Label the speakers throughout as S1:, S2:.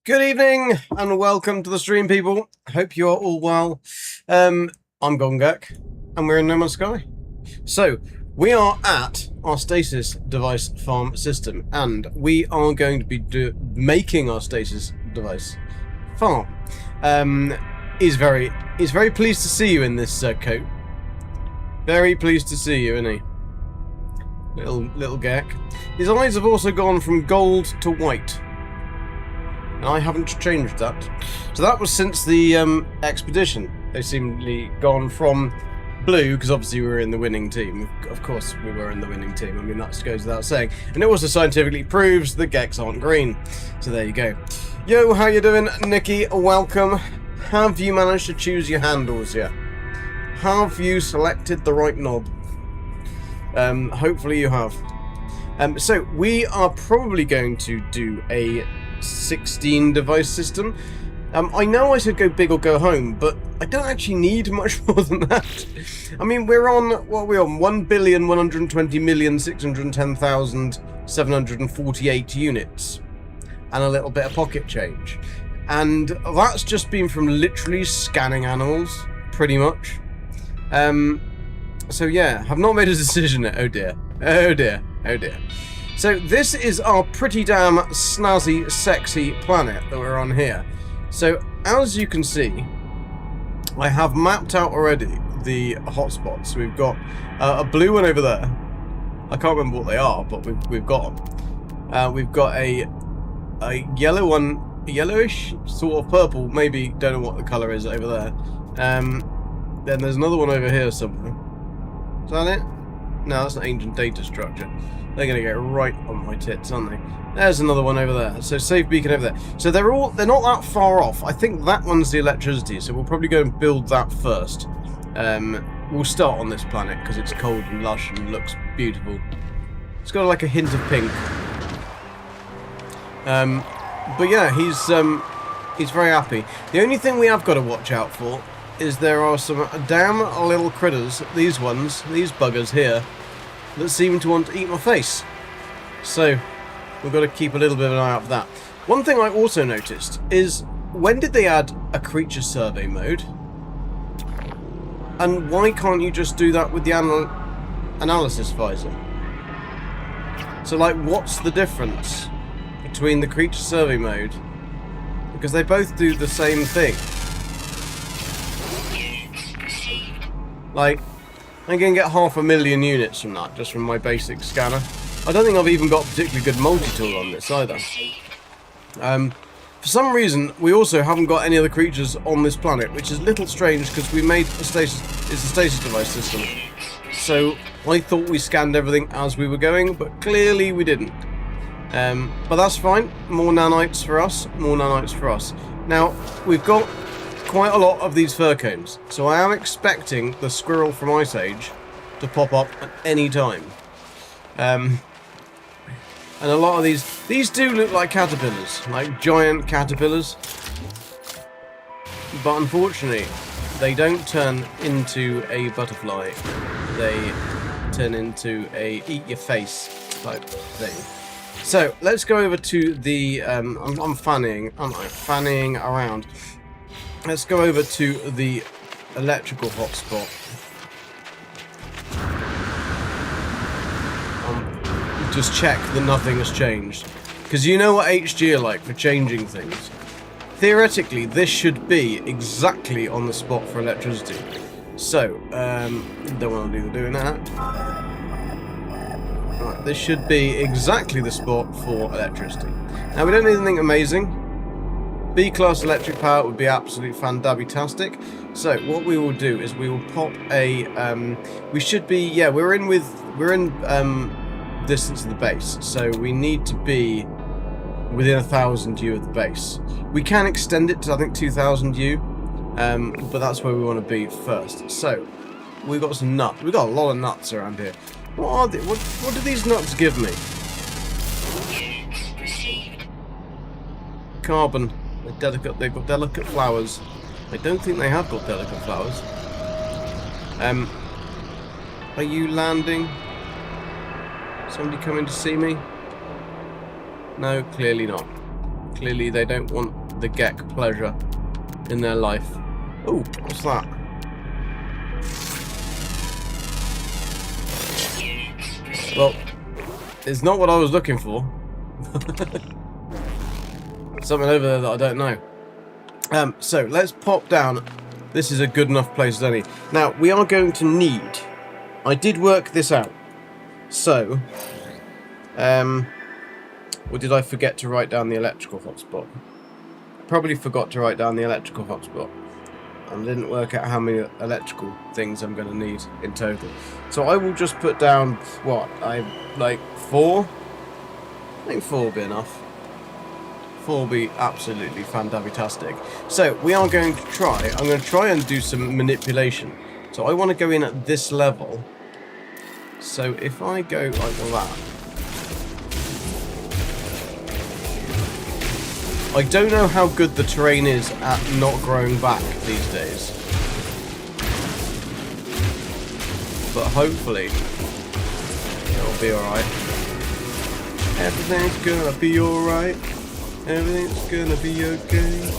S1: Good evening and welcome to the stream, people. Hope you are all well. I'm Gongak and we're in No Man's Sky. So, we are at our Stasis device farm system and we are going to be making our Stasis device farm. He's very pleased to see you in this coat. Very pleased to see you, isn't he? Little Gek. His eyes have also gone from gold to white. I haven't changed that. So that was since the expedition. They seemingly gone from blue, because obviously we were in the winning team. Of course we were in the winning team. I mean, that goes without saying. And it also scientifically proves that Geks aren't green. So there you go. Yo, how you doing, Nikki? Welcome. Have you managed to choose your handles yet? Have you selected the right knob? Hopefully you have. So we are probably going to do a 16 device system. I know I said go big or go home, but I don't actually need much more than that. I mean, we're on, what are we on? 1,120,610,748 units. And a little bit of pocket change. And that's just been from literally scanning animals, pretty much. So yeah, I've not made a decision yet. Oh dear. Oh dear. Oh dear. So this is our pretty damn snazzy, sexy planet that we're on here. So as you can see, I have mapped out already the hotspots. We've got a blue one over there. I can't remember what they are, but we've got them. We've got a yellow one, a yellowish, sort of purple, maybe, don't know what the colour is over there. Then there's another one over here somewhere. Is that it? No, that's an ancient data structure. They're going to get right on my tits, aren't they? There's another one over there. So safe beacon over there. So they're not that far off. I think that one's the electricity, so we'll probably go and build that first. We'll start on this planet because it's cold and lush and looks beautiful. It's got like a hint of pink. But yeah, he's very happy. The only thing we have got to watch out for is there are some damn little critters, these buggers here, that seem to want to eat my face. So we've got to keep a little bit of an eye out for that. One thing I also noticed is, when did they add a creature survey mode? And why can't you just do that with the analysis visor? So like, what's the difference between the creature survey mode? Because they both do the same thing. Like, I'm going to get 500,000 units from that, just from my basic scanner. I don't think I've even got a particularly good multi-tool on this either. For some reason, we also haven't got any other creatures on this planet, which is a little strange because we made a stasis, it's a stasis device system. So I thought we scanned everything as we were going, but clearly we didn't. But that's fine. More nanites for us, more nanites for us. Now, we've got quite a lot of these fur combs, so I am expecting the squirrel from Ice Age to pop up at any time. And a lot of these do look like caterpillars, like giant caterpillars, but unfortunately they don't turn into a butterfly, they turn into a eat your face type thing. So let's go over to the I'm fanning around. Let's go over to the electrical hotspot. Just check that nothing has changed. Because you know what HG are like for changing things. Theoretically, this should be exactly on the spot for electricity. So, don't want to do doing that. Right, this should be exactly the spot for electricity. Now, we don't need anything amazing. B-class electric power would be absolutely fantastic. So what we will do is we will pop a we should be, yeah, we're in distance of the base, so we need to be within 1,000 U of the base. We can extend it to I think 2,000 U, but that's where we want to be first. So we've got some nuts. We've got a lot of nuts around here. What are they? What do these nuts give me? Carbon. They've got delicate flowers. I don't think they have got delicate flowers. Are you landing? Somebody coming to see me? No, clearly not. Clearly they don't want the Gek pleasure in their life. Oh, what's that? Well, it's not what I was looking for. Something over there that I don't know. So let's pop down. This is a good enough place as any. Now, we are going to need... I did work this out. So, or did I forget to write down the electrical hotspot? Probably forgot to write down the electrical hotspot. And didn't work out how many electrical things I'm going to need in total. So I will just put down, what, like 4? I think 4 will be enough. 4 will be absolutely fantastic. So we are going to try, I'm going to try and do some manipulation. So I want to go in at this level. So if I go like that. I don't know how good the terrain is at not growing back these days. But hopefully it'll be alright. Everything's gonna be alright. Everything's gonna be okay.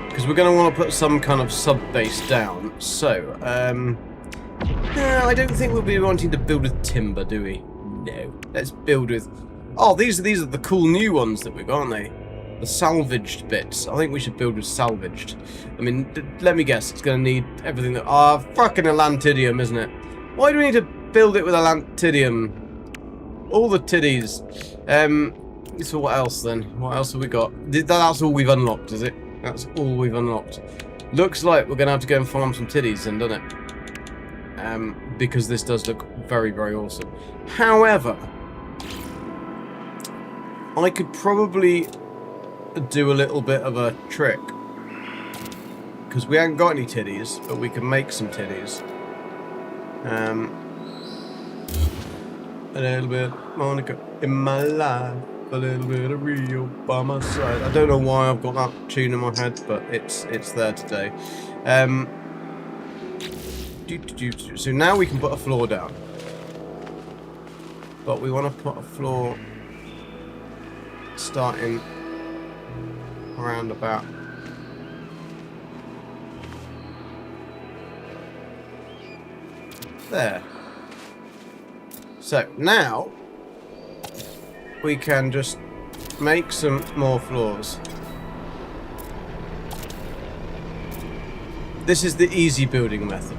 S1: Because we're going to want to put some kind of sub-base down. So, I don't think we'll be wanting to build with timber, do we? No. Let's build with... Oh, these are the cool new ones that we've got, aren't they? The salvaged bits. I think we should build with salvaged. I mean, let me guess. It's going to need everything that... Ah, fucking Atlantidium, isn't it? Why do we need to build it with Atlantidium? All the titties. So what else then? What else have we got? That's all we've unlocked, is it? That's all we've unlocked. Looks like we're going to have to go and farm some titties then, doesn't it? Because this does look very, very awesome. However, I could probably do a little bit of a trick. Because we haven't got any titties, but we can make some titties. A little bit Monica in my life. A little bit of Rio by my side. I don't know why I've got that tune in my head, but it's there today. So now we can put a floor down. But we want to put a floor starting around about there. So now we can just make some more floors. This is the easy building method.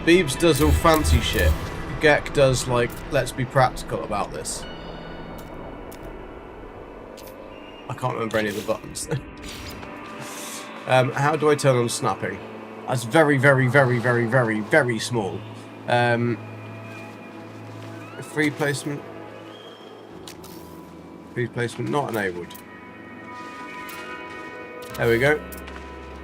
S1: Beebs does all fancy shit. Gek does, like, let's be practical about this. I can't remember any of the buttons. How do I turn on snapping? That's very, very, very, very, very, very small. Free placement. Free placement not enabled. There we go.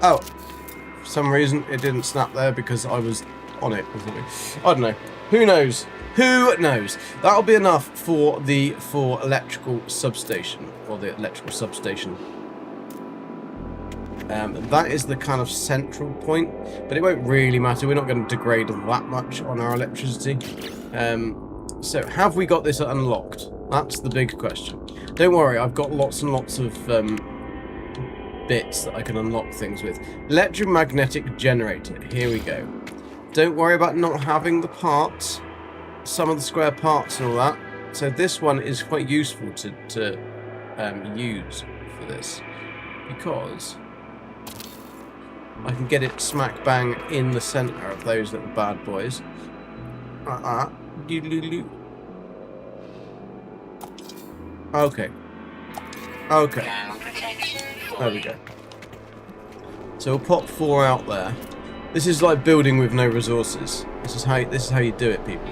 S1: Oh, for some reason it didn't snap there because I was on it or something. I don't know. Who knows? Who knows? That'll be enough for the electrical substation, or the electrical substation. That is the kind of central point, but it won't really matter. We're not going to degrade that much on our electricity. So, have we got this unlocked? That's the big question. Don't worry, I've got lots and lots of bits that I can unlock things with. Electromagnetic generator. Here we go. Don't worry about not having the parts. Some of the square parts and all that. So this one is quite useful to use for this. Because I can get it smack bang in the centre of those little bad boys. Okay. Okay. There we go. So we'll pop 4 out there. This is like building with no resources. This is how you do it, people.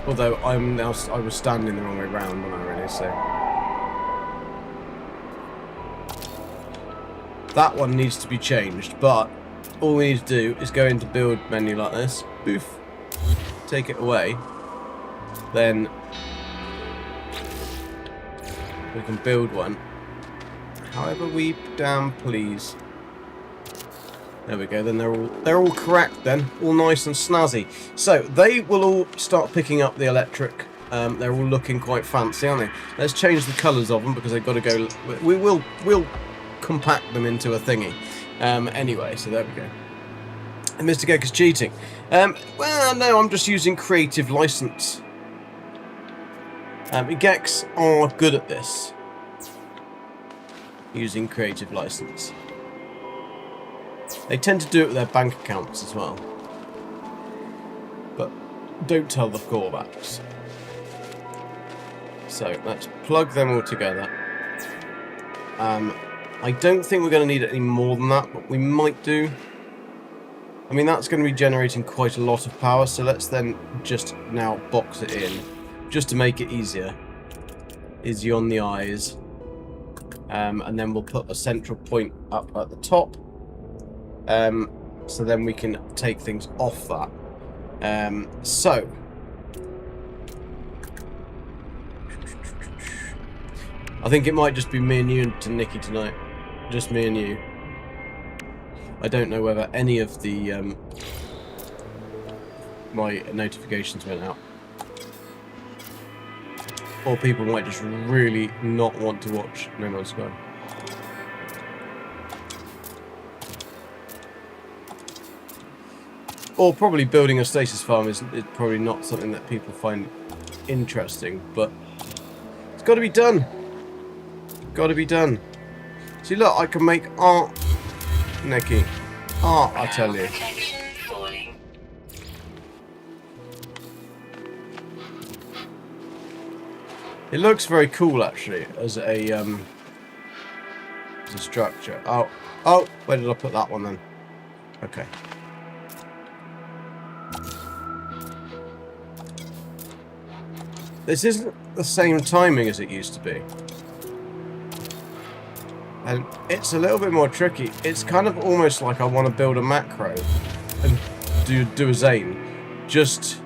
S1: Although I was standing the wrong way round when I really so. That one needs to be changed, but all we need to do is go into build menu like this. Boof. Take it away. then we can build one. However we damn please. There we go. Then they're all correct. Then all nice and snazzy. So they will all start picking up the electric. They're all looking quite fancy, aren't they? Let's change the colours of them because they've got to go. We'll compact them into a thingy. Anyway, so there we go. And Mr. Geck is cheating. Well, no, I'm just using creative license. Gecks are good at this. Using creative license. They tend to do it with their bank accounts as well. But don't tell the callbacks. So let's plug them all together. I don't think we're going to need any more than that, but we might do. I mean, that's going to be generating quite a lot of power, so let's then just now box it in, just to make it easier. Easy on the eyes. And then we'll put a central point up at the top. So then we can take things off that. So I think it might just be me and you to Nikki tonight. Just me and you. I don't know whether any of the my notifications went out. Or people might just really not want to watch No Man's Sky. Or probably building a stasis farm is probably not something that people find interesting, but it's got to be done. Got to be done. See, look, I can make art, Nikki. Art, I tell you. It looks very cool, actually, as a structure. Oh, where did I put that one then? Okay. This isn't the same timing as it used to be. And it's a little bit more tricky. It's kind of almost like I want to build a macro and do a Zane. Just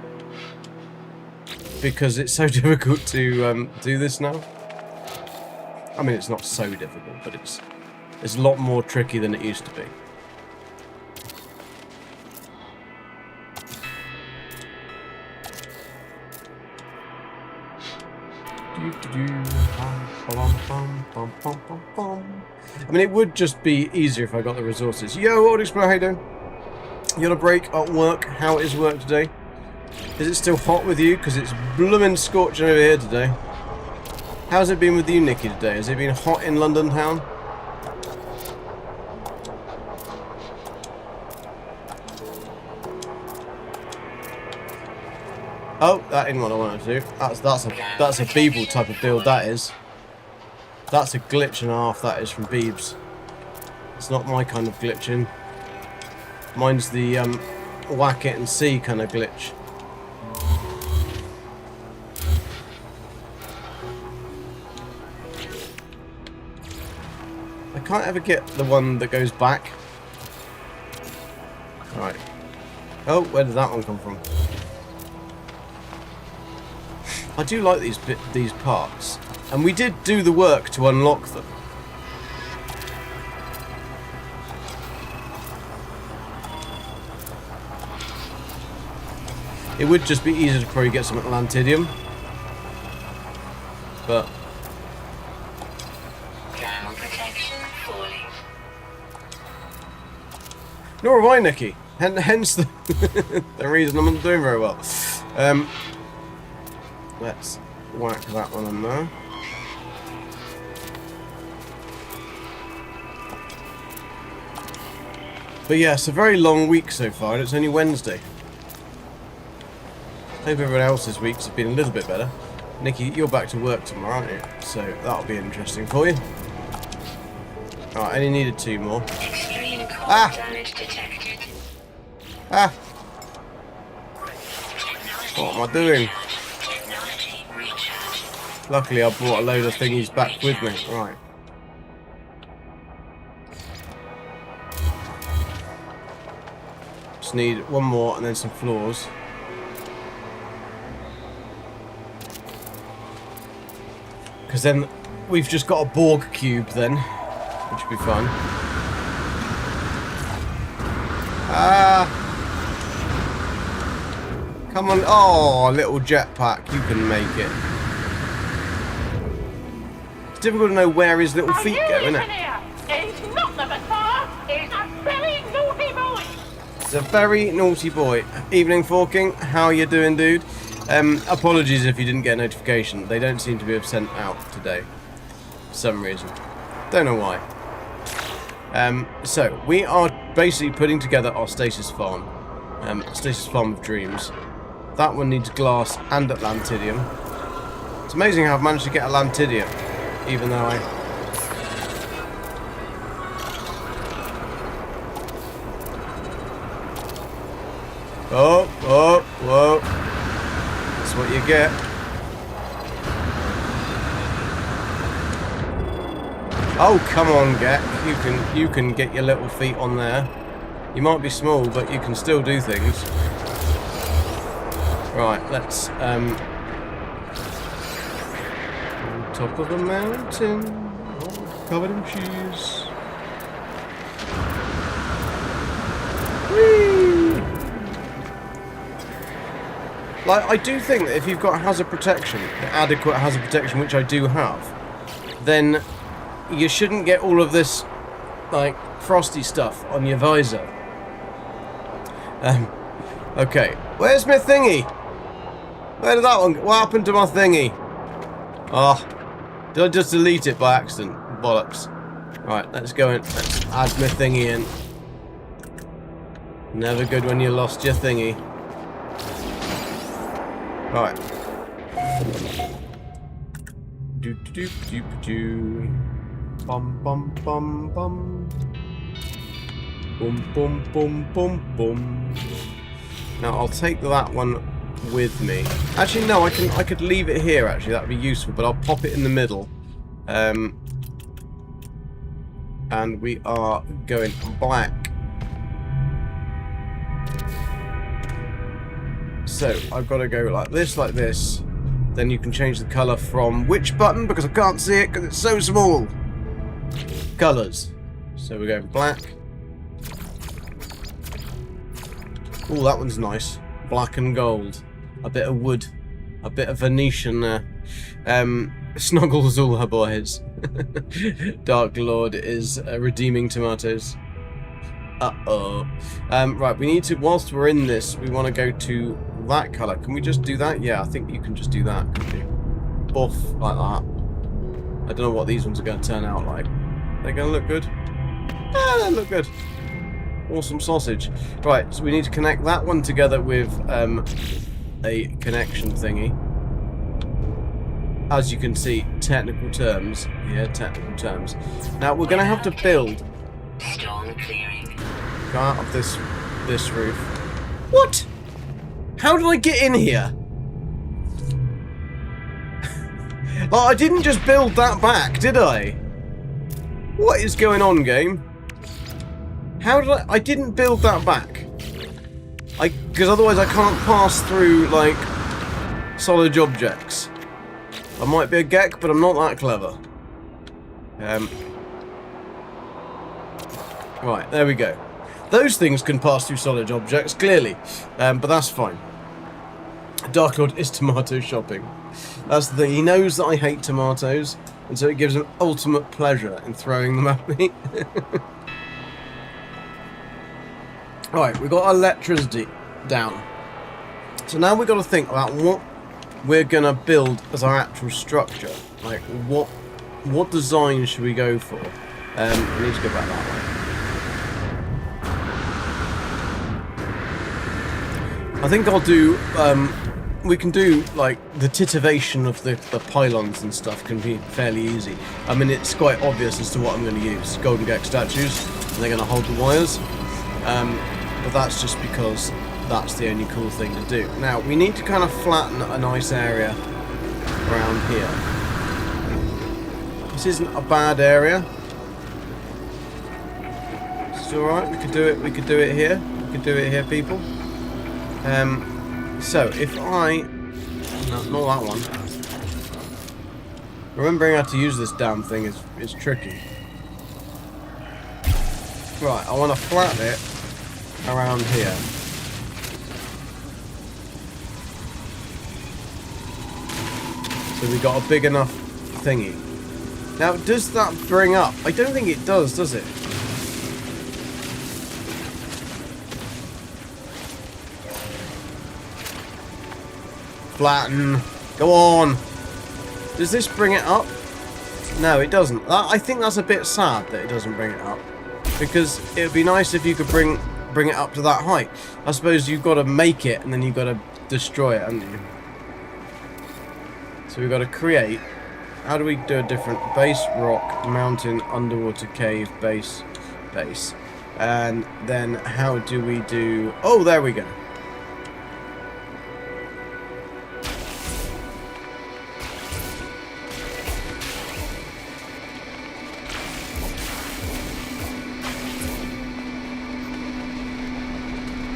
S1: because it's so difficult to do this now. I mean, it's not so difficult, but it's a lot more tricky than it used to be. I mean, it would just be easier if I got the resources. Yo, Old Explorer, how you doing? You on a break at work? How is work today? Is it still hot with you? Because it's blooming scorching over here today. How's it been with you, Nikki, today? Has it been hot in London town? Oh, that ain't what I wanted to do. That's a Beeble type of build, that is. That's a glitch and a half, that is, from Beebs. It's not my kind of glitching. Mine's the whack it and see kind of glitch. I can't ever get the one that goes back. Alright. Oh, where did that one come from? I do like these parts, and we did do the work to unlock them. It would just be easier to probably get some Atlantidium, but nor have I, Nikki. Hence the the reason I'm not doing very well. Let's whack that one on there. But yeah, it's a very long week so far, and it's only Wednesday. Hope everyone else's weeks have been a little bit better. Nikki, you're back to work tomorrow, aren't you? So that'll be interesting for you. Alright, I only needed 2 more. Damage detected. What am I doing? Luckily I brought a load of thingies back with me. Right. Just need 1 more and then some floors. because then we've just got a Borg cube then, which would be fun. Come on. Oh, little jetpack. You can make it. It's difficult to know where his little feet go, isn't it?
S2: He's not the Messiah. He's a very naughty boy.
S1: It's a very naughty boy. Evening, Forking. How you doing, dude? Apologies if you didn't get a notification. They don't seem to be sent out today. For some reason. Don't know why. So, we are basically putting together our Stasis farm. Stasis farm of dreams. That one needs glass and Atlantidium. It's amazing how I've managed to get Atlantidium, even though I... Oh, whoa. That's what you get. Oh, come on, Gek. You can get your little feet on there. You might be small, but you can still do things. Right, let's on top of a mountain, covered in cheese. Whee! Like, I do think that if you've got hazard protection, adequate hazard protection, which I do have, then you shouldn't get all of this, like, frosty stuff on your visor. Okay, where's my thingy? Where did that one go? What happened to my thingy? Oh, did I just delete it by accident? Bollocks. Right, let's go in. Let's add my thingy in. Never good when you lost your thingy. Right. Do do do do do. Bum bum bum bum. Boom boom boom boom boom. Now I'll take that one with me. Actually, no, I could leave it here. Actually, that'd be useful. But I'll pop it in the middle. And we are going black. So I've got to go like this. Then you can change the colour from which button? Because I can't see it because it's so small. Colours. So we're going black. Oh, that one's nice. Black and gold. A bit of wood. A bit of Venetian there. Snuggles all her boys. Dark Lord is redeeming tomatoes. Uh-oh. Right, we need to, whilst we're in this, we want to go to that colour. Can we just do that? Yeah, I think you can just do that, can't you? Buff, like that. I don't know what these ones are going to turn out like. They're going to look good? Ah, they look good. Awesome sausage. Right, so we need to connect that one together with a connection thingy. As you can see, technical terms. Yeah, technical terms. Now, we're going to have to build...
S3: Storm clearing.
S1: Go out of this roof. What? How did I get in here? Like, I didn't just build that back, did I? What is going on, game? How did I didn't build that back. Because otherwise I can't pass through, like, solid objects. I might be a geck, but I'm not that clever. Right, there we go. Those things can pass through solid objects, clearly. But that's fine. Dark Lord is tomato shopping. That's the thing. He knows that I hate tomatoes, and so it gives him ultimate pleasure in throwing them at me. Right, we've got our electricity down. So now we've got to think about what we're going to build as our actual structure. Like, what design should we go for? We need to go back that way. I think I'll do, we can do, like, the titivation of the pylons and stuff can be fairly easy. I mean, it's quite obvious as to what I'm going to use. Golden Gek statues, and they're going to hold the wires. But that's just because that's the only cool thing to do. Now, we need to kind of flatten a nice area around here. This isn't a bad area. It's alright, we could do it here. We could do it here, people. So, if I... No, not that one. Remembering how to use this damn thing is tricky. Right, I want to flatten it around here. So we got a big enough thingy. Now, does that bring up? I don't think it does it? Flatten. Go on. Does this bring it up? No, it doesn't. I think that's a bit sad that it doesn't bring it up. Because it would be nice if you could bring it up to that height. I suppose you've got to make it and then you've got to destroy it, haven't you? So we've got to create. How do we do a different base, rock, mountain, underwater cave, base. And then how do we do... Oh, there we go.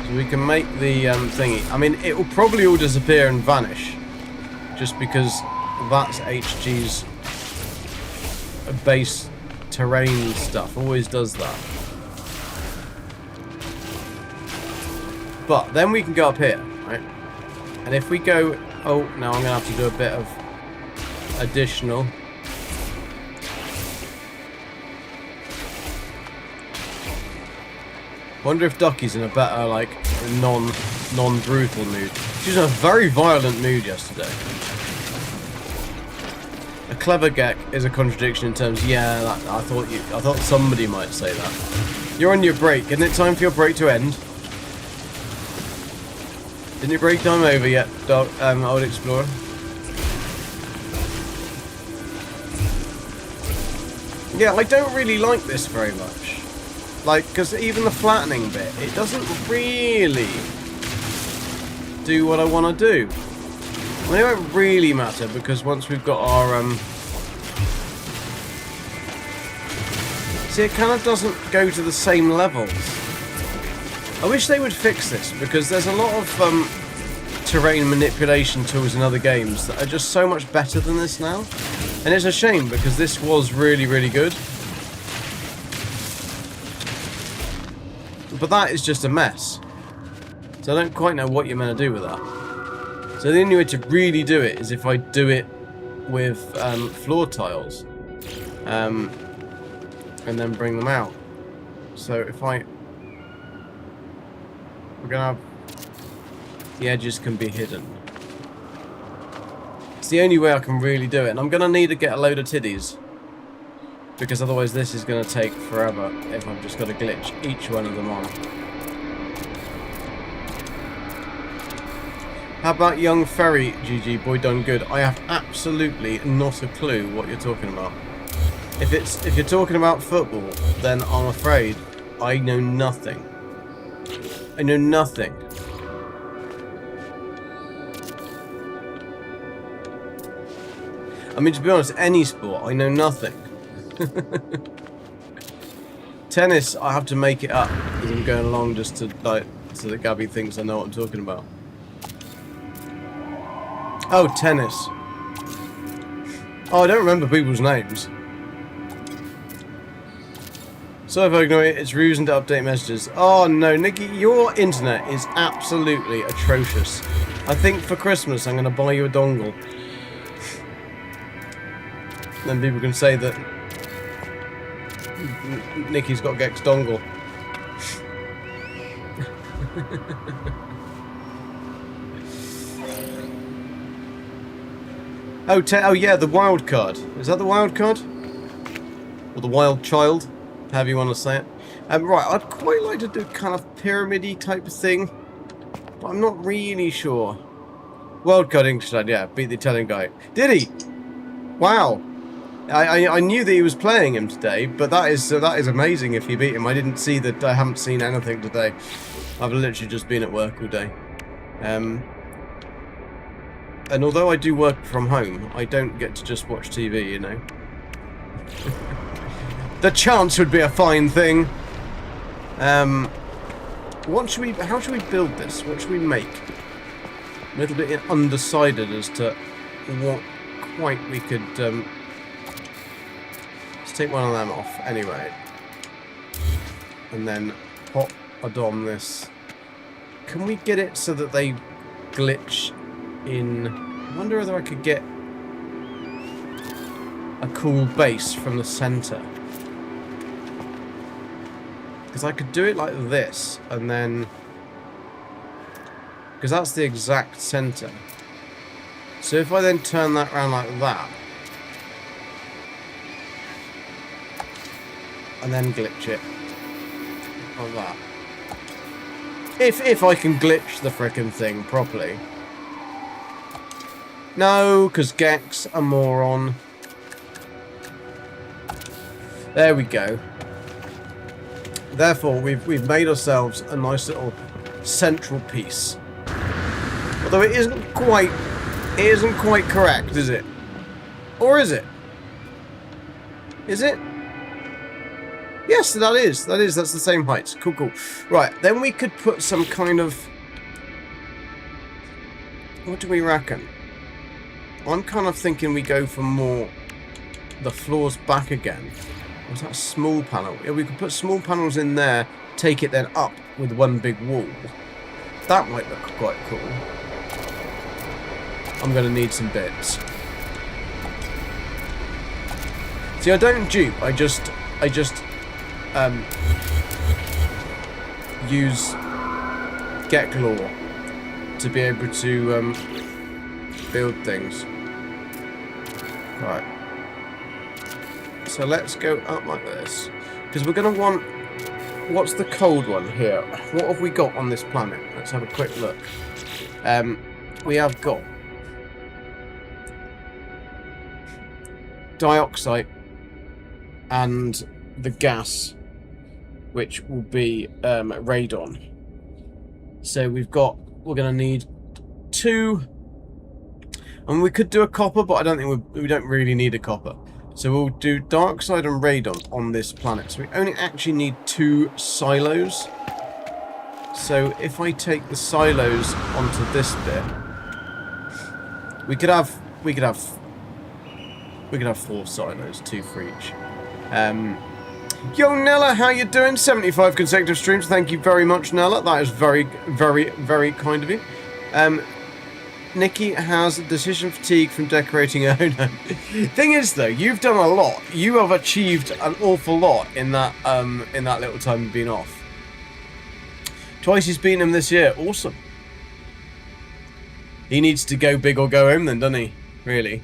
S1: So we can make the thingy. I mean, it will probably all disappear and vanish. Just because that's HG's base terrain stuff. Always does that. But then we can go up here, right? And if we go... Oh, now I'm going to have to do a bit of additional. Wonder if Ducky's in a better, like, non-brutal mood. She was in a very violent mood yesterday. A clever Gek is a contradiction in terms. Yeah, I thought somebody might say that. You're on your break. Isn't it time for your break to end? Isn't your break time over yet, Old Explorer? Yeah, I don't really like this very much. Like, because even the flattening bit, it doesn't really do what I want to do. I mean, it won't really matter because once we've got our see, it kind of doesn't go to the same levels. I wish they would fix this because there's a lot of terrain manipulation tools in other games that are just so much better than this now, and it's a shame because this was really, really good. But that is just a mess. So I don't quite know what you're meant to do with that. So the only way to really do it is if I do it with floor tiles. And then bring them out. So if we're going to have... The edges can be hidden. It's the only way I can really do it. And I'm going to need to get a load of tiddies. Because otherwise this is going to take forever if I've just got to glitch each one of them on. How about young Ferry, GG, boy done good? I have absolutely not a clue what you're talking about. If you're talking about football, then I'm afraid I know nothing. I know nothing. I mean, to be honest, any sport, I know nothing. Tennis, I have to make it up as I'm going along just to, like, so that Gabby thinks I know what I'm talking about. Oh, tennis. Oh, I don't remember people's names. So if I ignore it, it's reason to update messages. Oh no, Nikki, your internet is absolutely atrocious. I think for Christmas I'm going to buy you a dongle. Then people can say that Nikki's got Gek's dongle. Oh yeah, the wild card. Is that the wild card? Or the wild child? However you want to say it. Right, I'd quite like to do kind of pyramid-y type of thing. But I'm not really sure. Wild card English lad, yeah, beat the Italian guy. Did he? Wow. I knew that he was playing him today, but that is amazing if you beat him. I didn't see that. I haven't seen anything today. I've literally just been at work all day. And although I do work from home, I don't get to just watch TV, you know. The chance would be a fine thing. How should we build this? What should we make? A little bit undecided as to what quite we could take one of them off anyway. And then pop a dom this. Can we get it so that they glitch in... I wonder whether I could get a cool base from the center. Because I could do it like this, and then... Because that's the exact center. So if I then turn that around like that, and then glitch it like that. If I can glitch the frickin' thing properly. No, because Gex a moron. There we go. Therefore, we've made ourselves a nice little central piece. Although it isn't quite correct, is it? Or is it? Is it? Yes, that is. That's the same height. Cool, cool. Right, then we could put some kind of... What do we reckon? I'm kind of thinking we go for more... the floors back again. Was that a small panel? Yeah, we could put small panels in there, take it then up with one big wall. That might look quite cool. I'm going to need some bits. See, I don't dupe. I just use Geklaw to be able to build things. Right. So let's go up like this. Because we're going to want... What's the cold one here? What have we got on this planet? Let's have a quick look. We have got... dioxide and the gas, which will be radon. So we're going to need 2, and we could do a copper, but I don't think we don't really need a copper. So we'll do dioxide and radon on this planet. So we only actually need 2 silos. So if I take the silos onto this bit, we could have 4 silos, 2 for each. Yo, Nella, how you doing? 75 consecutive streams. Thank you very much, Nella. That is very, very, very kind of you. Nikki has decision fatigue from decorating her home. Thing is, though, you've done a lot. You have achieved an awful lot in that little time you've been off. Twice he's beaten him this year. Awesome. He needs to go big or go home then, doesn't he? Really.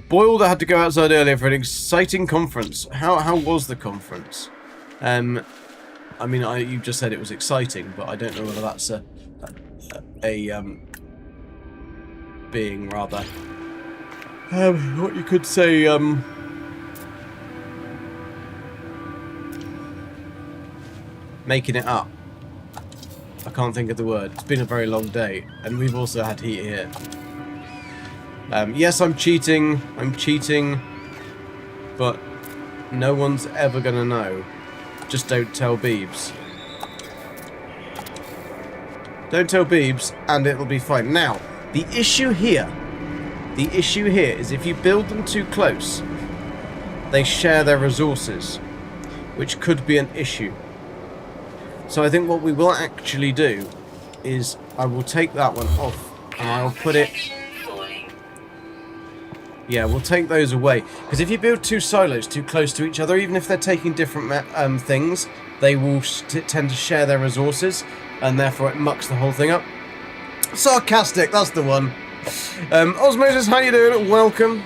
S1: Boiled had to go outside earlier for an exciting conference. How was the conference? I mean, you just said it was exciting, but I don't know whether that's a being rather what you could say making it up. I can't think of the word. It's been a very long day, and we've also had heat here. Yes, I'm cheating, but no one's ever gonna know. Just don't tell Beebs. Don't tell Beebs, and it'll be fine. Now, the issue here is if you build them too close, they share their resources, which could be an issue. So I think what we will actually do is I will take that one off, and I'll put it... Yeah, we'll take those away. Because if you build 2 silos too close to each other, even if they're taking different things, they will tend to share their resources, and therefore it mucks the whole thing up. Sarcastic, that's the one. Osmosis, how you doing? Welcome.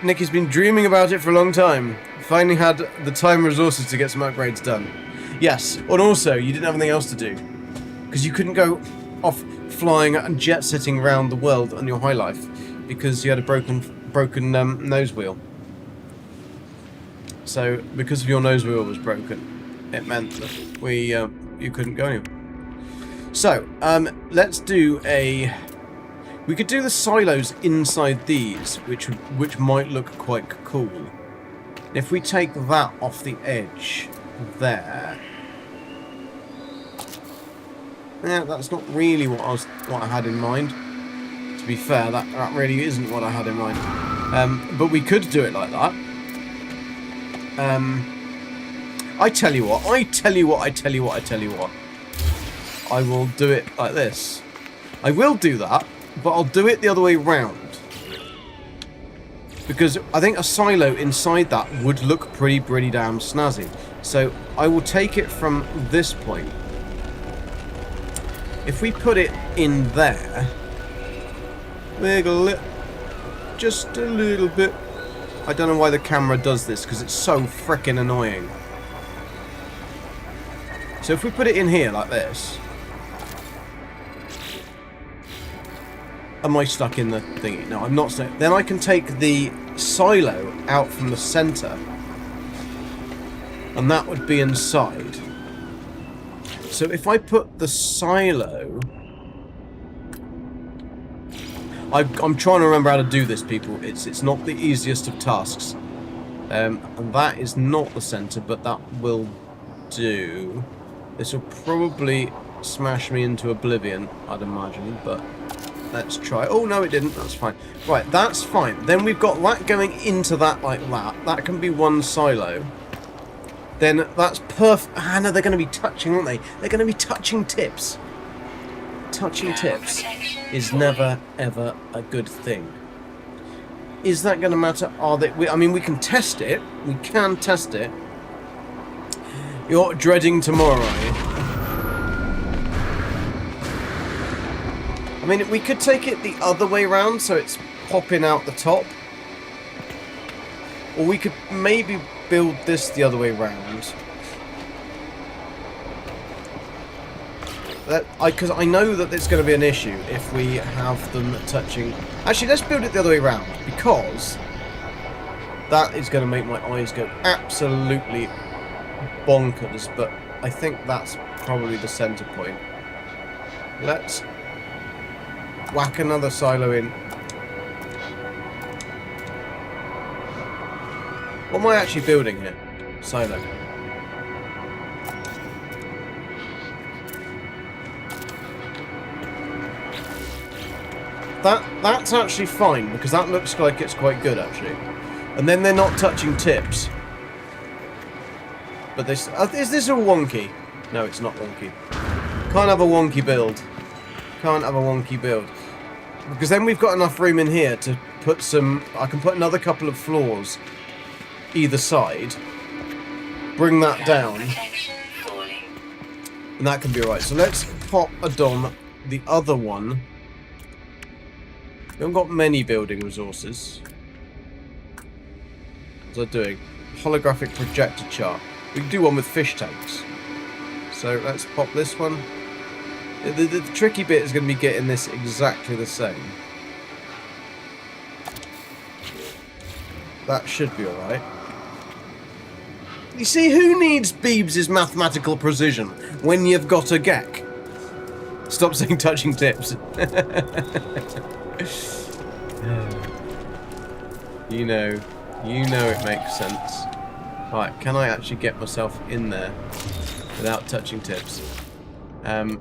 S1: Nicky's been dreaming about it for a long time. Finally had the time and resources to get some upgrades done. Yes, and also, you didn't have anything else to do. Because you couldn't go off flying and jet-setting around the world on your high life. Because you had a broken nose wheel. So, because of your nose wheel was broken, it meant that you couldn't go anywhere. So, let's do a... We could do the silos inside these, which might look quite cool. If we take that off the edge there... Yeah, that's not really what I had in mind. To be fair, that really isn't what I had in mind. But we could do it like that. I tell you what. I will do it like this. I will do that, but I'll do it the other way round. Because I think a silo inside that would look pretty damn snazzy. So I will take it from this point. If we put it in there, wiggle it just a little bit. I don't know why the camera does this, because it's so freaking annoying. So if we put it in here like this. Am I stuck in the thingy? No, I'm not stuck. Then I can take the silo out from the centre. And that would be inside. So if I put the silo... I'm trying to remember how to do this, people. It's not the easiest of tasks. And that is not the centre, but that will do. This will probably smash me into oblivion, I'd imagine, but... Let's try. Oh, no, it didn't. That's fine. Right, that's fine. Then we've got that going into that like that. That can be one silo. Then that's perfect. Ah, no, they're going to be touching, aren't they? They're going to be touching tips. Touching tips is never, ever a good thing. Is that going to matter? Are they... I mean, we can test it. We can test it. You're dreading tomorrow, are you? I mean, we could take it the other way round, so it's popping out the top. Or we could maybe build this the other way round. Because I know that it's going to be an issue if we have them touching... Actually, let's build it the other way round, because that is going to make my eyes go absolutely bonkers, but I think that's probably the centre point. Let's... whack another silo in. What am I actually building here? Silo. That's actually fine, because that looks like it's quite good, actually. And then they're not touching tips. But this... is this all wonky? No, it's not wonky. Can't have a wonky build. Can't have a wonky build. Because then we've got enough room in here to put some... I can put another couple of floors either side. Bring that down. And that can be alright. So let's pop a dom the other one. We haven't got many building resources. What's I doing? Holographic projector chart. We can do one with fish tanks. So let's pop this one. The tricky bit is going to be getting this exactly the same. That should be alright. You see, who needs Beebs' mathematical precision when you've got a Gek? Stop saying touching tips. You know it makes sense. Right, can I actually get myself in there without touching tips? Right,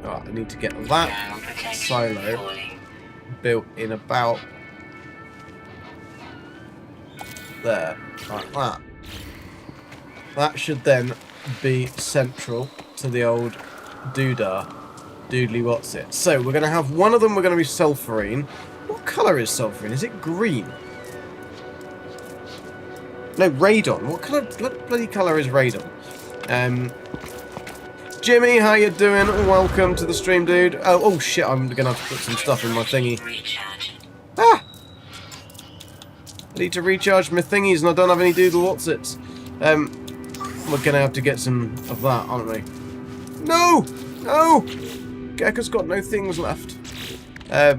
S1: I need to get that silo built in about there, like that. That should then be central to the old doodly what's it. So we're going to have one of them, we're going to be sulfurine. What colour is sulfurine? Is it green? No, radon. What colour, bloody colour is radon? Jimmy, how you doing? Welcome to the stream, dude. Oh shit, I'm going to have to put some stuff in my thingy. Ah! I need to recharge my thingies and I don't have any doodle what's-its. We're going to have to get some of that, aren't we? No! No! Gekka's got no things left. There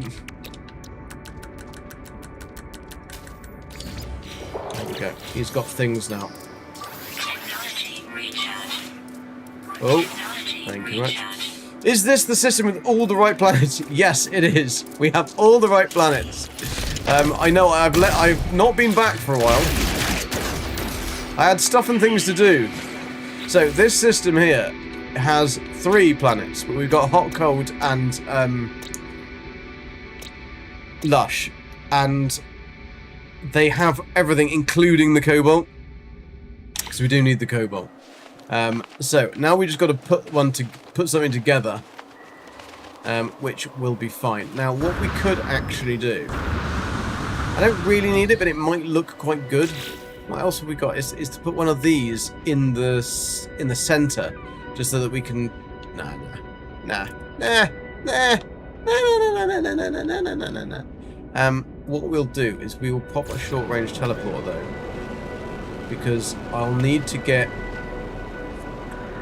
S1: we go. He's got things now. Oh, thank you much. Is this the system with all the right planets? Yes, it is. We have all the right planets. I know I've not been back for a while. I had stuff and things to do. So this system here has 3 planets, but we've got hot, cold, and lush. And they have everything, including the cobalt, because we do need the cobalt. So now we just got to put something together, which will be fine. Now, what we could actually do, I don't really need it, but it might look quite good. What else have we got? Is to put one of these in the center, just so that we can. Nah. What we'll do is we will pop a short-range teleporter though, because I'll need to get.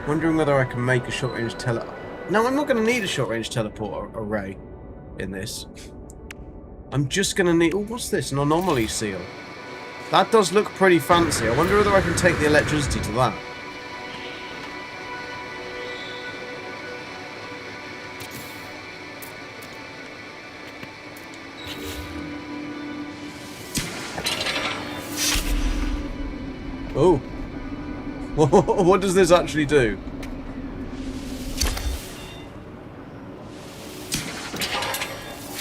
S1: Wondering whether I can make a short-range No, I'm not going to need a short-range teleporter array in this. I'm just going to need... Oh, what's this? An anomaly seal. That does look pretty fancy. I wonder whether I can take the electricity to that. Oh. What does this actually do?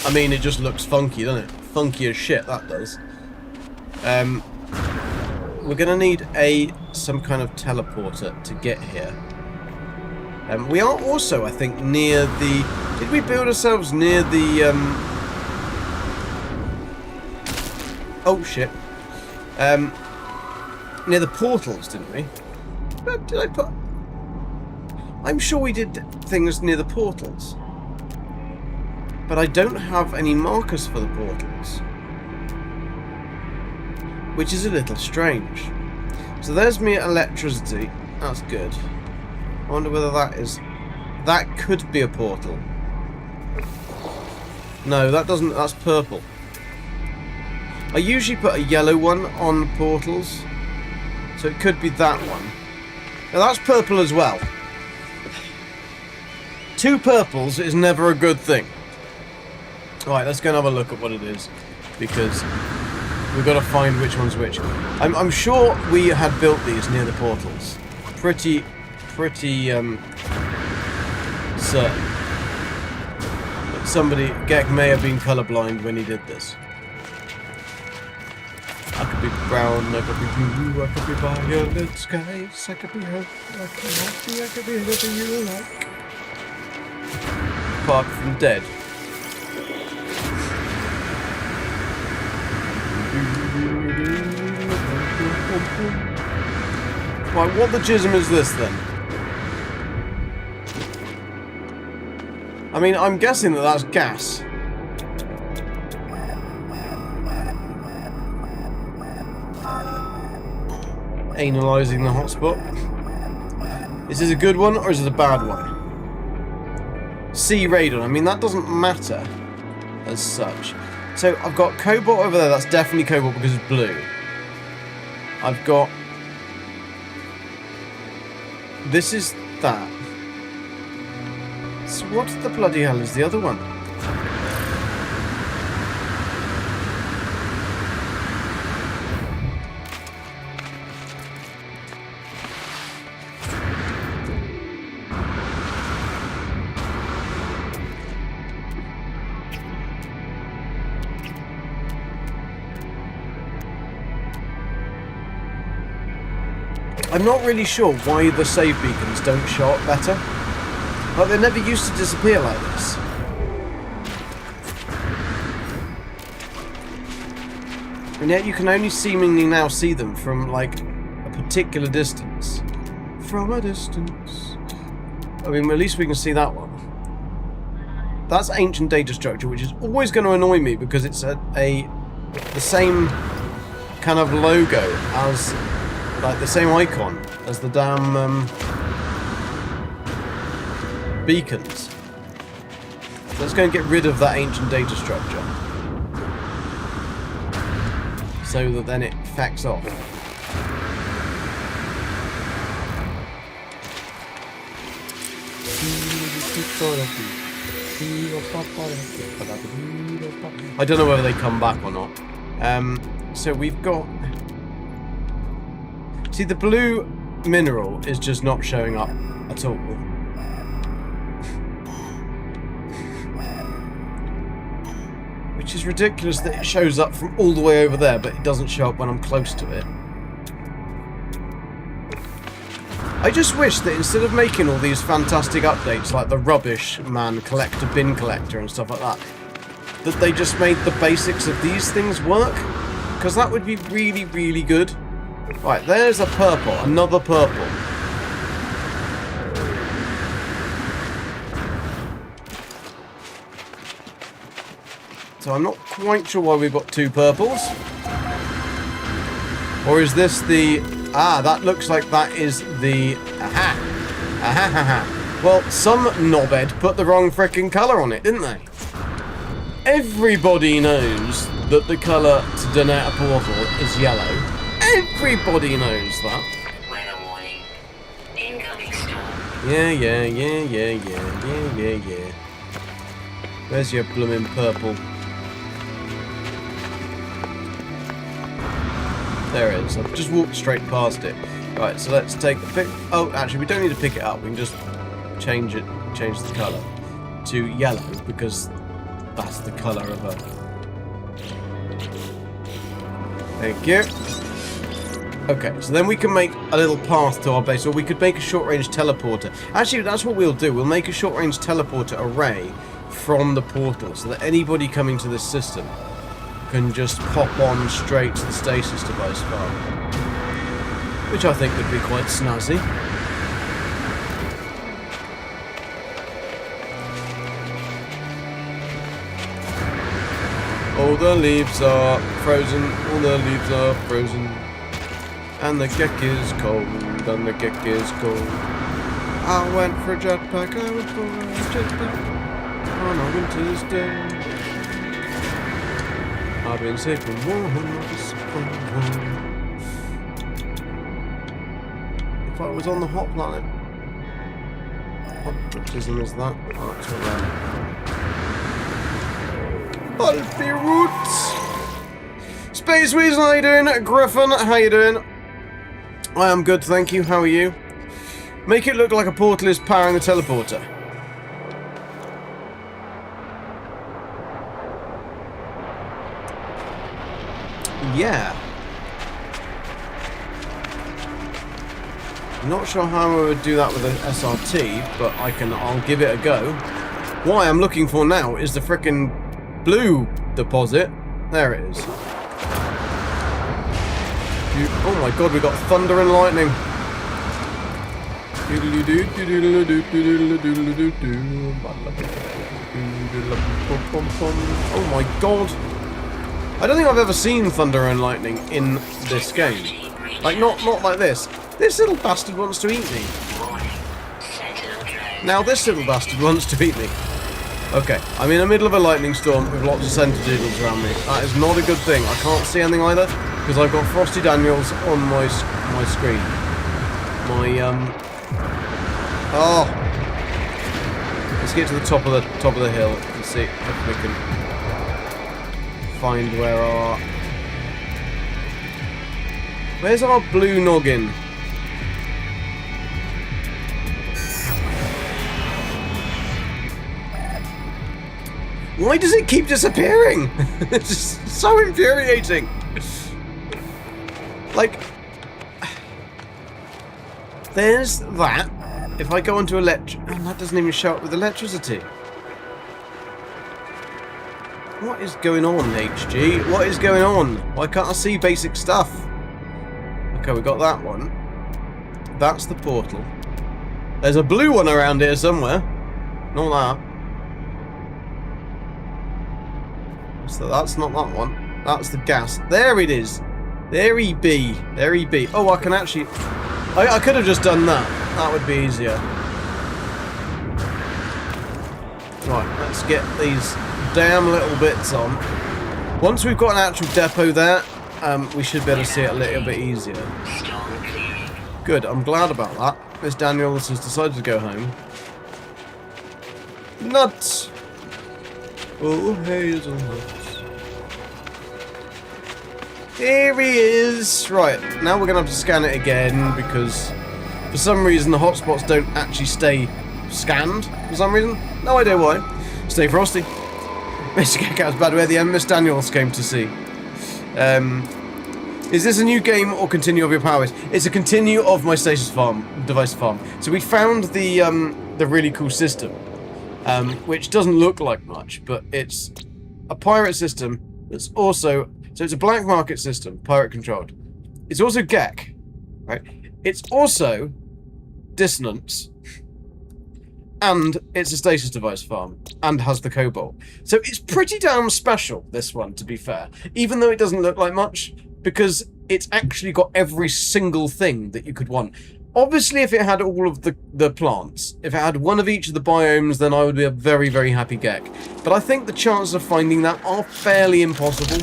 S1: I mean, it just looks funky, doesn't it? Funky as shit, that does. We're gonna need some kind of teleporter to get here. We are also, I think, near the... Did we build ourselves near the... Oh, shit. Near the portals, didn't we? Did I put... I'm sure we did things near the portals. But I don't have any markers for the portals. Which is a little strange. So there's me at electricity. That's good. I wonder whether that is... That could be a portal. No, that doesn't... That's purple. I usually put a yellow one on portals. So it could be that one. Now that's purple as well. 2 purples is never a good thing. Alright, let's go and have a look at what it is. Because we've got to find which one's which. I'm sure we had built these near the portals. Pretty certain. But somebody, Gek may have been colourblind when he did this. I could be brown, I could be blue, I could be violet skies, I could be red, I could be happy, I could be anything you like. Apart from dead. Right, what the jism is this then? I mean, I'm guessing that that's gas. Analysing the hotspot. Is this a good one or is it a bad one? C radon. I mean, that doesn't matter as such. So I've got cobalt over there. That's definitely cobalt because it's blue. I've got... This is that. So what the bloody hell is the other one? I'm not really sure why the save beacons don't show up better. Like, they never used to disappear like this. And yet you can only seemingly now see them from, like, a particular distance. From a distance. I mean, at least we can see that one. That's ancient data structure, which is always going to annoy me because it's the same kind of logo as... Like the same icon as the damn beacons. So let's go and get rid of that ancient data structure. So that then it facts off. I don't know whether they come back or not. So we've got... See, the blue mineral is just not showing up at all. Which Which is ridiculous that it shows up from all the way over there, but it doesn't show up when I'm close to it. I just wish that instead of making all these fantastic updates like the Rubbish Man Collector, Bin Collector and stuff like that, that they just made the basics of these things work. Because that would be really, really good. Right, there's a purple. Another purple. So I'm not quite sure why we've got 2 purples. Or is this the... Ah, that looks like that is the... Aha! Aha ha ha. Well, some knobhead put the wrong frickin' colour on it, didn't they? Everybody knows that the colour to donate a portal is yellow. Everybody knows that.
S3: Weather warning. Incoming storm.
S1: Yeah. Where's your blooming purple? There it is. I've just walked straight past it. Right, so let's take the pick. Oh, actually, we don't need to pick it up. We can just change the colour to yellow because that's the colour of a... Thank you. Okay, so then we can make a little path to our base, or we could make a short-range teleporter. Actually, that's what we'll do. We'll make a short-range teleporter array from the portal, so that anybody coming to this system can just pop on straight to the Stasis device farm. Which I think would be quite snazzy. All the leaves are frozen, all the leaves are frozen. And the geck is cold, and the geck is cold. I went for a jetpack, I went for a jetpack on a winter's day. I've been safe from wars. If I was on the hot planet. What baptism is that? Oh, it's around. Alfie Roots! Space Weasel, how you doing? Griffin, how you doing? I am good, thank you. How are you? Make it look like a portal is powering the teleporter. Yeah. I'm not sure how I would do that with an SRT, but I'll give it a go. What I'm looking for now is the frickin' blue deposit. There it is. Oh my god, we got thunder and lightning. Oh my god. I don't think I've ever seen thunder and lightning in this game. Like, not like this. This little bastard wants to eat me. Now this little bastard wants to eat me. Okay, I'm in the middle of a lightning storm with lots of centidoodles around me. That is not a good thing. I can't see anything either because I've got Frosty Daniels on my screen. Oh. Let's get to the top of the hill and see if we can find where's our blue noggin? Why does it keep disappearing? It's just so infuriating. Like, there's that. If I go onto and that doesn't even show up with electricity. What is going on, HG? What is going on? Why can't I see basic stuff? Okay, we got that one. That's the portal. There's a blue one around here somewhere. Not that. So that's not that one. That's the gas. There it is. There he be. There he be. Oh, I can actually... I could have just done that. That would be easier. Right, let's get these damn little bits on. Once we've got an actual depot there, we should be able to see it a little bit easier. Good, I'm glad about that. Miss Daniels has decided to go home. Nuts! Oh, hazelnuts. Here he is! Right, now we're going to have to scan it again because for some reason the hotspots don't actually stay scanned. For some reason. No idea why. Stay frosty. Mr. Cacao is bad where the Miss Daniels came to see. Is this a new game or continue of your powers? It's a continue of my Stasis device farm. So we found the really cool system, which doesn't look like much, but it's a pirate system that's also... So it's a black market system, pirate controlled. It's also GEC, right? It's also dissonance, and it's a Stasis device farm, and has the Cobalt. So it's pretty damn special, this one, to be fair. Even though it doesn't look like much, because it's actually got every single thing that you could want. Obviously, if it had all of the plants, if it had one of each of the biomes, then I would be a very, very happy GEC. But I think the chances of finding that are fairly impossible.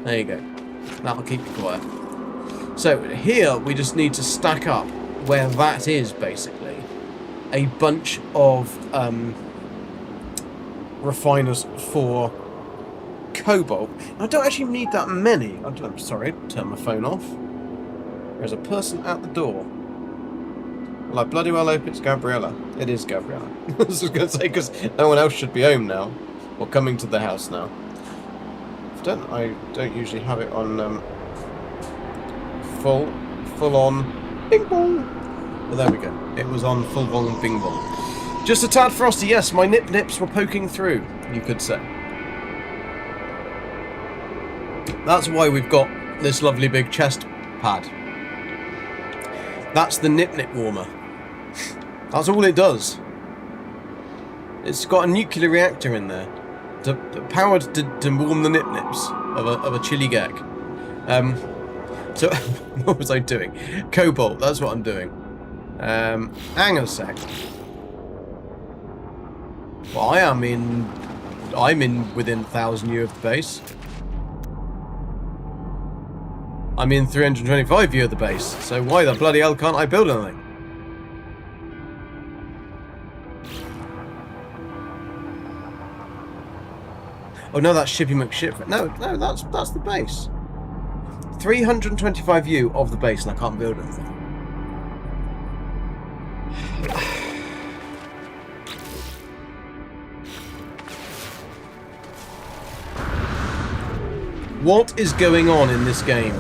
S1: There you go. That'll keep you quiet. So, here we just need to stack up where that is, basically. A bunch of refiners for Cobalt. I don't actually need that many. I'm sorry, turn my phone off. There's a person at the door. Well, I bloody well hope it's Gabriella. It is Gabriella. I was just going to say, because no one else should be home now. Or coming to the house now. I don't usually have it on full on bing bong. Well, there we go. It was on full bong bing bong. Just a tad frosty. Yes, my nips were poking through, you could say. That's why we've got this lovely big chest pad. That's the nip warmer. That's all it does. It's got a nuclear reactor in there. Powered to warm the nips of a chili gag. So what was I doing? Cobalt, that's what I'm doing. Hang on a sec. Well, I'm in within 1,000 U of the base. I'm in 325 U of the base. So why the bloody hell can't I build anything? Oh no, that's Shippy McShip. No, that's the base. 325 U of the base, and I can't build anything. What is going on in this game?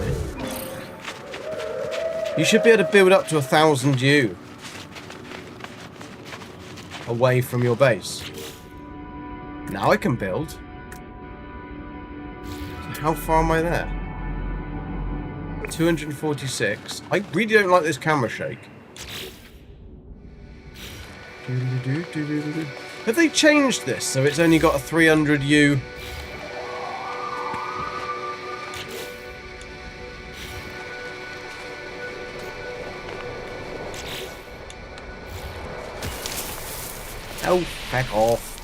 S1: You should be able to build up to 1,000 U away from your base. Now I can build. How far am I there? 246. I really don't like this camera shake. Have they changed this so it's only got a 300 U? Oh, heck off.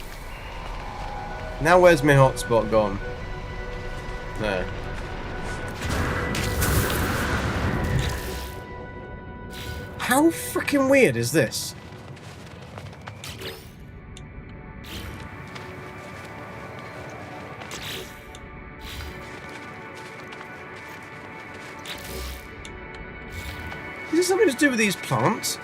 S1: Now where's my hotspot gone? There. How freaking weird is this? Is this something to do with these plants?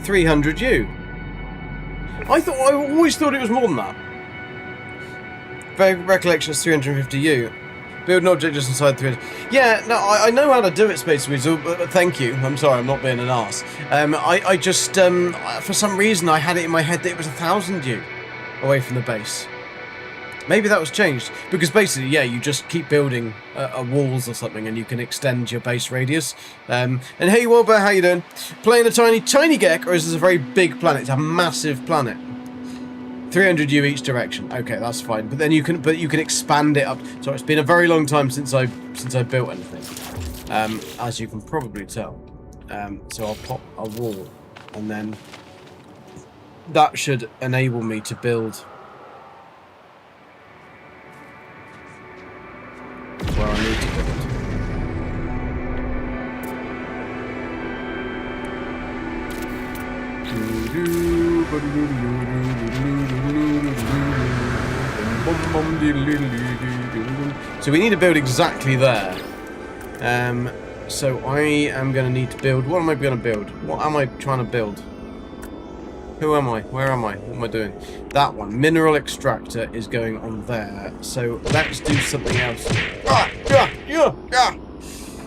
S1: $300 U. I always thought it was more than that. Recollection is 350 U. Build an object just inside 300. Yeah, no, I know how to do it, Space Weasel, but thank you. I'm sorry, I'm not being an arse. I just, for some reason, I had it in my head that it was 1,000 U away from the base. Maybe that was changed, because basically, yeah, you just keep building walls or something, and you can extend your base radius. And hey, Wilbur, how you doing? Playing a tiny GEC, or is this a very big planet? It's a massive planet. 300 U each direction. Okay, that's fine. But then you can expand it up. So it's been a very long time since I built anything, as you can probably tell. So I'll pop a wall, and then that should enable me to build where I need to build. So we need to build exactly there. So I am going to need to build... What am I going to build? What am I trying to build? Who am I? Where am I? What am I doing? That one. Mineral extractor is going on there. So let's do something else.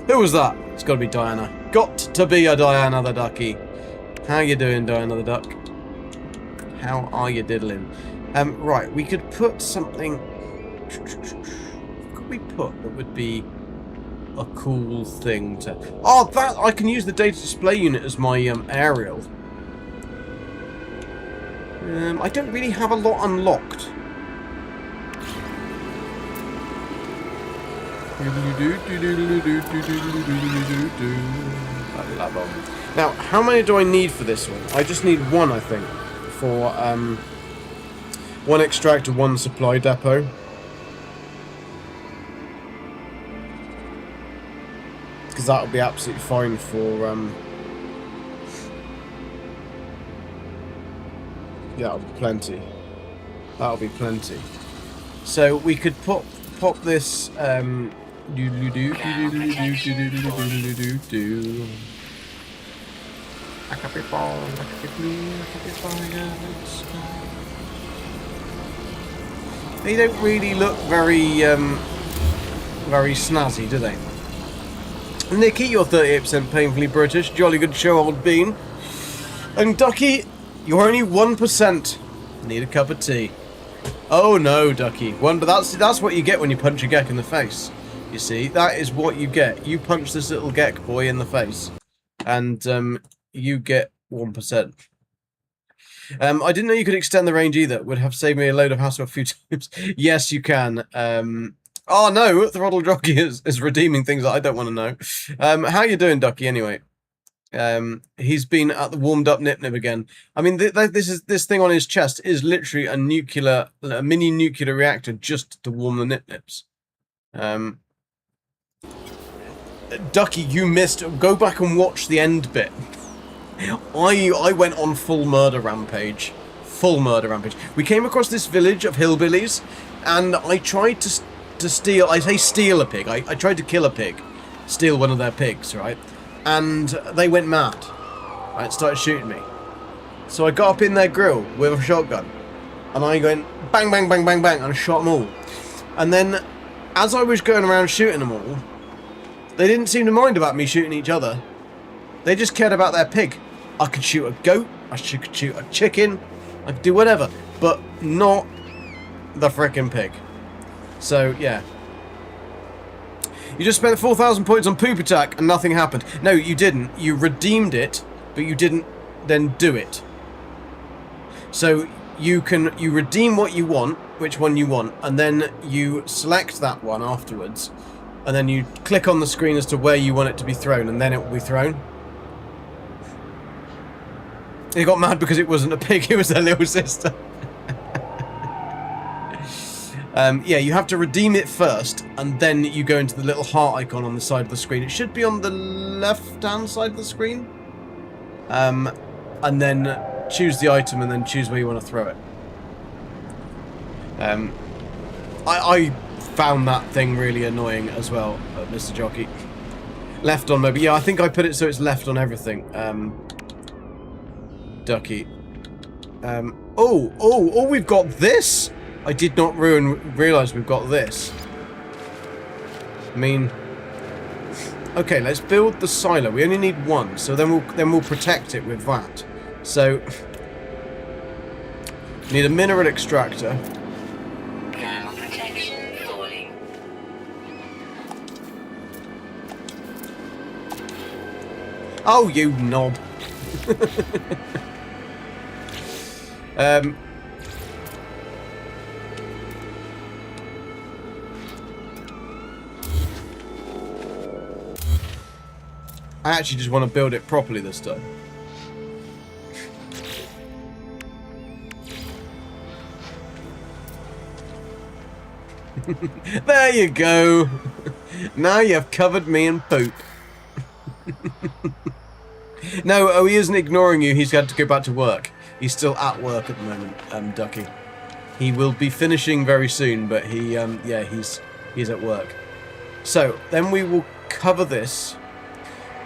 S1: Who was that? It's got to be Diana. Got to be a Diana the ducky. How you doing, Diana the duck? How are you diddling? Right, we could put something... What could we put that would be a cool thing to... Oh, that! I can use the data display unit as my aerial. I don't really have a lot unlocked. Now, how many do I need for this one? I just need one, I think, for one extractor, one supply depot. Because that'll be absolutely fine for yeah, that'll be plenty. That'll be plenty. So we could pop this They don't really look very very snazzy, do they? Nikki, you're 38% painfully British. Jolly good show, old bean. And Ducky, you're only 1%. Need a cup of tea. Oh no, Ducky. But that's what you get when you punch a Gek in the face. You see, that is what you get. You punch this little Gek boy in the face, and you get 1%. I didn't know you could extend the range either. Would have saved me a load of hassle a few times. Yes, you can. Oh no, Throttle Jockey is redeeming things that I don't want to know. How you doing, Ducky? Anyway, he's been at the warmed up Nip Nip again. I mean, this thing on his chest is literally a mini nuclear reactor just to warm the Nip Nips. Ducky, you missed. Go back and watch the end bit. I went on full murder rampage. Full murder rampage. We came across this village of hillbillies, and I tried to steal. I say steal a pig. I tried to kill a pig, steal one of their pigs, right? And they went mad. Right, started shooting me. So I got up in their grill with a shotgun, and I went bang, bang, bang, bang, bang, and I shot them all. And then, as I was going around shooting them all, they didn't seem to mind about me shooting each other. They just cared about their pig. I could shoot a goat, I could shoot a chicken, I could do whatever, but not the frickin' pig. So, yeah. You just spent 4,000 points on Poop Attack and nothing happened. No, you didn't. You redeemed it, but you didn't then do it. So, you redeem what you want, which one you want, and then you select that one afterwards, and then you click on the screen as to where you want it to be thrown, and then it will be thrown. He got mad because it wasn't a pig, it was their little sister. Yeah, you have to redeem it first, and then you go into the little heart icon on the side of the screen. It should be on the left-hand side of the screen. And then choose the item, and then choose where you want to throw it. I found that thing really annoying as well, Mr. Jockey. Left on maybe. Yeah, I think I put it so it's left on everything. Ducky. Oh, we've got this! I did not realise we've got this. I mean... Okay, let's build the silo. We only need one, so then we'll protect it with that. So... Need a mineral extractor.
S3: Thermal protection falling.
S1: Oh, you knob. I actually just want to build it properly this time. There you go. Now you've covered me in poop. No, oh, he isn't ignoring you. He's had to go back to work. He's still at work at the moment, Ducky. He will be finishing very soon, but he, yeah, he's He's at work. So then we will cover this.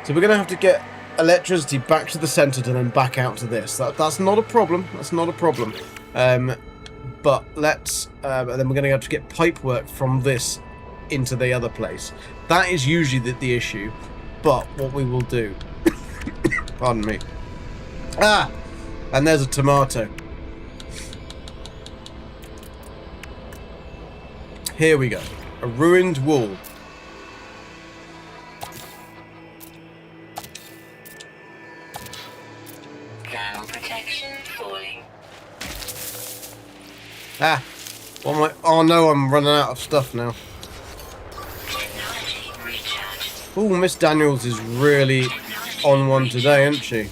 S1: So we're going to have to get electricity back to the centre and then back out to this. That's not a problem. That's not a problem. But let's... and then we're going to have to get pipe work from this into the other place. That is usually the issue. But what we will do... Pardon me. Ah! And there's a tomato. Here we go. A ruined wall.
S3: Thermal protection falling.
S1: Ah! What am I... Oh no, I'm running out of stuff now.
S3: Technology recharge.
S1: Oh, Miss Daniels is really on one today, isn't she?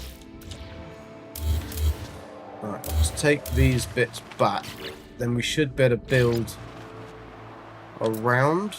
S1: Alright, let's take these bits back. Then we should better build around.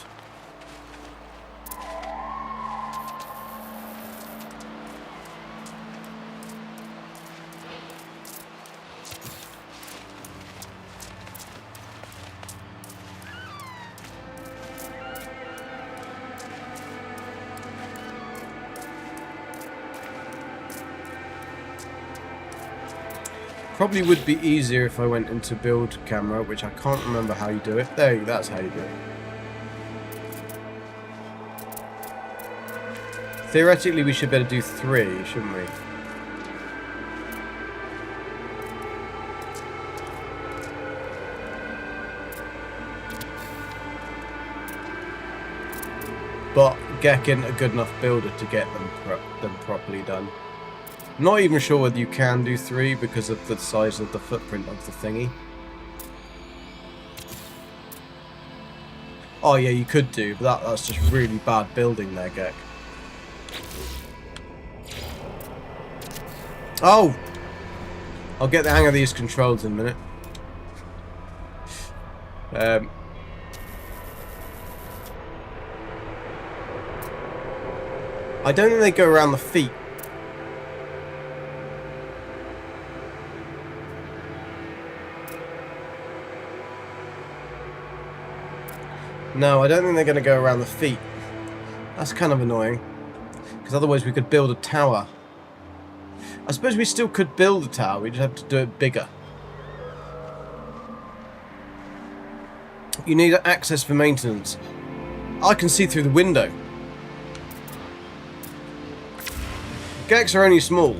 S1: Probably would be easier if I went into build camera, which I can't remember how you do it. There, that's how you do it. Theoretically, we should better do 3, shouldn't we? But getting a good enough builder to get them properly done. Not even sure whether you can do 3 because of the size of the footprint of the thingy. Oh yeah, you could do, but that's just really bad building there, Gek. Oh! I'll get the hang of these controls in a minute. I don't think they go around the feet. No, I don't think they're going to go around the feet. That's kind of annoying. Because otherwise we could build a tower. I suppose we still could build a tower, we just have to do it bigger. You need access for maintenance. I can see through the window. Geks are only small.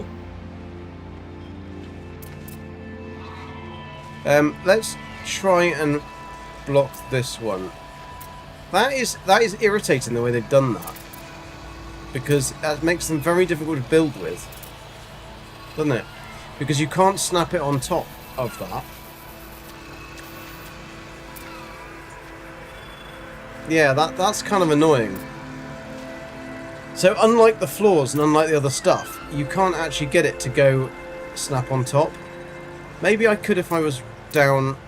S1: Let's try and block this one. That is irritating the way they've done that. Because that makes them very difficult to build with. Doesn't it? Because you can't snap it on top of that. Yeah, that's kind of annoying. So unlike the floors and unlike the other stuff, you can't actually get it to go snap on top. Maybe I could if I was down...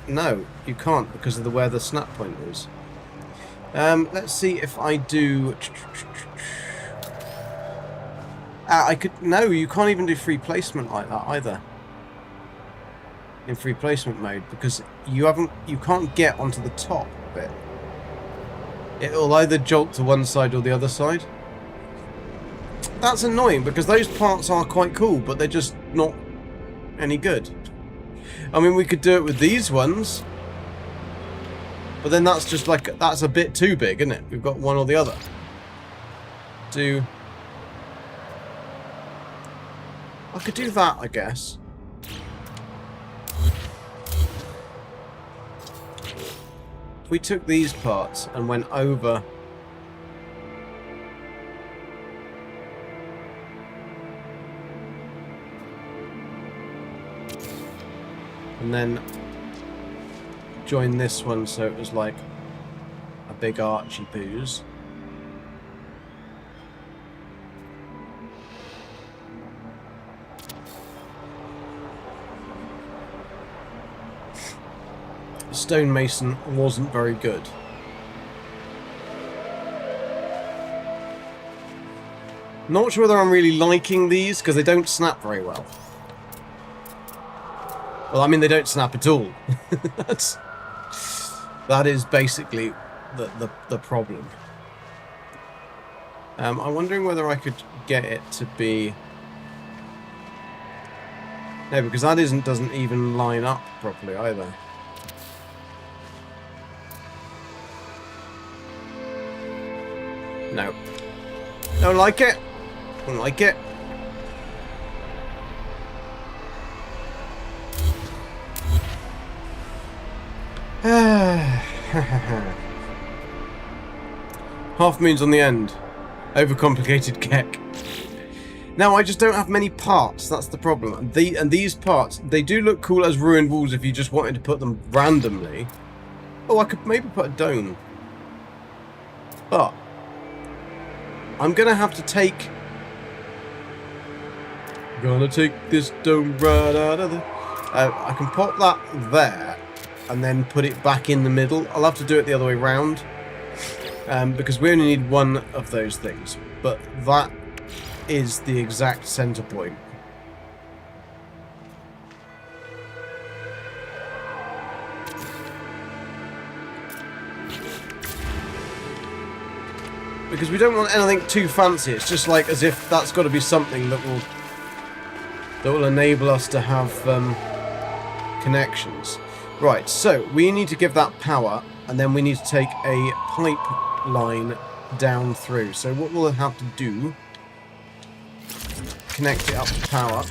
S1: No, you can't because of where the snap point is. Let's see if I do... I could... No, you can't even do free placement like that either. In free placement mode, because you can't get onto the top bit. It'll either jolt to one side or the other side. That's annoying, because those parts are quite cool, but they're just not any good. I mean, we could do it with these ones. But then that's just like, that's a bit too big, isn't it? We've got one or the other. I could do that, I guess. If we took these parts and went over... And then join this one so it was like a big Archie poos. Stonemason wasn't very good. Not sure whether I'm really liking these because they don't snap very well. Well, I mean, they don't snap at all. That is basically the problem. I'm wondering whether I could get it to be... No, because that doesn't even line up properly either. No. Don't like it. Don't like it. Half moons on the end. Overcomplicated keck. Now, I just don't have many parts. That's the problem. And these parts, they do look cool as ruined walls if you just wanted to put them randomly. Oh, I could maybe put a dome. But I'm gonna have to take... Gonna take this dome right out of the... I can pop that there and then put it back in the middle. I'll have to do it the other way round. Because we only need one of those things. But that is the exact center point. Because we don't want anything too fancy. It's just like as if that's got to be something that will enable us to have connections. Right, so we need to give that power, and then we need to take a pipeline down through. So what we'll have to do, connect it up to power.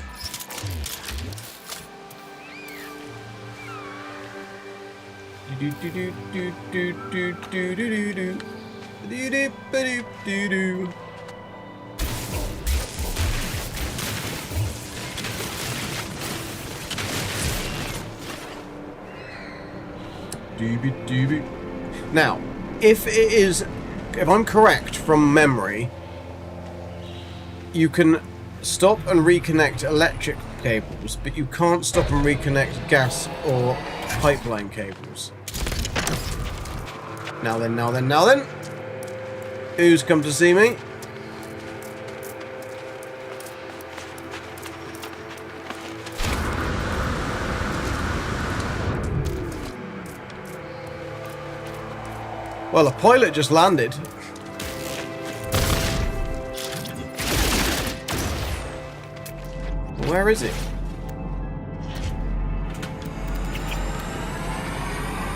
S1: Now, if I'm correct from memory, you can stop and reconnect electric cables, but you can't stop and reconnect gas or pipeline cables. Now then. Who's come to see me? Well, a pilot just landed. Where is it?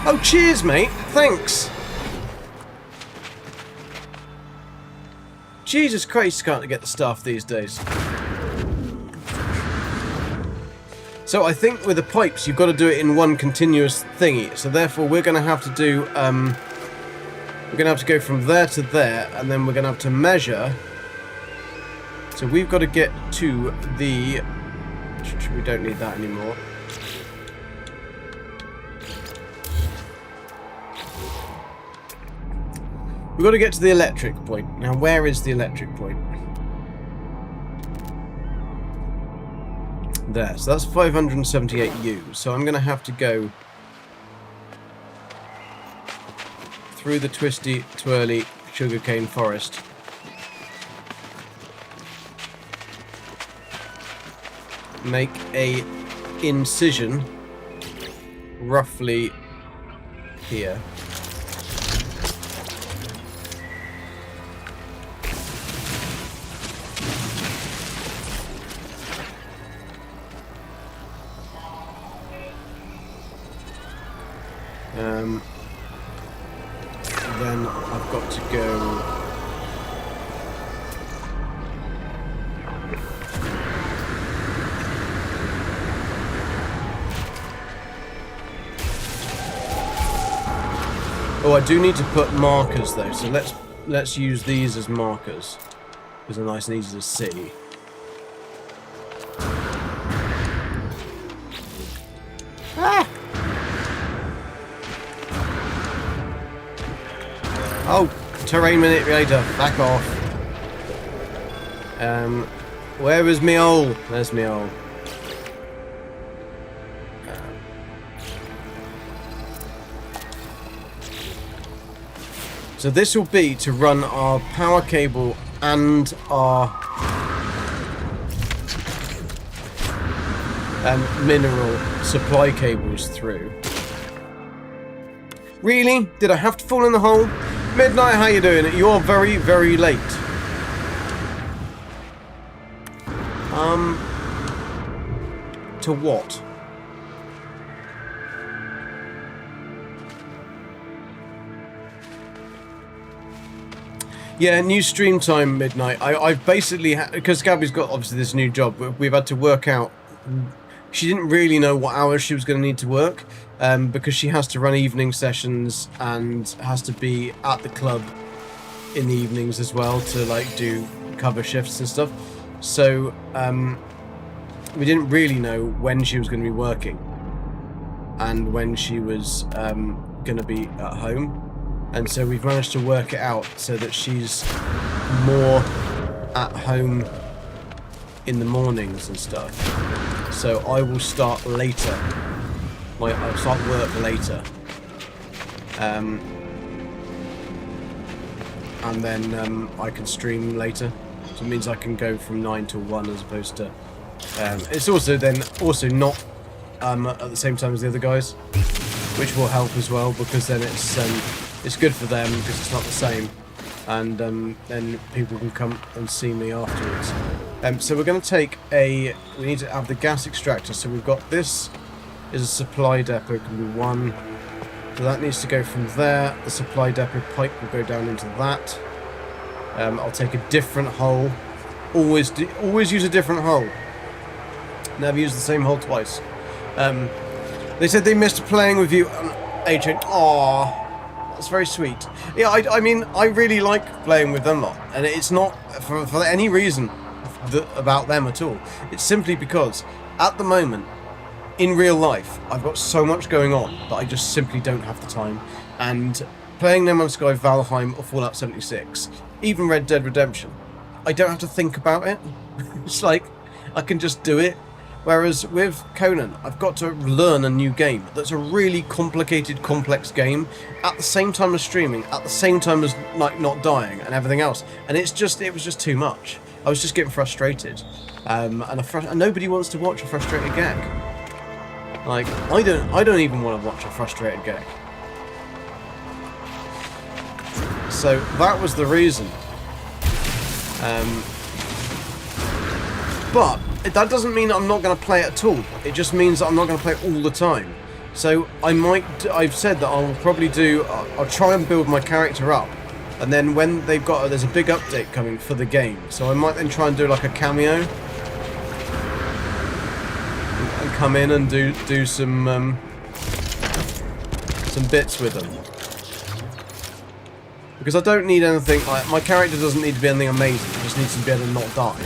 S1: Oh, cheers, mate. Thanks. Jesus Christ, can't get the stuff these days. So I think with the pipes, you've got to do it in one continuous thingy. So therefore, we're going to have to do... we're going to have to go from there to there, and then we're going to have to measure. So we've got to get to the... We don't need that anymore. We've got to get to the electric point. Now, where is the electric point? There. So that's 578U. So I'm going to have to go through the twisty, twirly sugarcane forest. Make a incision roughly here. Then I've got to go... Oh, I do need to put markers though, so let's use these as markers, because they're nice and easy to see. Ah! Oh, terrain manipulator, back off. Where is me hole? There's me hole. So this will be to run our power cable and our mineral supply cables through. Really? Did I have to fall in the hole? Midnight, how you doing? You're very, very late. To what? Yeah, new stream time, Midnight. I've basically, because Gabby's got obviously this new job, we've had to work out. She didn't really know what hours she was going to need to work, because she has to run evening sessions and has to be at the club in the evenings as well to like do cover shifts and stuff. So we didn't really know when she was going to be working and when she was going to be at home. And so we've managed to work it out so that she's more at home in the mornings and stuff. So I will start later. I'll start work later. And then I can stream later. So it means I can go from 9 till 1 as opposed to... it's also not at the same time as the other guys, which will help as well, because then it's good for them because it's not the same, and then people can come and see me afterwards. So we're going to take we need to have the gas extractor. So we've got this is a supply depot, it can be one. So that needs to go from there. The supply depot pipe will go down into that. I'll take a different hole. Always use a different hole. Never use the same hole twice. They said they missed playing with you, Adrian. Aww. That's very sweet. Yeah, I mean, I really like playing with them lot, and it's not for any reason about them at all. It's simply because, at the moment, in real life, I've got so much going on that I just simply don't have the time. And playing No Man's Sky, Valheim, or Fallout 76, even Red Dead Redemption, I don't have to think about it. It's like, I can just do it. Whereas with Conan, I've got to learn a new game that's a really complicated, complex game at the same time as streaming, at the same time as like not dying and everything else. And it was just too much. I was just getting frustrated, and nobody wants to watch a frustrated gag. Like I don't even want to watch a frustrated gag. So that was the reason. But that doesn't mean that I'm not going to play it at all. It just means that I'm not going to play it all the time. So I've said that I'll probably I'll try and build my character up. And then when there's a big update coming for the game. So I might then try and do like a cameo. And come in and do some bits with them. Because I don't need anything, my character doesn't need to be anything amazing. It just needs to be able to not die.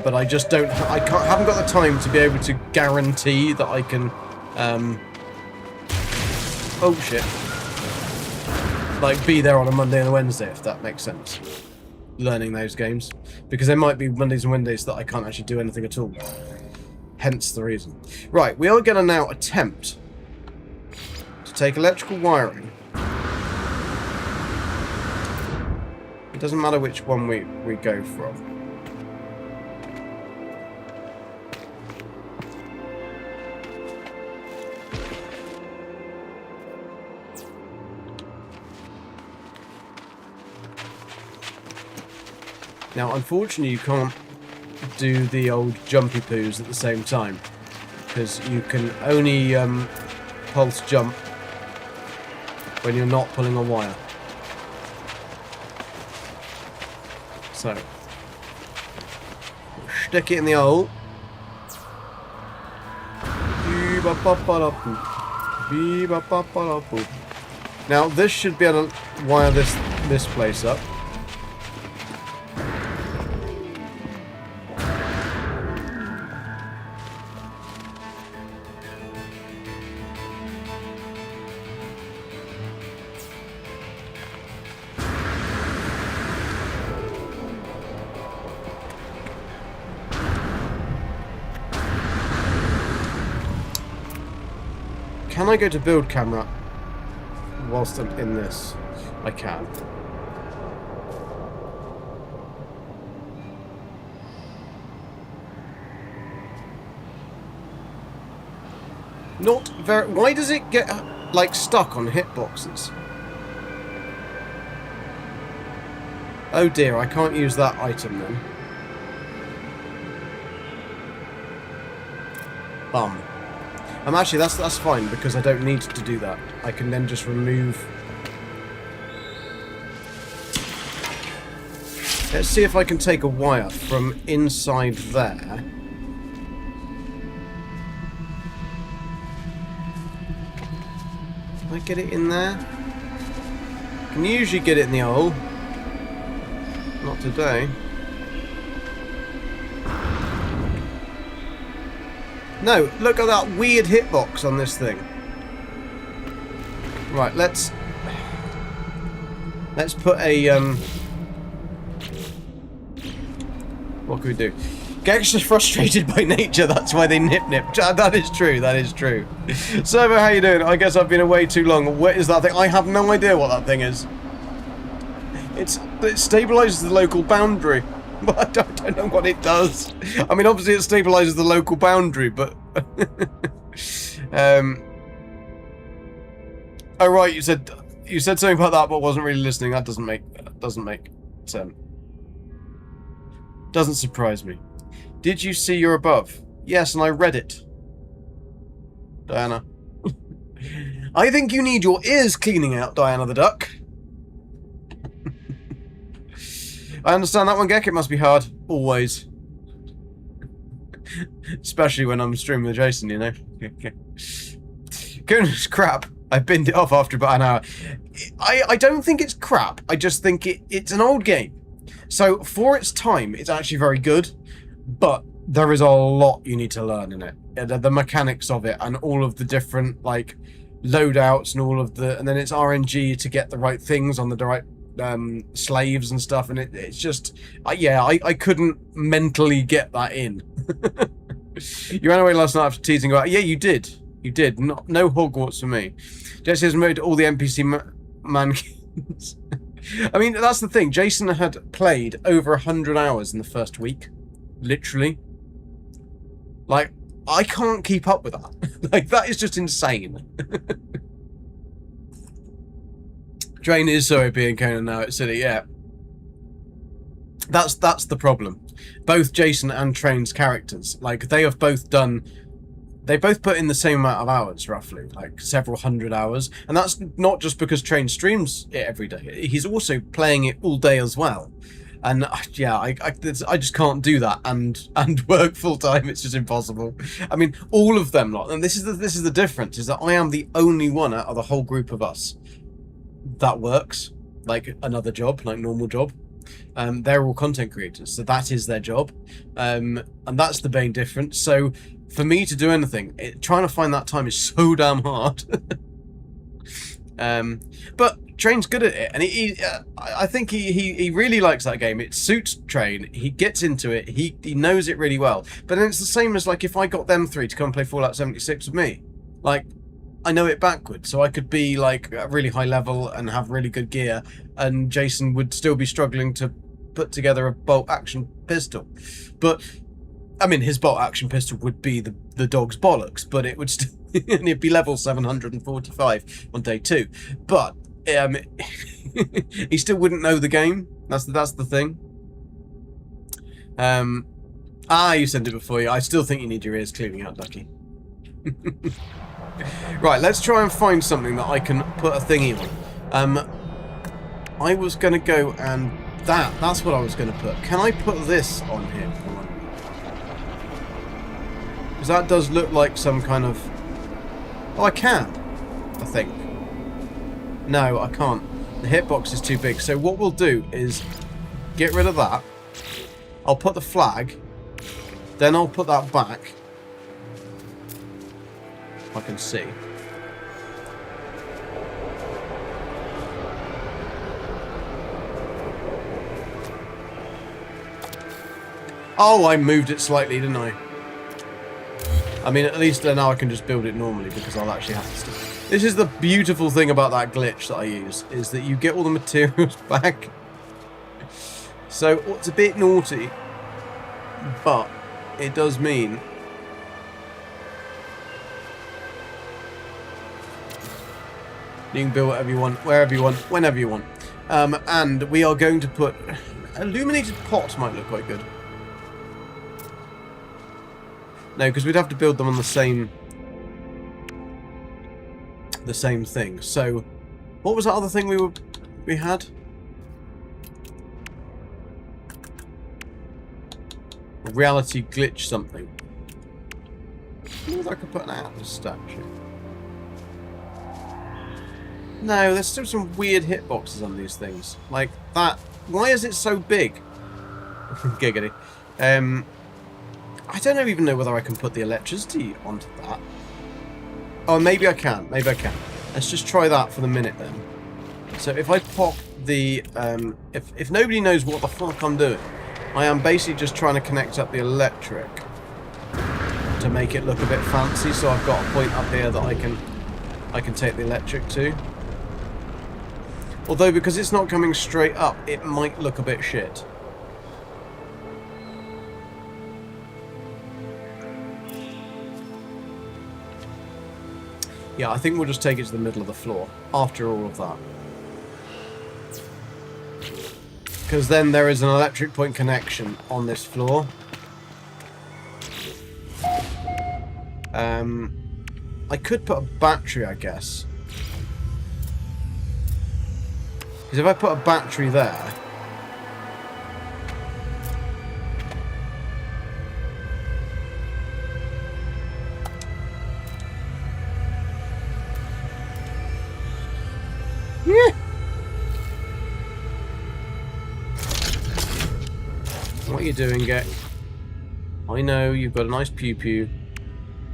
S1: But I just haven't got the time to be able to guarantee that I can, oh shit, like be there on a Monday and a Wednesday, if that makes sense, learning those games, because there might be Mondays and Wednesdays that I can't actually do anything at all, hence the reason. Right, we are going to now attempt to take electrical wiring. It doesn't matter which one we go from. Now, unfortunately, you can't do the old jumpy poos at the same time, because you can only pulse jump when you're not pulling a wire. So, stick it in the hole. Now, this should be able to wire this place up. Can I go to build camera whilst I'm in this? I can. Not very... Why does it get... like, stuck on hitboxes. Oh dear, I can't use that item then. Bum. Actually, that's fine, because I don't need to do that. I can then just remove... Let's see if I can take a wire from inside there. Can I get it in there? Can you usually get it in the hole? Not today. No, look at that weird hitbox on this thing. Right, let's put a what can we do? Gangsters frustrated by nature, that's why they nip. That is true, that is true. Servo, how you doing? I guess I've been away too long. What is that thing? I have no idea what that thing is. It stabilizes the local boundary. But I don't know what it does. I mean, obviously it stabilizes the local boundary, but... Oh right, you said something about that, but wasn't really listening. That doesn't make sense. Doesn't surprise me. Did you see you're above? Yes, and I read it. Diana. I think you need your ears cleaning out, Diana the Duck. I understand that one, Gek. It must be hard. Always. Especially when I'm streaming with Jason, you know. Goodness crap. I binned it off after about an hour. I don't think it's crap. I just think it's an old game. So, for its time, it's actually very good. But there is a lot you need to learn in it. The mechanics of it and all of the different, like, loadouts and all of the... And then it's RNG to get the right things on the right... slaves and stuff, and it's just yeah, I couldn't mentally get that in. You ran away last night after teasing about yeah, you did no Hogwarts for me. Jesse has moved all the NPC mankins. I mean, that's the thing, Jason had played over 100 hours in the first week, literally. Like, I can't keep up with that. Like, that is just insane. Drain is so OP in Conan now, it's silly, yeah. That's the problem. Both Jason and Train's characters, like, they both put in the same amount of hours, roughly, like several hundred hours. And that's not just because Train streams it every day. He's also playing it all day as well. And yeah, I just can't do that and work full time. It's just impossible. I mean, all of them lot, and this is the difference, is that I am the only one out of the whole group of us that works like another job, like normal job. They're all content creators, so that is their job, and that's the main difference. So for me to do anything, trying to find that time is so damn hard. But Train's good at it, and I think he really likes that game. It suits Train. He gets into it. He knows it really well. But then it's the same as like if I got them three to come play Fallout 76 with me, like. I know it backwards, so I could be like at really high level and have really good gear, and Jason would still be struggling to put together a bolt action pistol. But I mean, his bolt action pistol would be the dog's bollocks, but it would still it'd be level 745 on day 2. But he still wouldn't know the game. That's the thing. You said it before. I still think you need your ears cleaning out, Ducky. Right, let's try and find something that I can put a thingy on. I was going to go and... That's what I was going to put. Can I put this on here? Because that does look like some kind of... Oh, I can. I think. No, I can't. The hitbox is too big. So what we'll do is get rid of that. I'll put the flag. Then I'll put that back. I can see. Oh, I moved it slightly, didn't I? I mean, at least now I can just build it normally because I'll actually have to stick. This is the beautiful thing about that glitch that I use, is that you get all the materials back. So it's a bit naughty, but it does mean You can build whatever you want, wherever you want, whenever you want. And we are going to put... Illuminated pot might look quite good. No, because we'd have to build them on the same thing. So, what was that other thing we had? A reality glitch something. I wonder if I could put an Atlas statue. No, there's still some weird hitboxes on these things. Like that. Why is it so big? Giggity. I don't even know whether I can put the electricity onto that. Oh, maybe I can. Maybe I can. Let's just try that for the minute then. So if I pop the... if nobody knows what the fuck I'm doing, I am basically just trying to connect up the electric to make it look a bit fancy. So I've got a point up here that I can take the electric to. Although, because it's not coming straight up, it might look a bit shit. Yeah, I think we'll just take it to the middle of the floor after all of that. Because then there is an electric point connection on this floor. I could put a battery, I guess. Because if I put a battery there... Yeah. What are you doing, Gek? I know, you've got a nice pew-pew.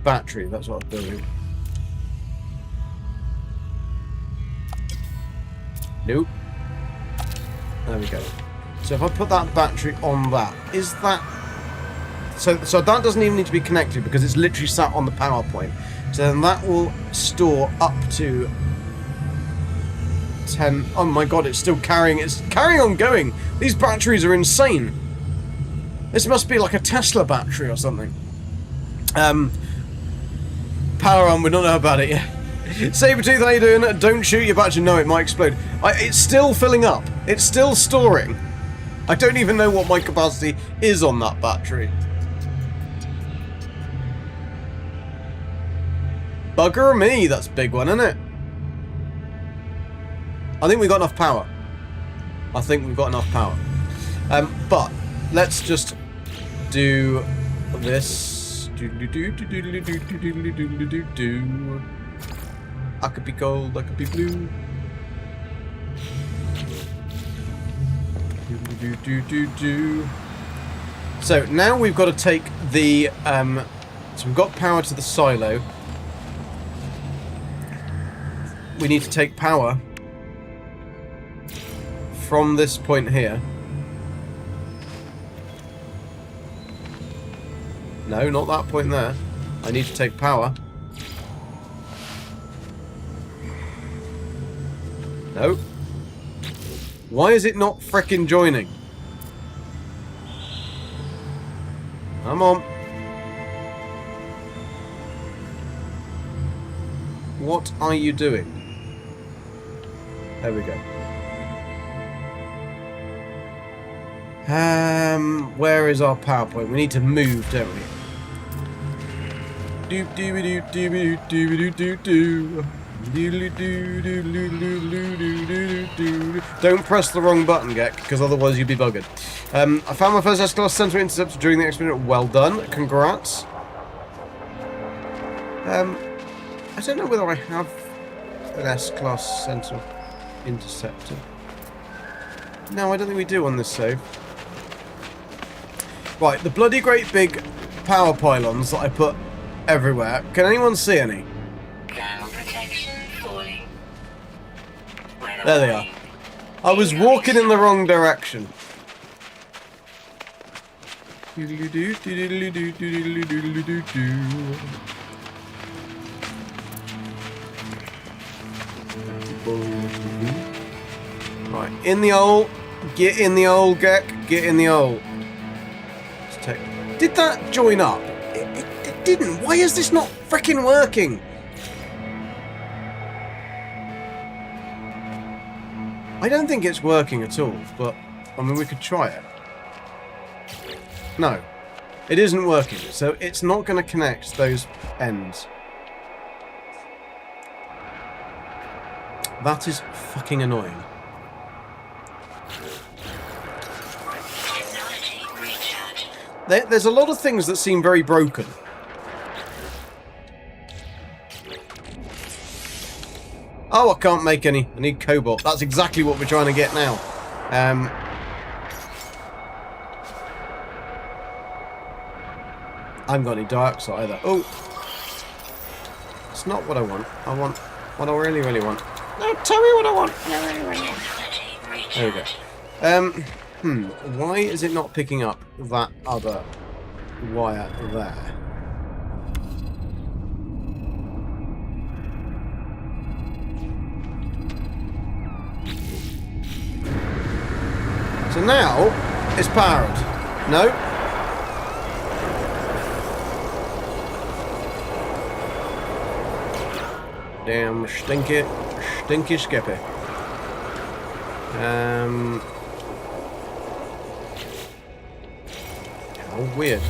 S1: Battery, that's what I'm doing. Nope. There we go. So if I put that battery on that, is that... So that doesn't even need to be connected because it's literally sat on the power point. So then that will store up to 10... Oh my god, it's still carrying... It's carrying on going! These batteries are insane! This must be like a Tesla battery or something. Power on, we don't know about it yet. Sabretooth, how you doing? Don't shoot your battery. No, it might explode. It's still filling up. It's still storing. I don't even know what my capacity is on that battery. Bugger me, that's a big one, isn't it? I think we've got enough power. I think we've got enough power. But let's just do this. I could be gold, I could be blue. So now we've got to take the so we've got power to the silo. We need to take power from this point here. No, not that point there. I need to take power. No. Why is it not frickin' joining? Come on. What are you doing? There we go. Where is our PowerPoint? We need to move, don't we? Doop doobie doop doobie doop doobie doop doop. Don't press the wrong button, Gek, because otherwise you'd be buggered. I found my first S-Class sensor interceptor during the experiment. Well done. Congrats. I don't know whether I have an S-Class sensor interceptor. No, I don't think we do on this save. Right, the bloody great big power pylons that I put everywhere. Can anyone see any?
S3: Ground protection falling.
S1: There they are. I was walking in the wrong direction. Right, in the hole. Get in the hole, Gek. Get in the hole. Let's take... Did that join up? It didn't. Why is this not freaking working? I don't think it's working at all, but I mean, we could try it. No, it isn't working, so it's not going to connect those ends. That is fucking annoying.
S3: Technology recharge.
S1: There's a lot of things that seem very broken. Oh, I can't make any. I need cobalt. That's exactly what we're trying to get now. I haven't got any dioxide either. Oh! It's not what I want. I want what I really, really want. No, tell me what I want. There we go. Why is it not picking up that other wire there? So now it's powered. No? Damn stinky skippy. How weird.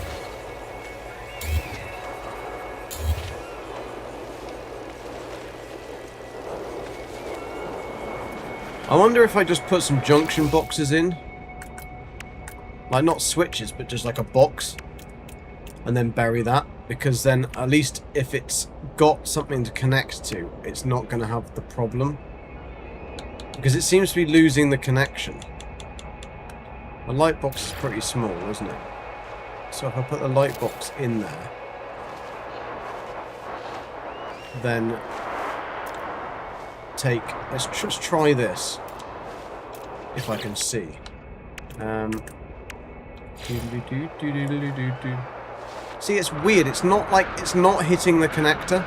S1: I wonder if I just put some junction boxes in. Like, not switches, but just like a box. And then bury that. Because then, at least if it's got something to connect to, it's not going to have the problem. Because it seems to be losing the connection. The light box is pretty small, isn't it? So if I put the light box in there, then let's just try this. If I can see. See, it's weird. It's not like it's not hitting the connector.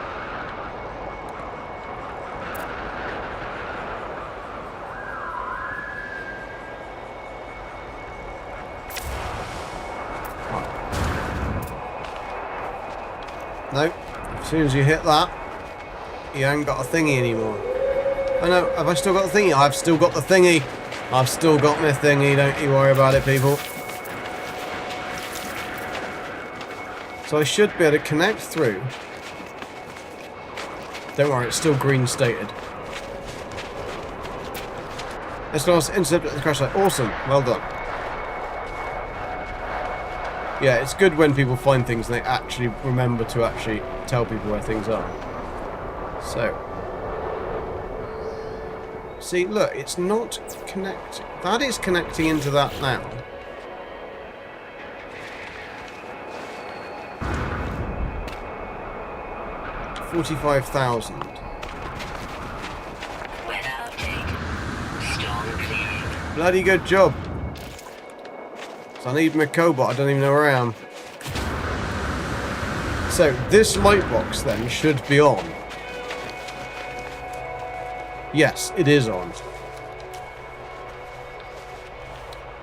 S1: No. As soon as you hit that, you ain't got a thingy anymore. Oh no, have I still got the thingy? I've still got the thingy. I've still got my thingy. Don't you worry about it, people. So I should be able to connect through. Don't worry, it's still green stated. Let's last intercept at the crash site. Awesome, well done. Yeah, it's good when people find things and they actually remember to actually tell people where things are. So. See, look, it's not connecting. That is connecting into that now. $45,000.
S3: Weather update. Storm clearing.
S1: Bloody good job. So I need my cobalt. I don't even know where I am. So this light box then should be on. Yes, it is on.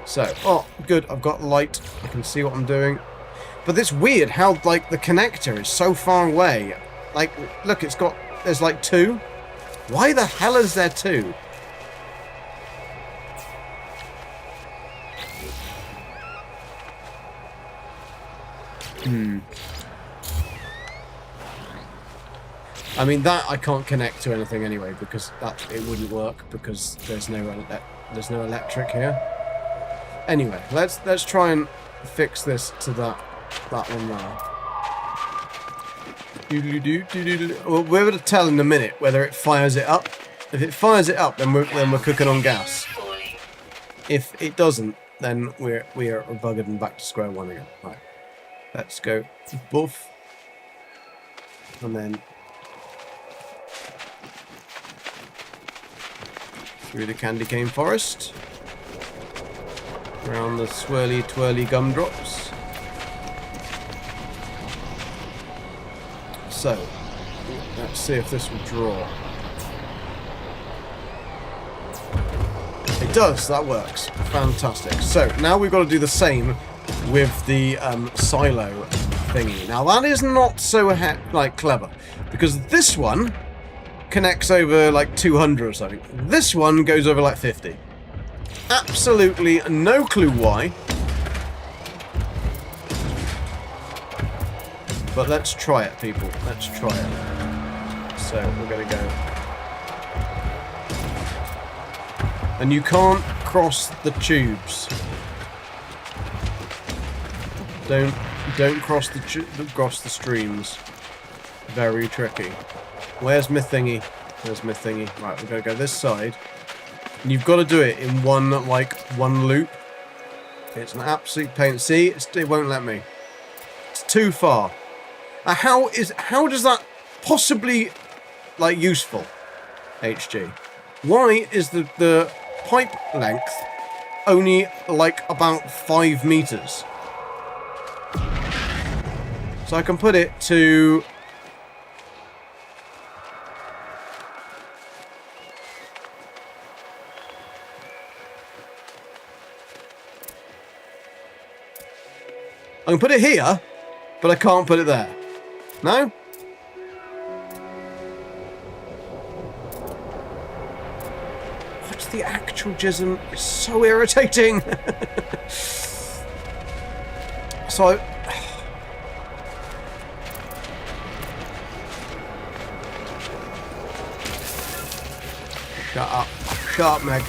S1: So, oh, good. I've got light. I can see what I'm doing. But it's weird how, like, the connector is so far away. Like, look, there's like two. Why the hell is there two? I mean, that I can't connect to anything anyway, because it wouldn't work, because there's no electric here. Anyway, let's try and fix this to that one there. Well, we're able to tell in a minute whether it fires it up. If it fires it up, then we're cooking on gas. If it doesn't, then we are buggered and back to square one again. Right, let's go buff, and then through the candy cane forest, around the swirly twirly gumdrops. So, let's see if this will draw. It does, that works. Fantastic. So, now we've got to do the same with the silo thingy. Now, that is not so clever, because this one connects over like 200 or something. This one goes over like 50. Absolutely no clue why. But let's try it, people. Let's try it. So, we're going to go. And you can't cross the tubes. Don't cross the streams. Very tricky. Where's my thingy? There's my thingy. Right, we're going to go this side. And you've got to do it in one loop. It's an absolute pain. See, it won't let me. It's too far. How does that possibly, like, useful? HG. Why is the pipe length only, like, about 5 meters? So I can put it to... I can put it here, but I can't put it there. No? What's the actual jism? It's so irritating. So... Shut up. Shut up, Meg.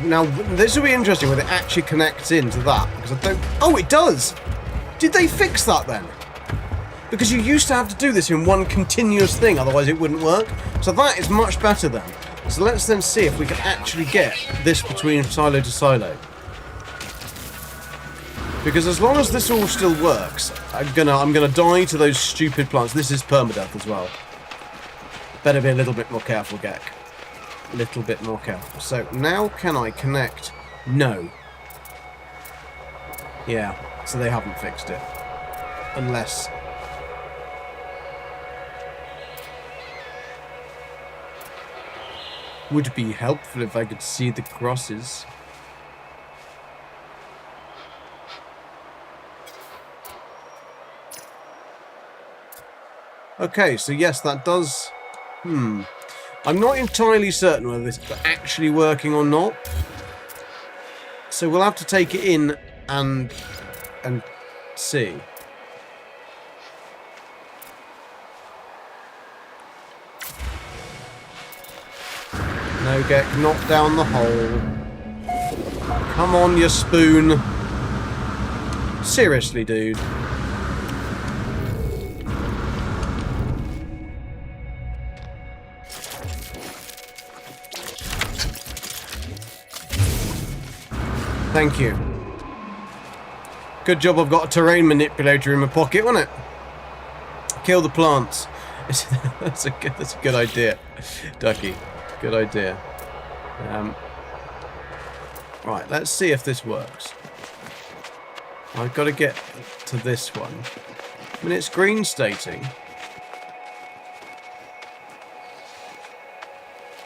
S1: Now, this will be interesting whether it actually connects into that, because I don't... Oh, it does! Did they fix that then? Because you used to have to do this in one continuous thing, otherwise it wouldn't work. So that is much better then. So let's then see if we can actually get this between silo to silo. Because as long as this all still works, I'm gonna die to those stupid plants. This is permadeath as well. Better be a little bit more careful, Gek. A little bit more careful. So now can I connect? No. Yeah. So they haven't fixed it. Unless... Would be helpful if I could see the crosses. Okay, so yes, that does... I'm not entirely certain whether this is actually working or not. So we'll have to take it in and see. No, get knocked down the hole. Come on, you spoon. Seriously, dude. Thank you. Good job I've got a terrain manipulator in my pocket, wasn't it? Kill the plants. That's a good idea, Ducky. Good idea. Right, let's see if this works. I've got to get to this one. I mean, it's green stating.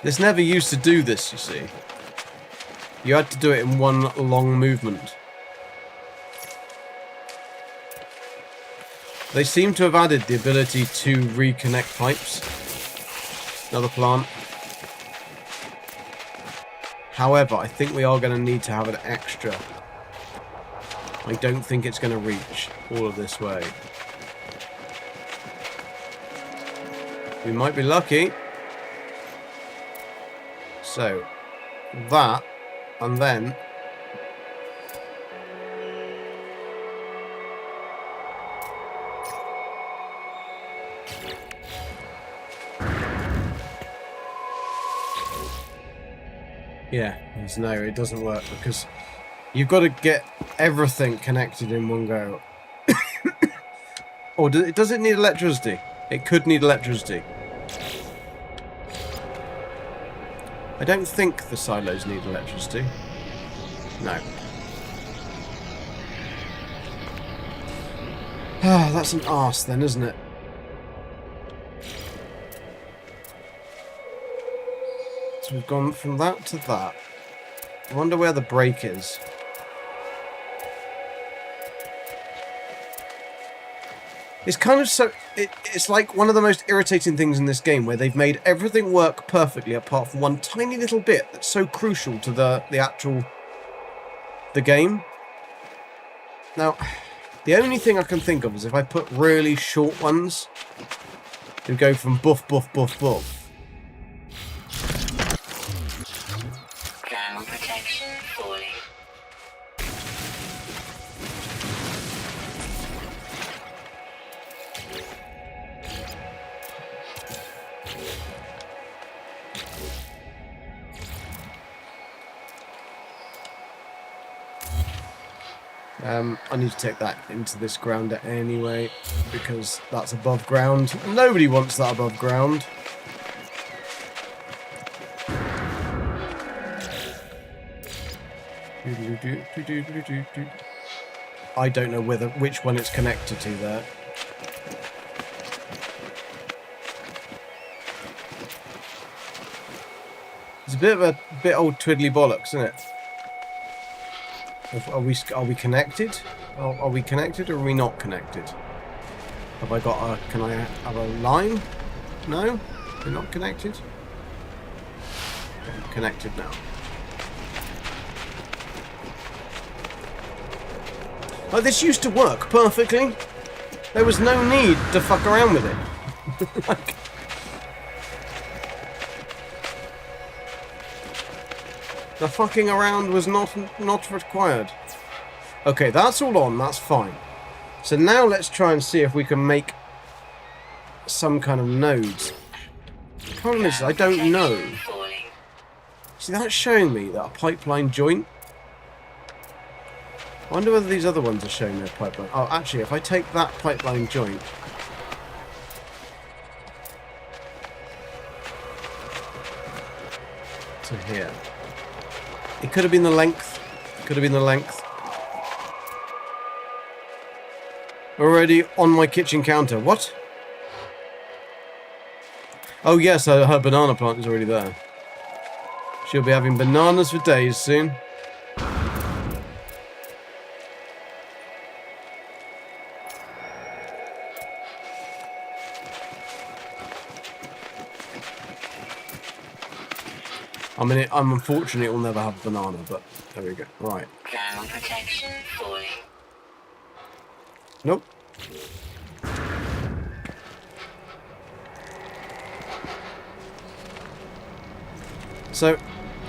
S1: This never used to do this, you see. You had to do it in one long movement. They seem to have added the ability to reconnect pipes. Another plant. However, I think we are going to need to have an extra. I don't think it's going to reach all of this way. We might be lucky. So, that, and then... Yeah, no, it doesn't work because you've got to get everything connected in one go. Or does it need electricity? It could need electricity. I don't think the silos need electricity. No. Ah, that's an arse then, isn't it? So we've gone from that to that. I wonder where the break is. It's kind of so... It's like one of the most irritating things in this game, where they've made everything work perfectly apart from one tiny little bit that's so crucial to the actual... the game. Now, the only thing I can think of is if I put really short ones, who go from buff, buff, buff, buff.
S3: Ground protection falling.
S1: I need to take that into this grounder anyway, because that's above ground. Nobody wants that above ground. I don't know which one it's connected to there. It's a bit old twiddly bollocks, isn't it? Are we connected? Are we connected or are we not connected? Have I got a... Can I have a line? No? We're not connected? I'm connected now. Oh, this used to work perfectly. There was no need to fuck around with it. Like... The fucking around was not required. Okay, that's all on, that's fine. So now let's try and see if we can make some kind of nodes. The problem is, I don't know. See, that's showing me that a pipeline joint. I wonder whether these other ones are showing their pipeline. Oh, actually, if I take that pipeline joint... to here. It could have been the length. Could have been the length. Already on my kitchen counter. What? Oh yes, her banana plant is already there. She'll be having bananas for days soon. I mean, I'm unfortunate it will never have a banana, but there we go. Right.
S3: Ground protection falling.
S1: Nope. So,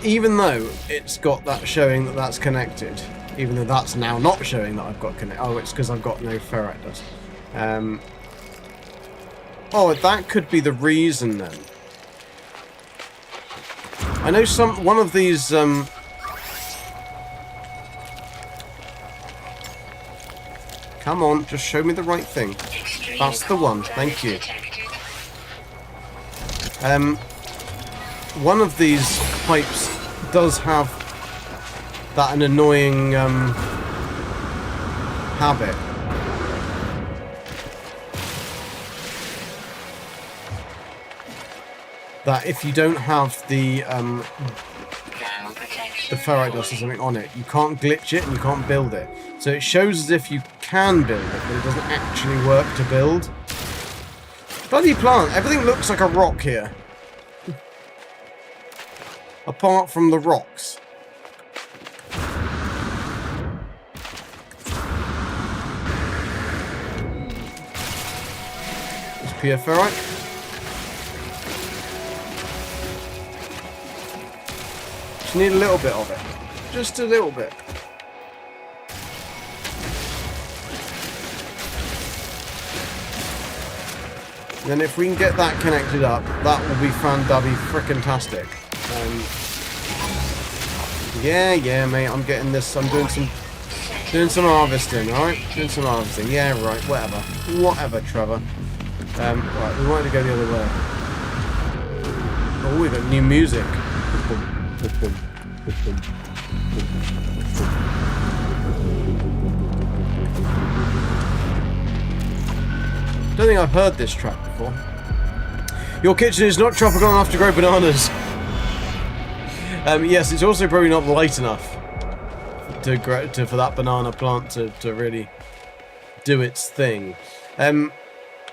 S1: even though it's got that showing that that's connected, even though that's now not showing that I've got connected. Oh, it's because I've got no ferrite dust. Oh, that could be the reason then. I know one of these, come on, just show me the right thing. That's the one, thank you. One of these pipes does have an annoying, habit. That if you don't have the ferrite dust or something on it, you can't glitch it and you can't build it. So it shows as if you can build it, but it doesn't actually work to build. Bloody plant, everything looks like a rock here. Apart from the rocks. It's pure ferrite. Just need a little bit of it. Just a little bit. And then if we can get that connected up, that will be frickin-tastic. Yeah, mate, I'm getting this. I'm doing some harvesting, alright? Doing some harvesting. Yeah, right, whatever, Trevor. Right, we wanted to go the other way. Oh, we got new music. Don't think I've heard this track before. Your kitchen is not tropical enough to grow bananas. Yes, it's also probably not light enough for that banana plant to really do its thing.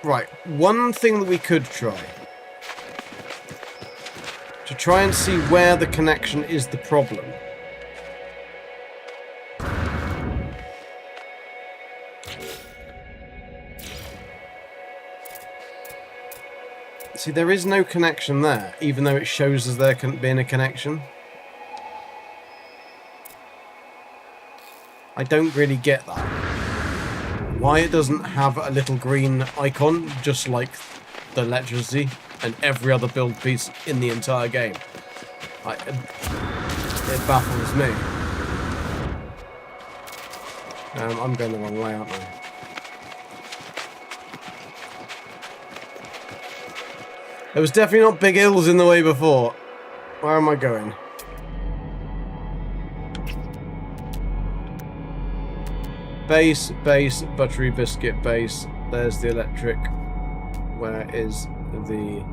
S1: Right, one thing that we could try. To try and see where the connection is the problem. See, there is no connection there, even though it shows as there can be a connection. I don't really get that. Why it doesn't have a little green icon, just like the electricity and every other build piece in the entire game. It baffles me. I'm going the wrong way, aren't I? There was definitely not big hills in the way before. Where am I going? Base, buttery biscuit base. There's the electric. Where is the...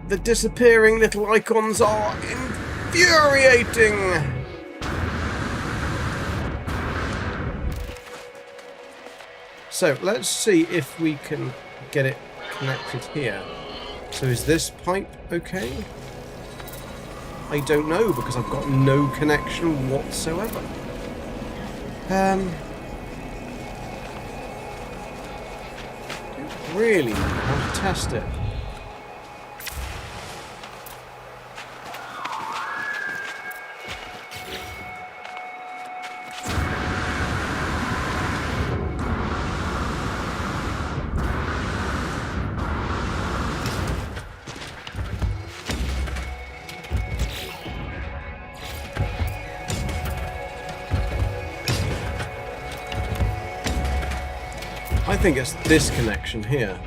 S1: The disappearing little icons are infuriating! So, let's see if we can get it connected here. So is this pipe okay? I don't know, because I've got no connection whatsoever. Don't really know how to test it. I think it's this connection here.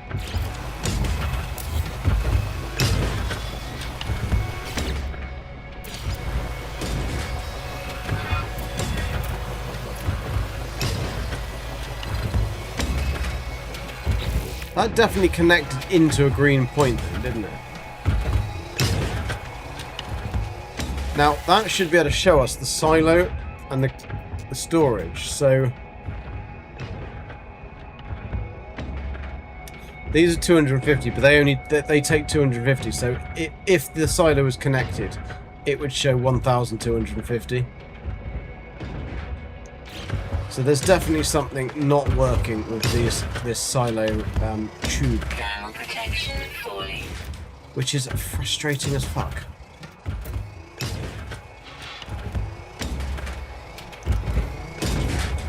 S1: That definitely connected into a green point then, didn't it? Now, that should be able to show us the silo and the storage, so... These are 250, but they take 250. So if the silo was connected, it would show 1,250. So there's definitely something not working with this silo tube, which is frustrating as fuck.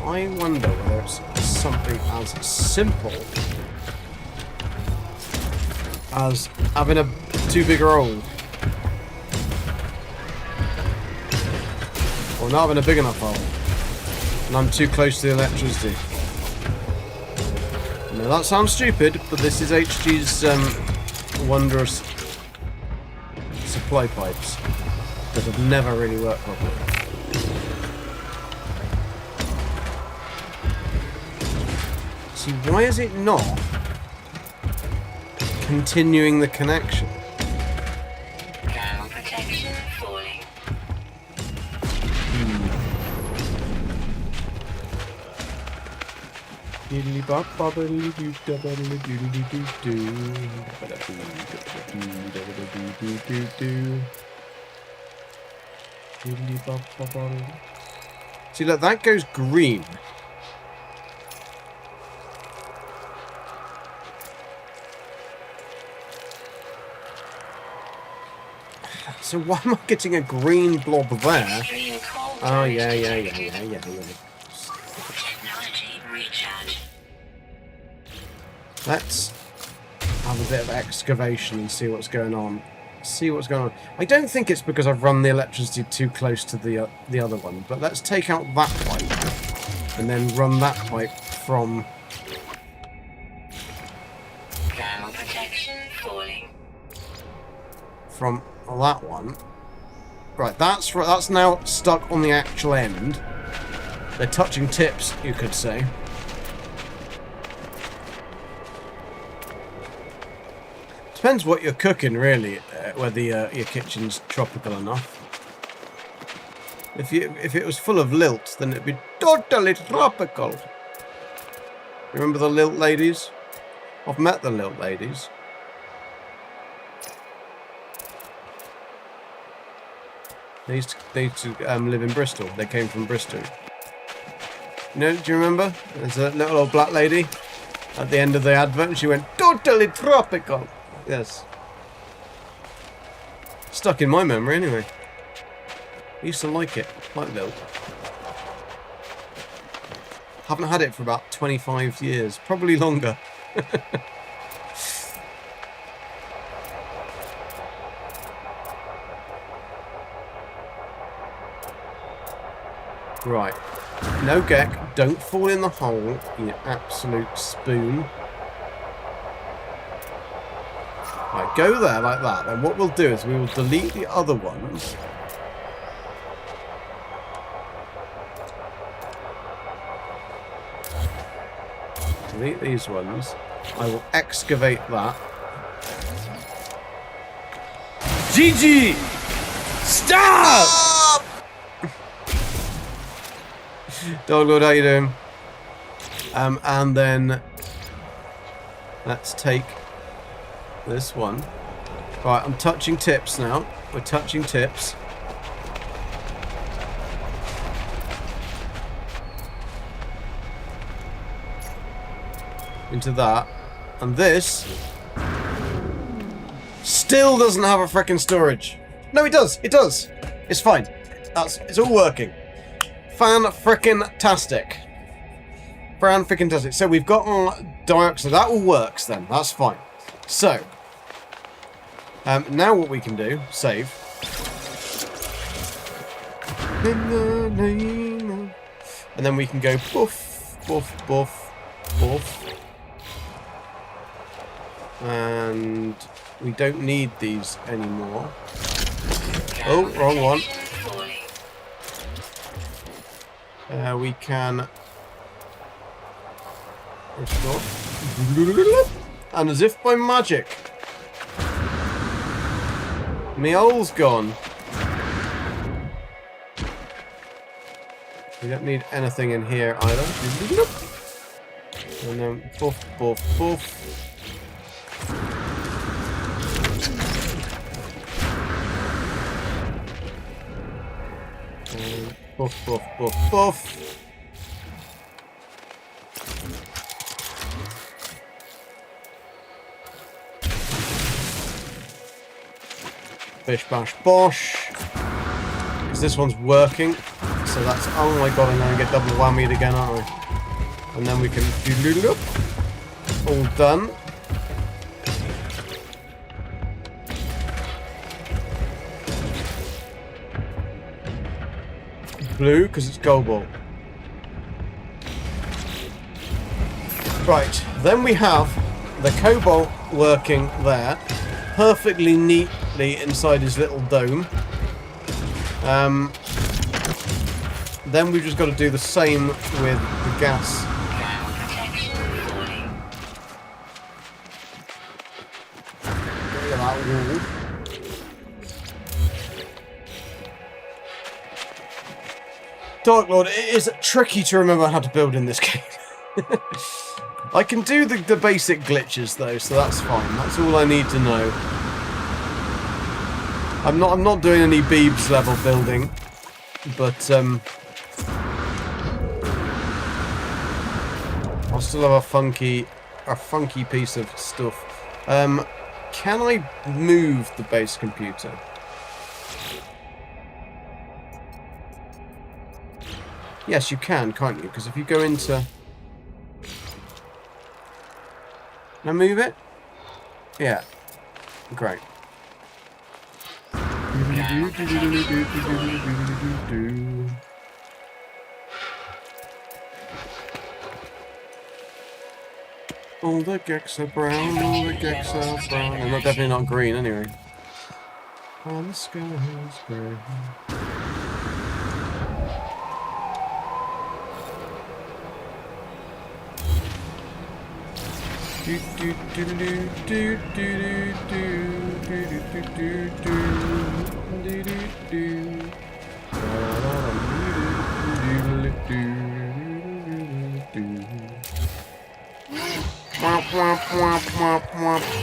S1: I wonder whether it's something as simple as having a too big a roll. Or not having a big enough hole. And I'm too close to the electricity. Now that sounds stupid, but this is HG's wondrous supply pipes that have never really worked properly. See, why is it not continuing the connection?
S3: Ground protection falling.
S1: See, look, that goes green. So why am I getting a green blob there? Oh, yeah.
S3: Technology recharge.
S1: Let's have a bit of excavation and see what's going on. I don't think it's because I've run the electricity too close to the other one, but let's take out that pipe and then run that pipe from...
S3: Ground protection falling.
S1: From that one. Right, that's now stuck on the actual end. They're touching tips, you could say. Depends what you're cooking, really, whether your kitchen's tropical enough. If it was full of lilt, then it'd be totally tropical. Remember the lilt ladies? I've met the lilt ladies. They used to live in Bristol. They came from Bristol. You know, do you remember? There's a little old black lady at the end of the advert, and she went, totally tropical. Yes. Stuck in my memory, anyway. I used to like it. Like lilt. Haven't had it for about 25 years. Probably longer. Right. No, Gek, don't fall in the hole, you absolute spoon. Right, go there like that. And what we'll do is we will delete the other ones. Delete these ones. I will excavate that.
S4: GG! Stop!
S1: Dog Lord, how you doing? And then let's take this one. Right, I'm touching tips now. We're touching tips. Into that. And this still doesn't have a frickin' storage. No, it does. It does. It's fine. It's all working. Fan-frickin-tastic. Fan-frickin-tastic. So we've got our dioxide. That all works then. That's fine. So, now what we can do, save. And then we can go poof, poof, poof, poof. And we don't need these anymore. Oh, wrong one. We can restore. And as if by magic, my hole's gone. We don't need anything in here either. And then poof, poof, poof. And poof, poof, poof, poof. Bish bash bosh. Because this one's working. So that's, oh my god, I'm going to get double whammied again, aren't I? And then we can do all done. Blue, because it's cobalt. Right, then we have the cobalt working there, perfectly neatly inside his little dome. Then we've just got to do the same with the gas. Look at that wall. Dark Lord, it is tricky to remember how to build in this game. I can do the basic glitches though, so that's fine. That's all I need to know. I'm not doing any Beebs level building, but I'll still have a funky piece of stuff. Can I move the base computer? Yes, you can, can't you? Because if you go into... Can I move it? Yeah. Great. All the gecks are brown, all the gecks are brown. And they're definitely not green anyway. On the sky is grey.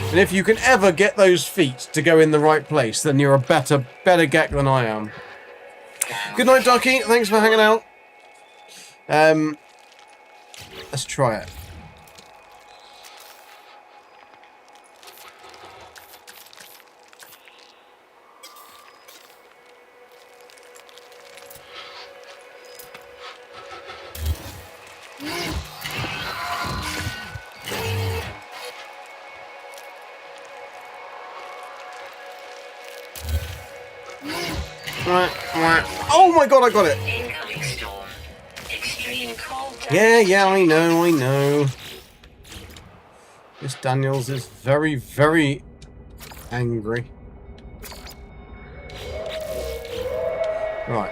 S1: And if you can ever get those feet to go in the right place, then you're a better geck than I am. Good night, Ducky. Thanks for hanging out. Let's try it. Oh my god, I got it!
S3: Incoming storm. Extreme cold.
S1: Yeah, I know. This Daniels is very, very angry. Right.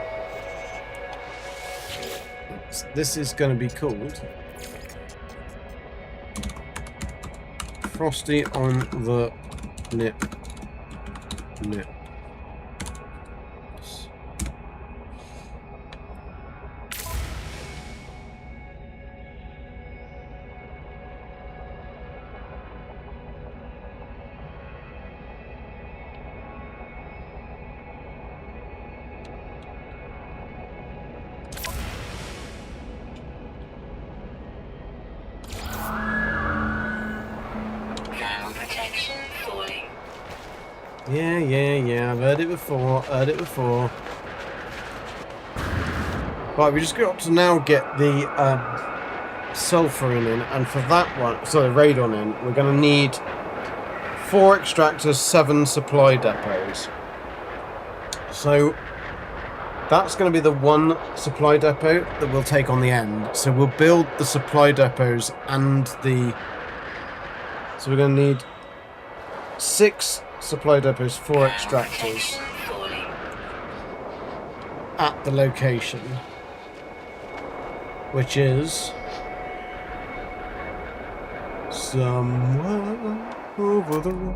S1: This is going to be called Frosty on the Nip.
S3: Protection falling.
S1: Yeah. I've heard it before. Right, we just got to now get the sulfurin in, and for that one, sorry, radon in, we're going to need 4 extractors, 7 supply depots. So that's going to be the one supply depot that we'll take on the end. So we'll build the supply depots and the... So we're going to need 6 supply depots, 4 extractors at the location, which is somewhere over the road,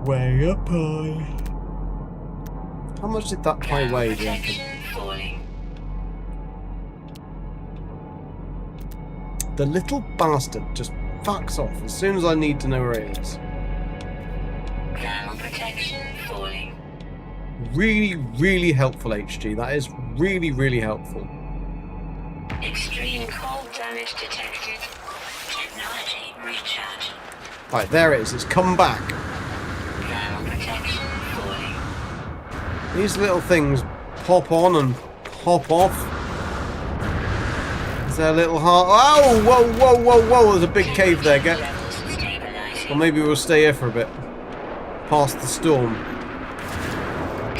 S1: way up high. How much did that pie weigh, do you reckon? The little bastard just fucks off as soon as I need to know where it is.
S3: Ground protection falling.
S1: Really, really helpful, HG. That is really, really helpful.
S3: Extreme cold damage detected. Technology recharge.
S1: Right, there it is. It's come back.
S3: Ground protection falling.
S1: These little things pop on and pop off. Is there a little heart? Oh, whoa. There's a big cave there. Or maybe we'll stay here for a bit. Past the storm.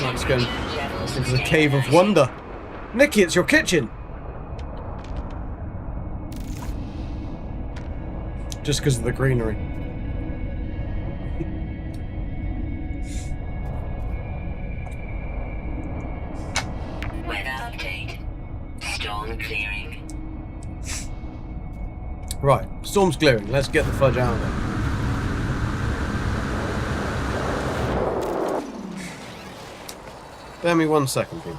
S1: Let's go into the Cave of Wonder. Nikki, it's your kitchen. Just because of the greenery.
S3: Weather update. Storm clearing.
S1: Right, storm's clearing. Let's get the fudge out of there. Bear me 1 second, people.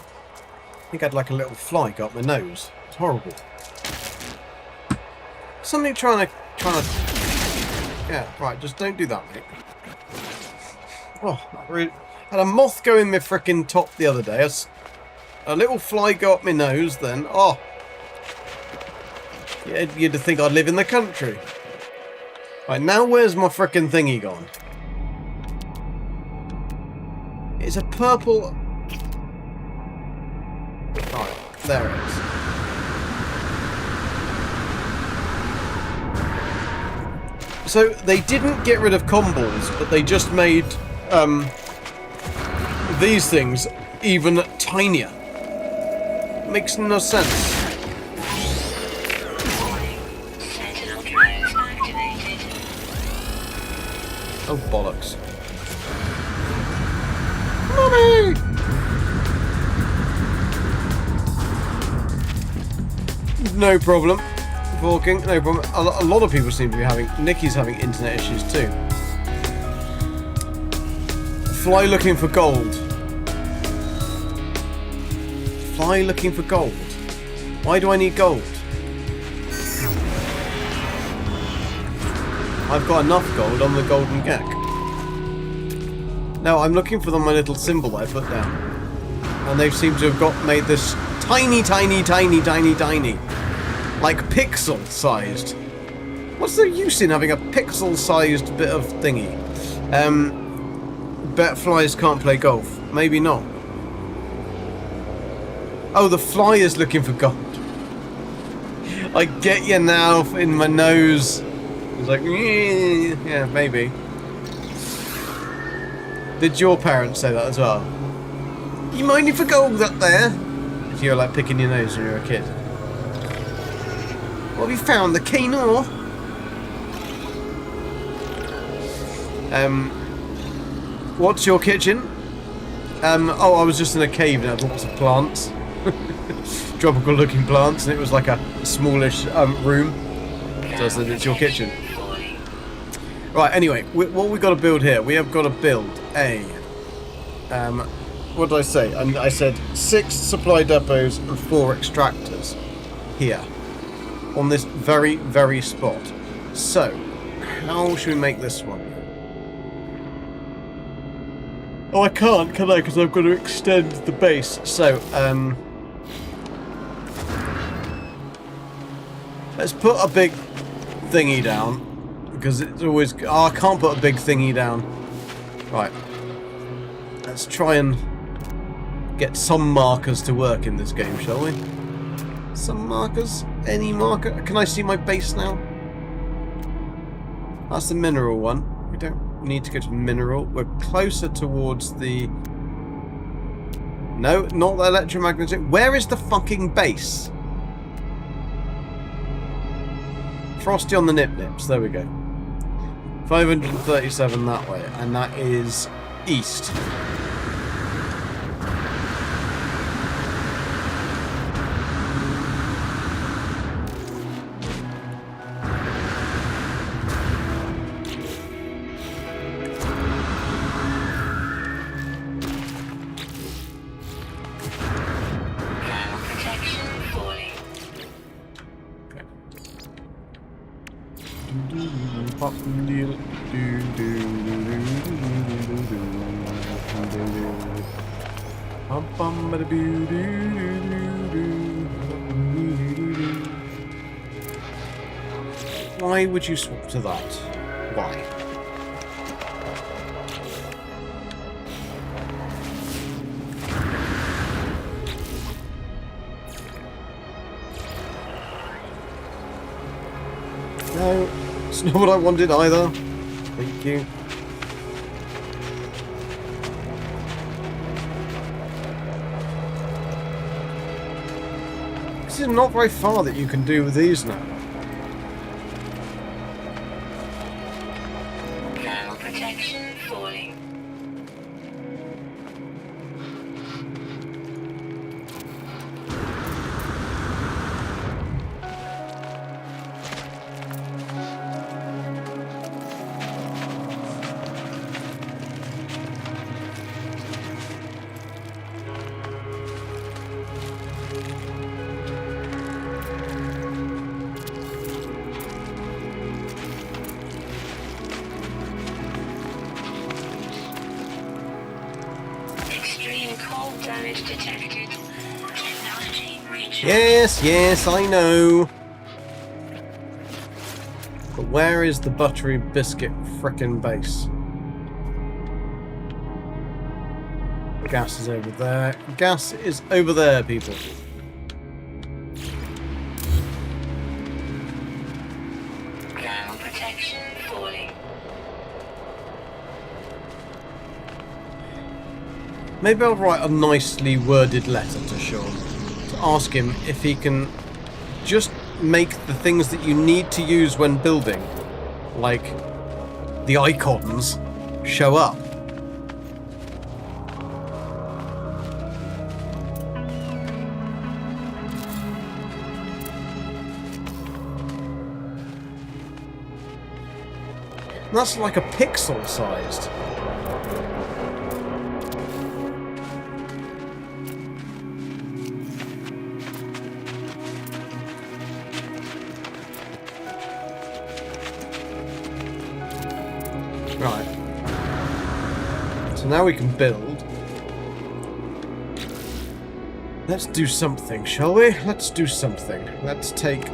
S1: I think I had like a little fly go up my nose. It's horrible. Something trying to... Yeah, right, just don't do that, mate. Oh, I had a moth go in my frickin' top the other day. A little fly go up my nose then. Oh. Yeah, you'd think I'd live in the country. Right, now where's my frickin' thingy gone? It's a purple... Right, there it is. So they didn't get rid of comballs, but they just made these things even tinier. Makes no sense.
S3: Sentinel drones activated.
S1: Oh bollocks. No problem. Walking, no problem. A lot of people seem to be having... Nikki's having internet issues too. Fly looking for gold. Fly looking for gold. Why do I need gold? I've got enough gold on the golden gek. No, I'm looking for my little symbol I put down. And they seem to have made this tiny, tiny, tiny, tiny, tiny. Like pixel-sized. What's the use in having a pixel-sized bit of thingy? Bet flies can't play golf. Maybe not. Oh, the fly is looking for gold. I get you now in my nose. It's like, yeah, maybe. Did your parents say that as well? You minding for gold up there? If you're like picking your nose when you're a kid. What have you found? The quinoa? What's your kitchen? Oh, I was just in a cave and I had lots of plants. Tropical looking plants, and it was like a smallish room. So I said it's your kitchen. Right, anyway, what we've got to build here, we have got to build a... what did I say? I said 6 supply depots and 4 extractors here. On this very, very spot. So, how should we make this one? Oh, I can't, can I? Because I've got to extend the base. So, let's put a big thingy down. Because it's always... Oh, I can't put a big thingy down. Right. Let's try and get some markers to work in this game, shall we? Some markers? Any marker? Can I see my base now? That's the mineral one. We don't need to go to mineral. We're closer towards the... No, not the electromagnetic. Where is the fucking base? Frosty on the nip-nips. There we go. 537 that way. And that is east. Why would you swap to that? Why? No, it's not what I wanted either. Thank you. This is not very far that you can do with these now.
S3: Thermal protection falling. Cold damage detected. Technology reach.
S1: Yes, I know. But where is the buttery biscuit frickin' base? Gas is over there. Gas is over there, people.
S3: Thermal protection falling.
S1: Maybe I'll write a nicely worded letter to Sean to ask him if he can just make the things that you need to use when building, like the icons, show up. That's like a pixel sized. Right. So now we can build. Let's do something, shall we? Let's do something. Let's take,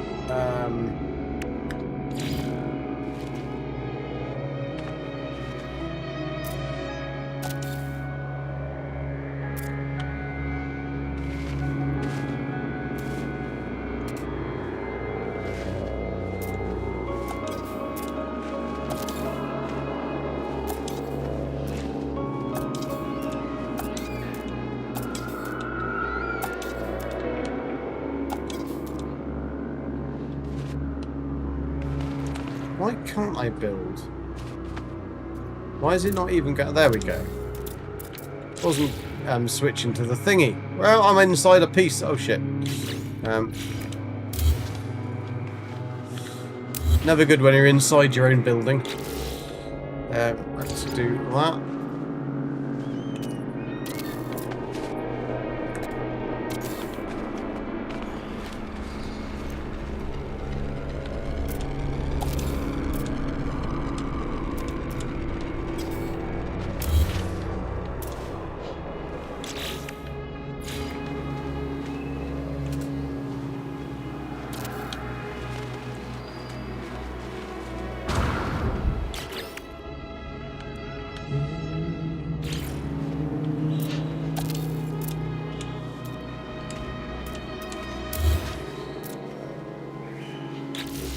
S1: why can't I build? Why is it not even go? There we go. Wasn't switching to the thingy. Well, I'm inside a piece. Oh shit. Never good when you're inside your own building. Let's do that.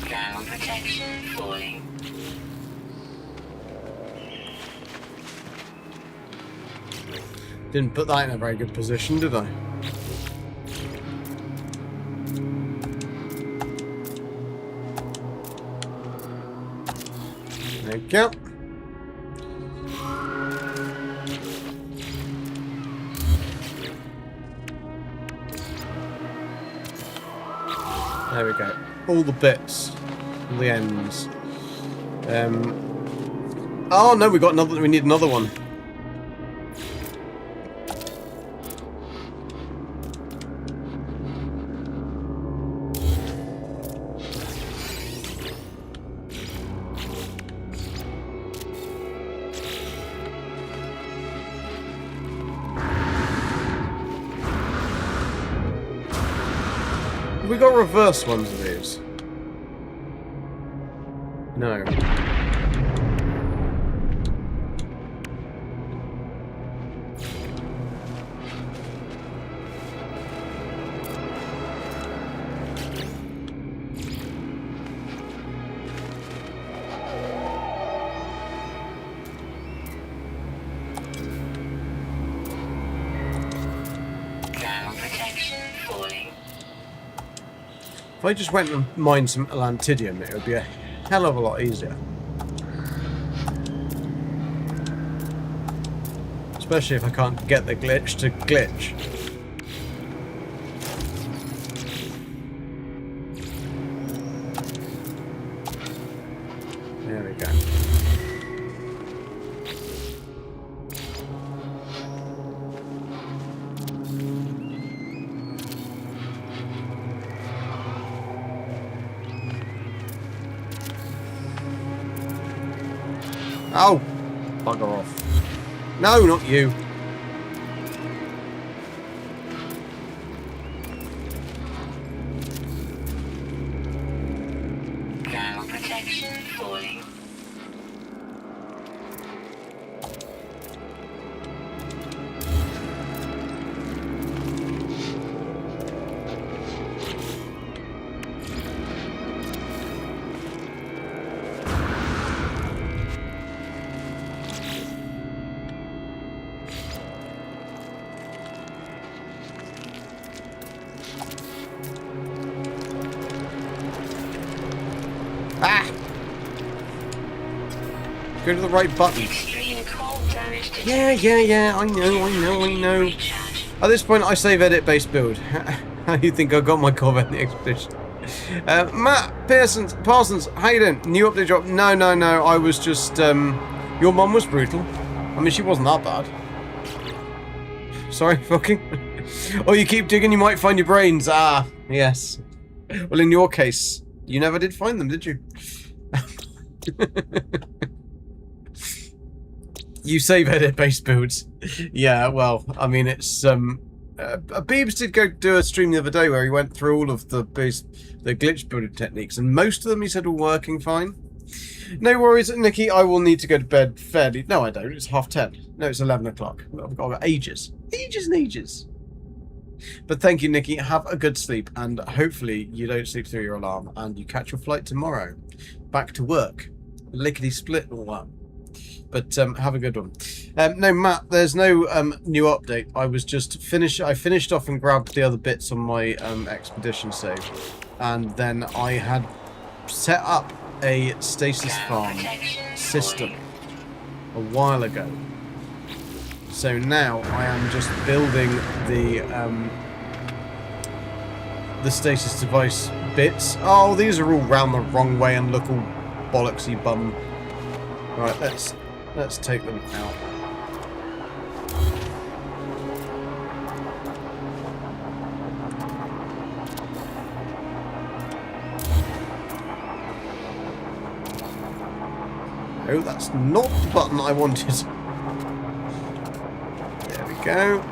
S3: Ground protection falling.
S1: Didn't put that in a very good position, did I? There we go. There we go. All the bits, all the ends. Oh no, we got another. We need another one. Have we got reverse ones of these? No.
S3: Ground protection falling.
S1: If I just went and mined some Atlantidium, it would be a hell of a lot easier. Especially if I can't get the glitch to glitch. There we go. Oh! Bugger off. No, not you.
S3: Ground protection falling.
S1: Ah! Go to the right button.
S3: Extreme cold damage detected.
S1: Yeah, I know.
S3: Recharge.
S1: At this point, I save edit base build. How do you think I got my Corvette expedition? Matt Parsons, how you doing? New update drop? No. I was just your mum was brutal. I mean, she wasn't that bad. Sorry, fucking. Oh, you keep digging, you might find your brains. Ah, yes. Well, in your case, you never did find them, did you? You save edit base builds. Yeah, well, I mean, it's Beebs did go do a stream the other day where he went through all of the glitch building techniques, and most of them he said were working fine. No worries, Nikki. I will need to go to bed fairly. No, I don't. It's 10:30. No, it's 11 o'clock. I've got ages and ages. But thank you, Nikki. Have a good sleep, and hopefully you don't sleep through your alarm, and you catch your flight tomorrow. Back to work, lickety split and all that. But have a good one. No, Matt, there's no new update. I was just I finished off and grabbed the other bits on my expedition save, and then I had set up a stasis farm system a while ago. So now I am just building the stasis device bits. Oh, these are all round the wrong way and look all bollocksy bum. Right, let's take them out. Oh, that's not the button I wanted. There we go.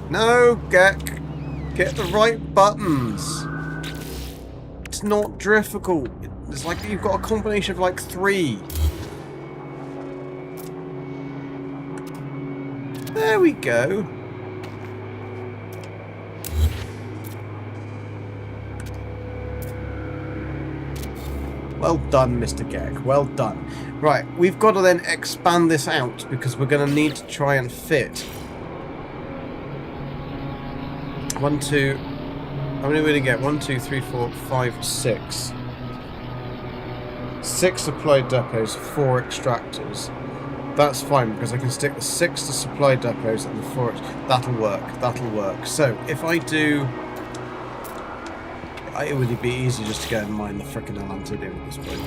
S1: No, get the right buttons. It's not difficult. It's like you've got a combination of like 3. There we go. Well done, Mr. Gek. Well done. Right, we've got to then expand this out because we're going to need to try and fit 1, 2. How many will we get? 1, 2, 3, 4, 5, 6. 6 supply depots, 4 extractors. That's fine because I can stick the 6 to supply depots and the 4. That'll work. That'll work. So if I do, it would be easy just to go and mine the frickin' Atlantidium at this point.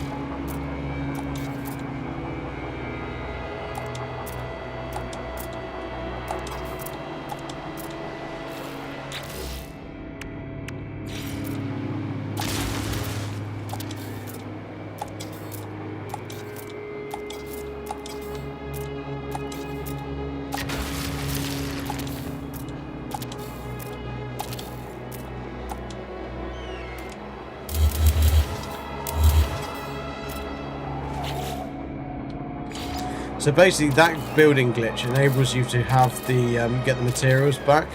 S1: So basically, that building glitch enables you to have the get the materials back,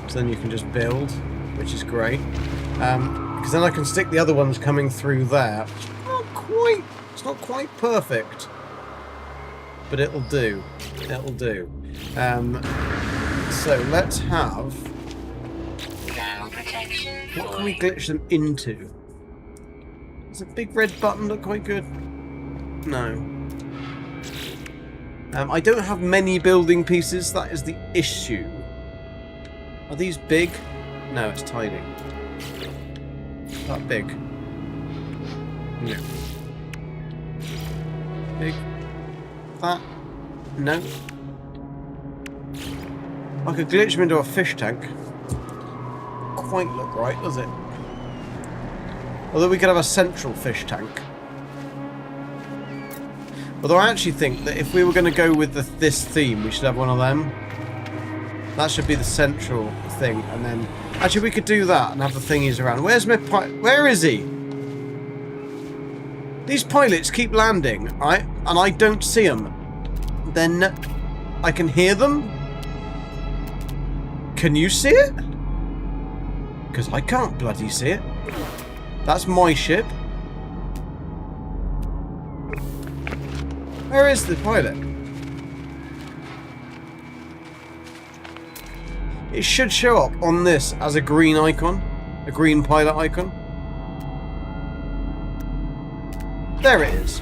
S1: so then you can just build, which is great. Because then I can stick the other ones coming through there. It's not quite perfect, but it'll do. It'll do. So let's have. What can we glitch them into? Does a big red button look quite good? No. I don't have many building pieces, that is the issue. Are these big? No, it's tiny. That big? No. Big? That? No. I could glitch them into a fish tank. Quite look right, does it? Although we could have a central fish tank. Although I actually think that if we were going to go with this theme, we should have one of them. That should be the central thing, and then actually we could do that and have the thingies around. Where's my where is he? These pilots keep landing, right? And I don't see them. Then I can hear them. Can you see it? Because I can't bloody see it. That's my ship. Where is the pilot? It should show up on this as a green icon. A green pilot icon. There it is.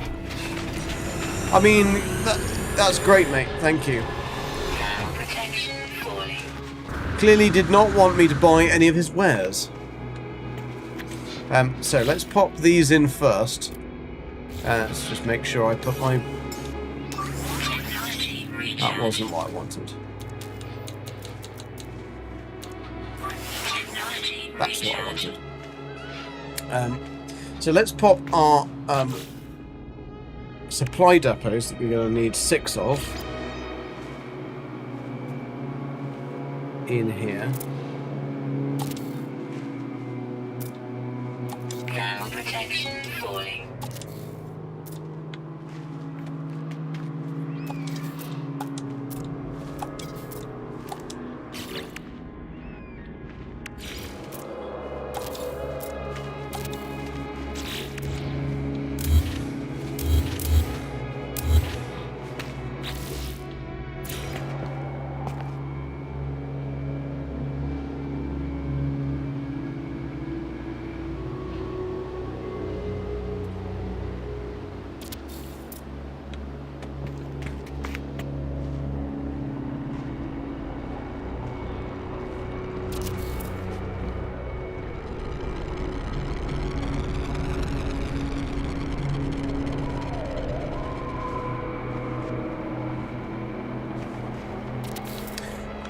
S1: I mean, that's great, mate. Thank you. clearly did not want me to buy any of his wares. So let's pop these in first. Let's just make sure I put my... That wasn't what I wanted. That's what I wanted. So let's pop our supply depots that we're going to need 6 of in here.
S3: Ground protection falling.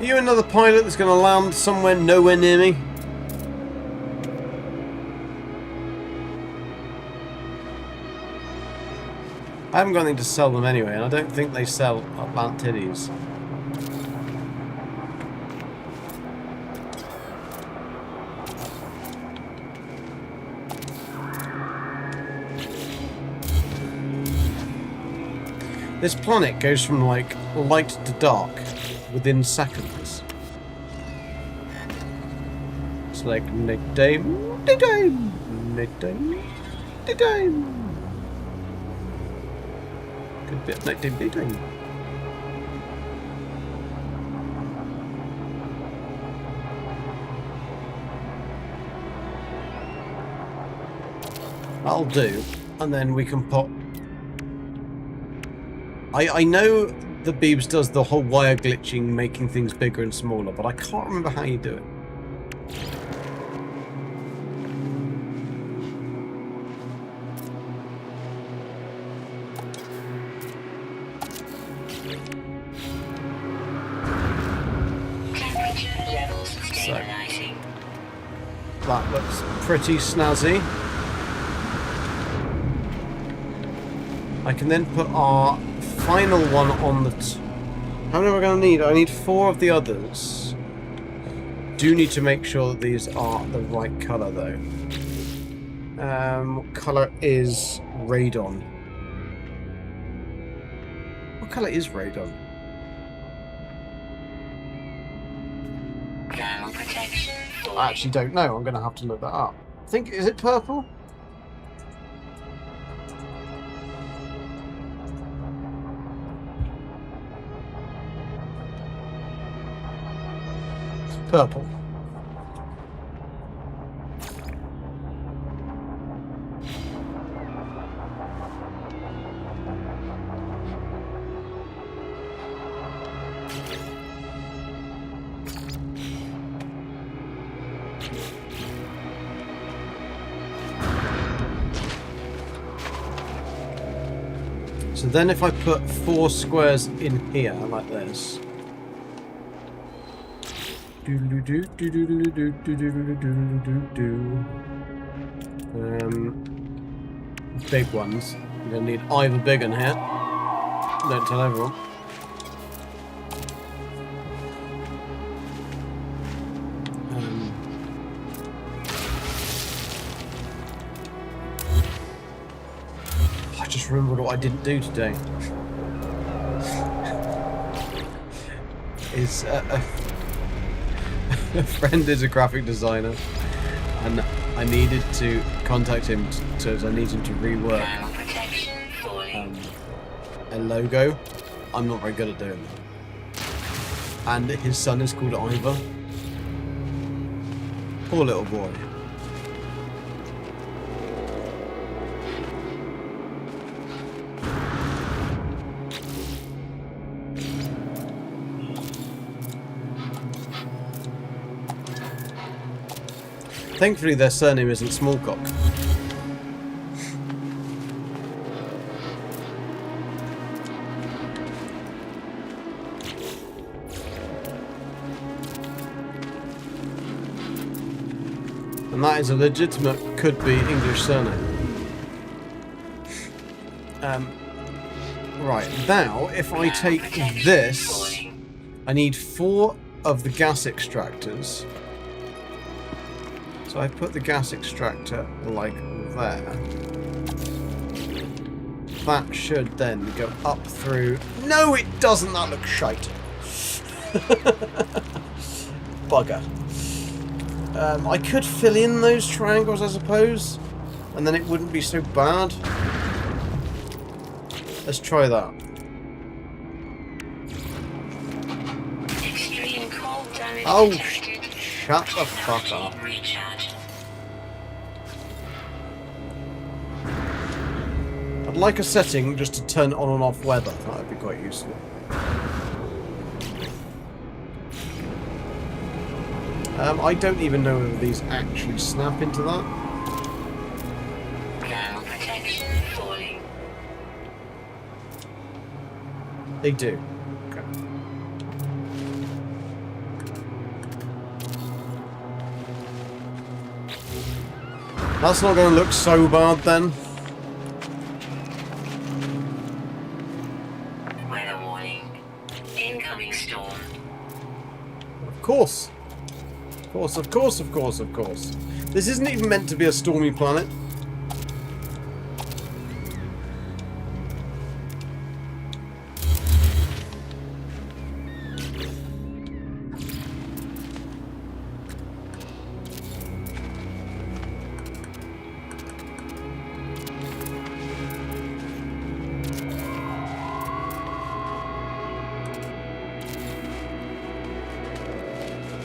S1: Are you another pilot that's going to land somewhere nowhere near me? I haven't got anything to sell them anyway, and I don't think they sell Atlantides. This planet goes from like light to dark within seconds. It's like midday, midday, midday, midday. Good bit of midday, midday. That'll do, and then we can pop. I know the Beebs does the whole wire glitching, making things bigger and smaller, but I can't remember how you do it.
S3: Temperature levels stabilizing.
S1: That looks pretty snazzy. I can then put our final one on the... How many am I going to need? I need 4 of the others. Do need to make sure that these are the right colour though. What colour is radon? What colour is radon?
S3: Ground protection falling.
S1: I actually don't know. I'm going to have to look that up. I think, is it purple? Purple. So then if I put 4 squares in here like this. Big ones. You're gonna need either big in here. Don't tell everyone. I just remembered what I didn't do today. Is a friend is a graphic designer, and I needed to contact him because I need him to rework
S3: Ground protection falling.
S1: a logo. I'm not very good at doing that. And his son is called Ivor. Poor little boy. Thankfully, their surname isn't Smallcock. And that is a legitimate, could-be English surname. Right, now, if I take this, I need 4 of the gas extractors. So I put the gas extractor like there. That should then go up through... No, it doesn't! That looks shite. Bugger. I could fill in those triangles, I suppose, and then it wouldn't be so bad. Let's try that.
S3: Extreme cold damage
S1: Oh,
S3: detected.
S1: shut the fuck up.
S3: Recharge.
S1: I'd like a setting just to turn on and off weather. That would be quite useful. I don't even know whether these actually snap into that.
S3: Thermal protection falling.
S1: They do. Okay. That's not going to look so bad then.
S3: Weather warning. Incoming storm.
S1: Of course. Of course, of course, of course, of course. This isn't even meant to be a stormy planet.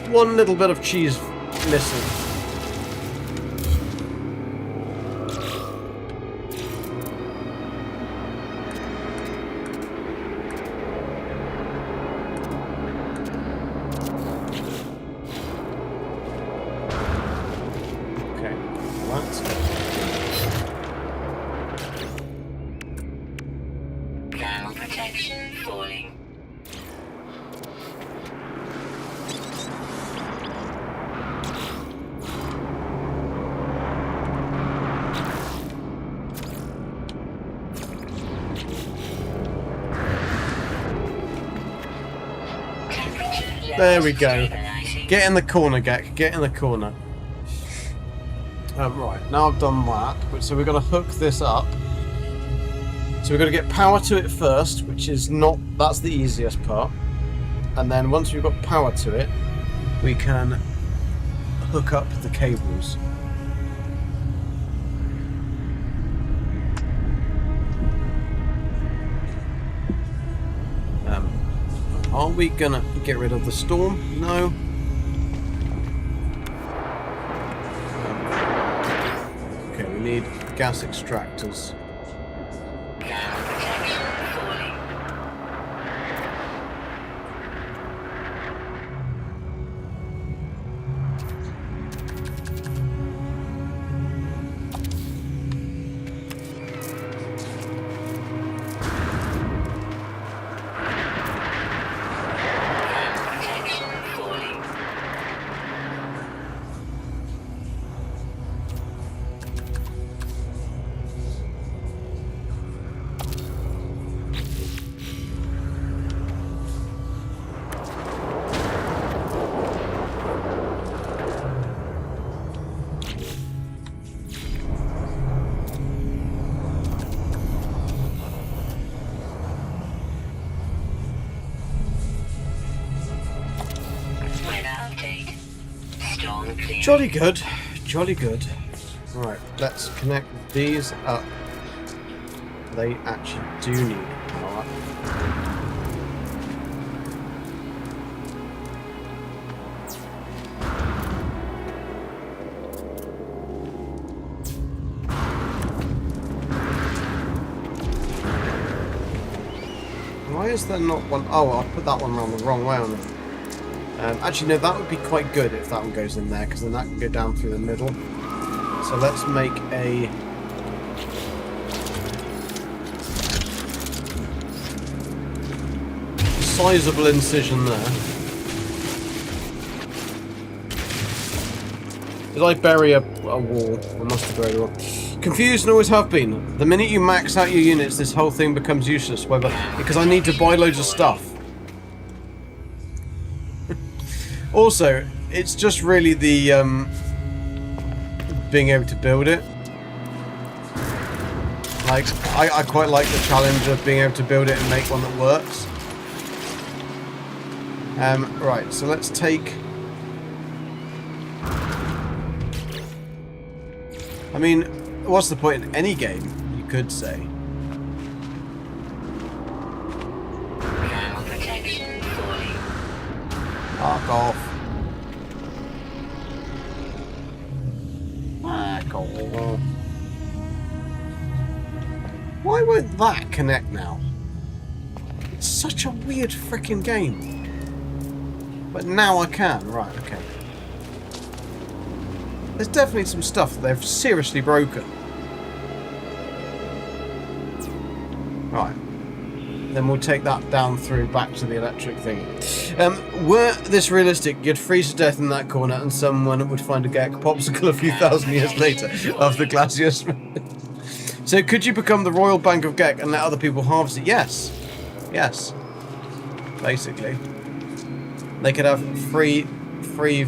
S1: One little bit of cheese missing. Okay, that's good.
S3: Thermal protection falling.
S1: There we go. Get in the corner, Gek. Get in the corner. Right, now I've done that. So we're going to hook this up. So we're going to get power to it first, which is not... That's the easiest part. And then once we've got power to it, we can hook up the cables. Are we gonna get rid of the storm? No. Okay, we need gas extractors.
S3: Thermal protection falling.
S1: Jolly good. Jolly good. Right, let's connect these up. They actually do need power. Why is there not one? Oh, I put that one around the wrong way on it. Actually, no, that would be quite good if that one goes in there, because then that can go down through the middle. So let's make a... sizable incision there. Did I bury a wall? I must have buried a wall. Confused and always have been. The minute you max out your units, this whole thing becomes useless. Whether because I need to buy loads of stuff. Also, it's just really the being able to build it. Like, I quite like the challenge of being able to build it and make one that works. Right, so let's take... I mean, what's the point in any game, you could say?
S3: Protection falling.
S1: Fuck off. Fuck off. Why won't that connect now? It's such a weird freaking game. But now I can. Right, okay. There's definitely some stuff that they've seriously broken. Right. Then we'll take that down through back to the electric thing. Were this realistic, you'd freeze to death in that corner and someone would find a Gek popsicle a few thousand years later after glaciers. So could you become the Royal Bank of Gek and let other people harvest it? Yes. Yes. Basically. They could have free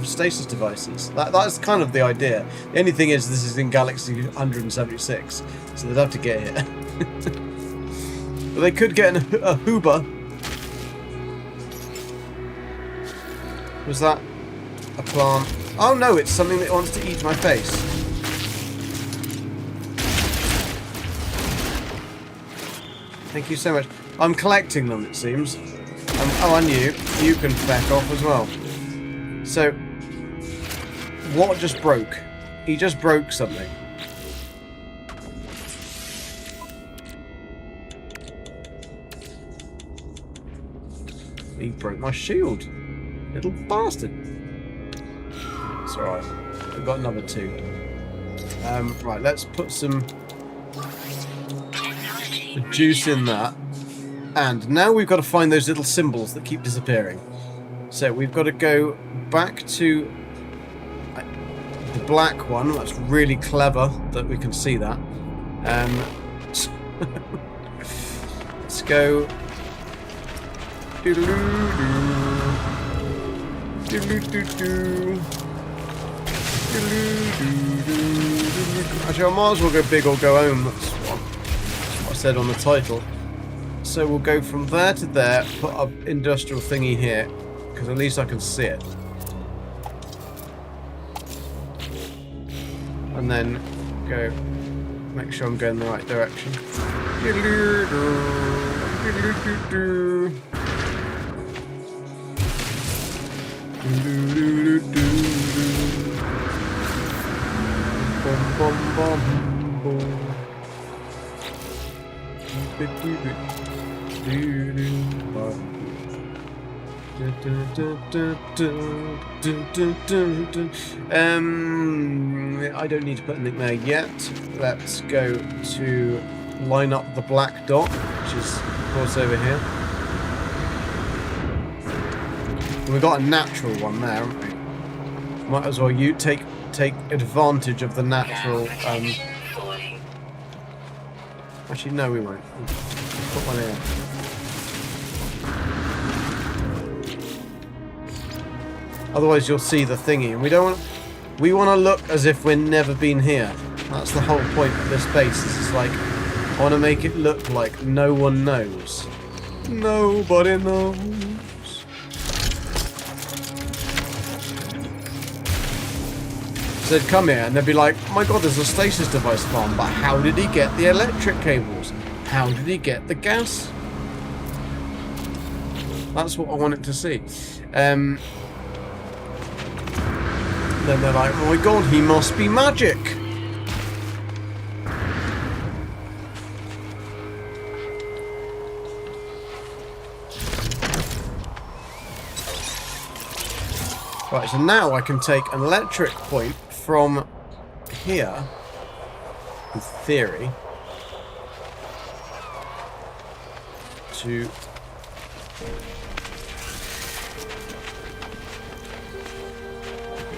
S1: stasis devices. That's kind of the idea. The only thing is this is in Galaxy 176, so they'd have to get here. But they could get a Hoover. Was that a plant? Oh no, it's something that wants to eat my face. Thank you so much. I'm collecting them, it seems. Oh, and you can feck off as well. So, what just broke? He just broke something. He broke my shield. Little bastard. It's alright. I've got another two. Right, let's put some juice in that. And now we've got to find those little symbols that keep disappearing. So we've got to go back to the black one. That's really clever that we can see that. Let's go. Actually, I might as well go big or go home. That's what I said on the title. So we'll go from there to there, put an industrial thingy here, because at least I can see it. And then go, make sure I'm going the right direction. I don't need to put anything there yet. Let's go to line up the black dot, which is of course over here. And we've got a natural one there, haven't we? Might as well take advantage of the natural. Actually, no, we won't. We'll put one here. Otherwise, you'll see the thingy, and we don't want. We want to look as if we've never been here. That's the whole point of this base. It's like I want to make it look like no one knows. Nobody knows. So they'd come here and they'd be like, oh my god, there's a stasis device farm, but how did he get the electric cables? How did he get the gas? That's what I wanted to see. Then they're like, oh my god, he must be magic. Right, so now I can take an electric point from here, in theory, to...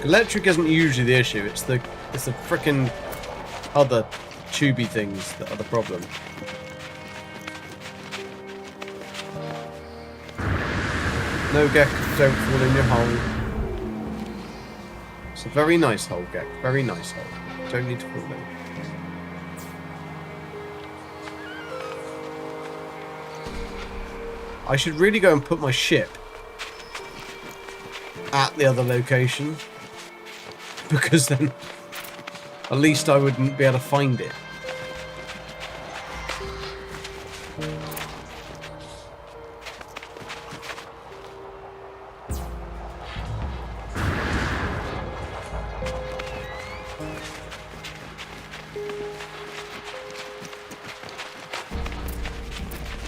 S1: Electric isn't usually the issue, it's the frickin' other tubey things that are the problem. No, Gek, don't fall in your hole. It's a very nice hole, Gek. Very nice hole. Don't need to fall in. I should really go and put my ship at the other location, because then at least I wouldn't be able to find it.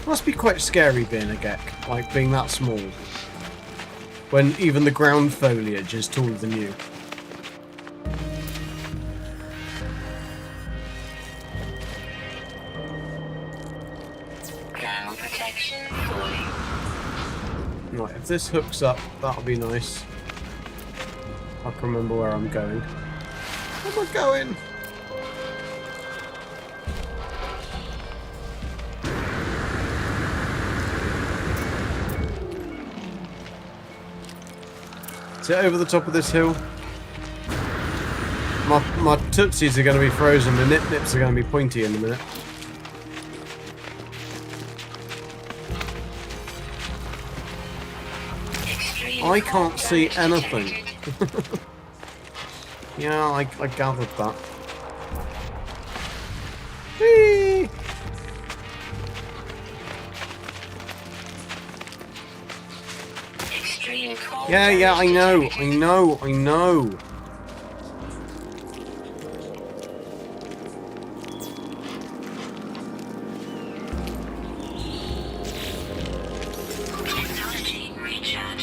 S1: Must be quite scary being a Gek, like being that small, when even the ground foliage is taller than you.
S3: Ground protection falling.
S1: Right, if this hooks up, that'll be nice. I can remember where I'm going. Where am I going? Is it over the top of this hill? My tootsies are going to be frozen, the nip-nips are going to be pointy in a minute. I can't see anything. Yeah, I gathered that. Whee! Yeah, I know.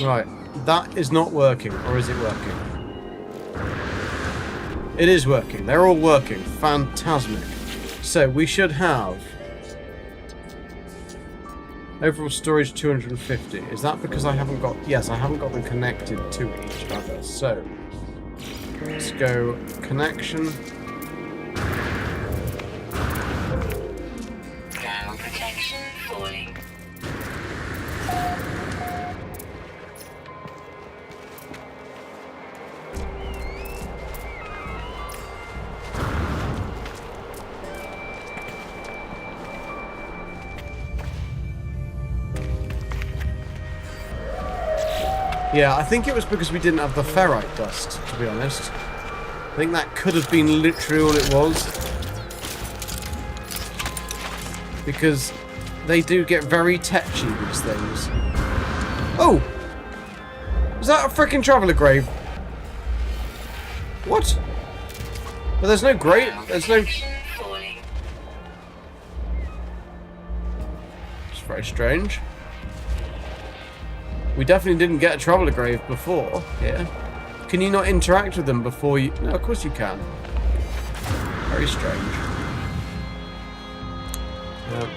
S1: Right, that is not working, or is it working? It is working. They're all working. Fantastic. So we should have overall storage 250. Is that because I haven't got... Yes, I haven't got them connected to each other. So let's go connection.
S3: Ground protection falling.
S1: Yeah, I think it was because we didn't have the ferrite dust, to be honest. I think that could have been literally all it was. Because they do get very tetchy, these things. Oh! Was that a freaking traveller grave? What? But there's no grave. There's no...
S3: Falling.
S1: It's very strange. We definitely didn't get a traveller grave before. Yeah. Can you not interact with them before you... No, of course you can. Very strange.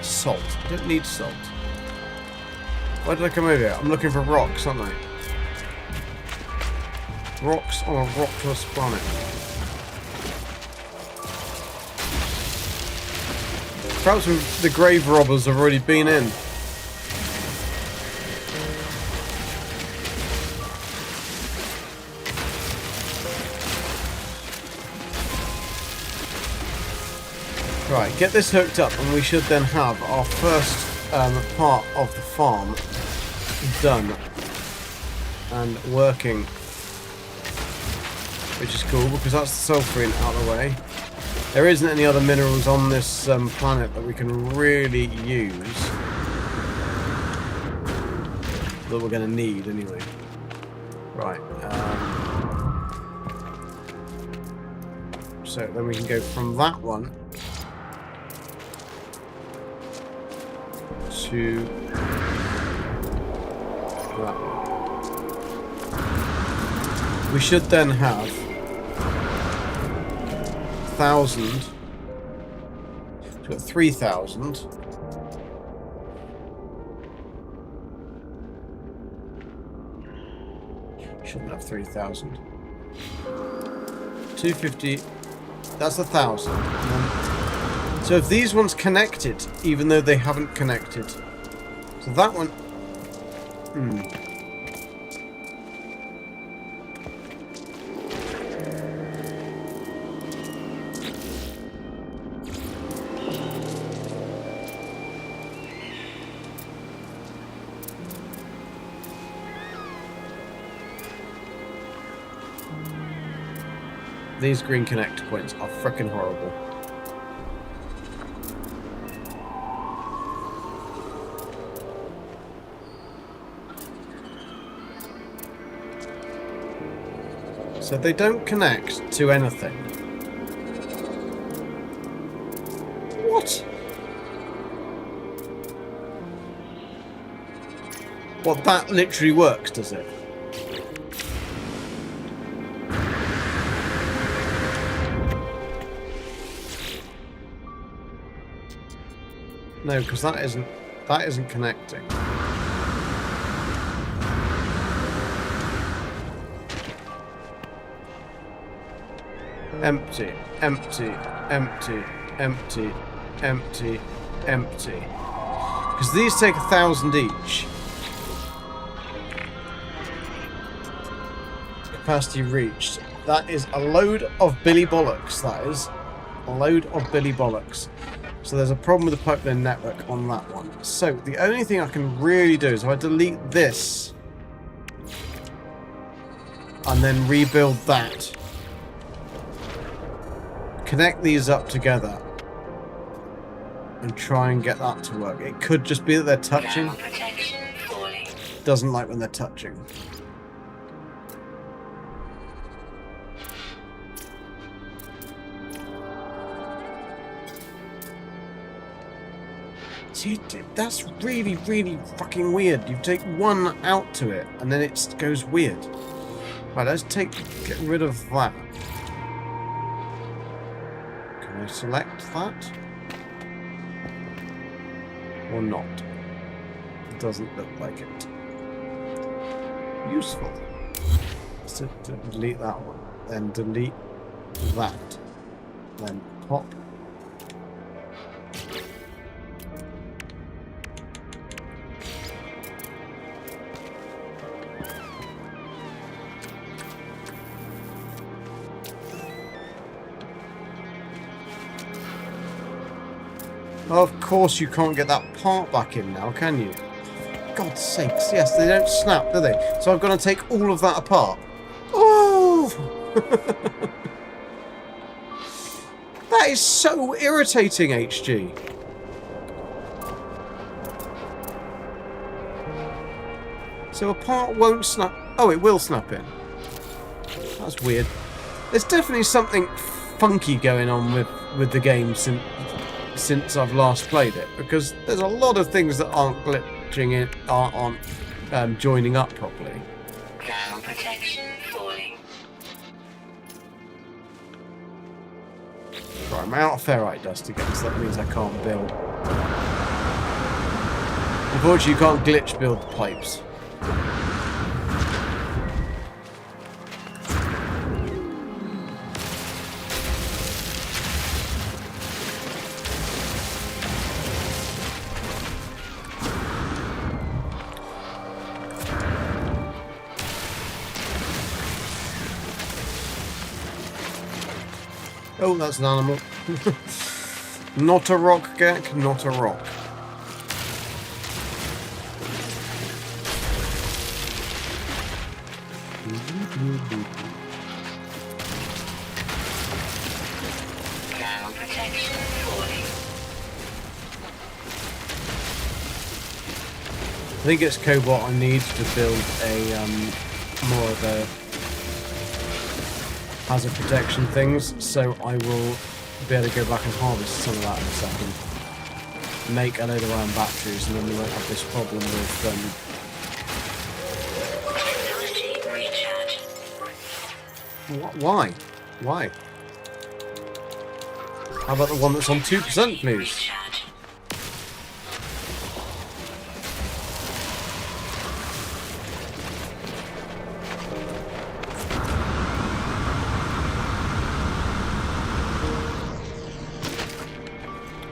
S1: Salt. I don't need salt. Why did I come over here? I'm looking for rocks, aren't I? Rocks on a rockless planet. Perhaps the grave robbers have already been in. Right, get this hooked up and we should then have our first part of the farm done and working, which is cool because that's the sulphurine out of the way. There isn't any other minerals on this planet that we can really use that we're going to need anyway. Right. So then we can go from that one to that one. We should then have 1,000. We've got 3,000. Shouldn't have 3,000. 250. That's 1,000. So if these ones connected, even though they haven't connected, so that one. These green connect points are frickin' horrible. So they don't connect to anything. What? Well, that literally works, does it? No, because that isn't connecting. Empty, empty, empty, empty, empty, empty. Because these take 1,000 each. Capacity reached. That is a load of Billy Bollocks, that is. A load of Billy Bollocks. So there's a problem with the pipeline network on that one. So the only thing I can really do is if I delete this and then rebuild that, connect these up together and try and get that to work. It could just be that they're touching. Doesn't like when they're touching. See, that's really, really fucking weird. You take one out to it, and then it goes weird. Right, let's get rid of that. Can I select that? Or not? It doesn't look like it. Useful. So delete that one. Then delete that. Then pop. Of course you can't get that part back in now, can you? For God's sakes, yes, they don't snap, do they? So I've got to take all of that apart. Oh! That is so irritating, HG. So a part won't snap. Oh, it will snap in. That's weird. There's definitely something funky going on with the game since I've last played it, because there's a lot of things that aren't glitching in, aren't joining up properly.
S3: Ground protection falling.
S1: Right, I'm out of ferrite dust again, so that means I can't build. Unfortunately, you can't glitch build the pipes. Oh, that's an animal. Not a rock, Gek, not a rock.
S3: Ground protection falling.
S1: I think it's cobalt I need to build a more of a hazard protection things, so I will be able to go back and harvest some of that in a second. Make a load of iron batteries, and then we won't have this problem with
S3: Ability recharge.
S1: Why? Why? How about the one that's on 2%, please?
S3: Recharge.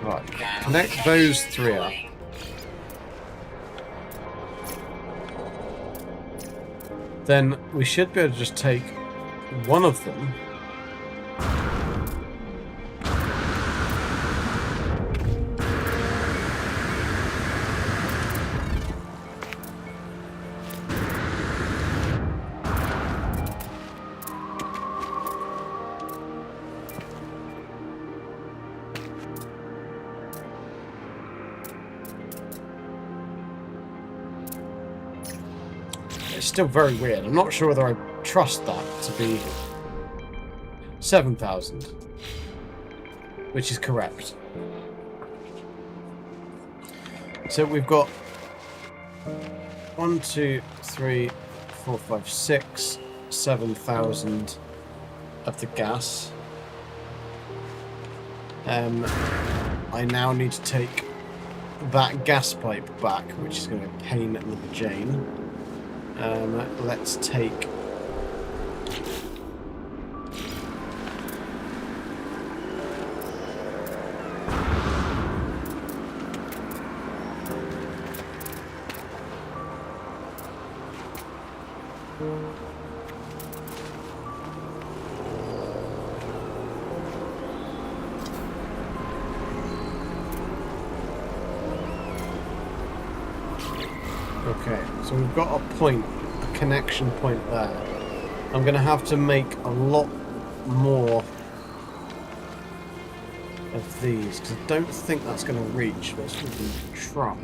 S1: Right.
S3: Ground
S1: Connect those
S3: protection
S1: three up.
S3: falling.
S1: Then we should be able to just take one of them. It's still very weird. I'm not sure whether I trust that to be 7,000, which is correct. So we've got 1, 2, 3, 4, 5, 6, 7,000 of the gas. I now need to take that gas pipe back, which is going to be a pain in the Jane. Let's take okay, so we've got a point, a connection point there. I'm going to have to make a lot more of these, because I don't think that's going to reach. Let's try.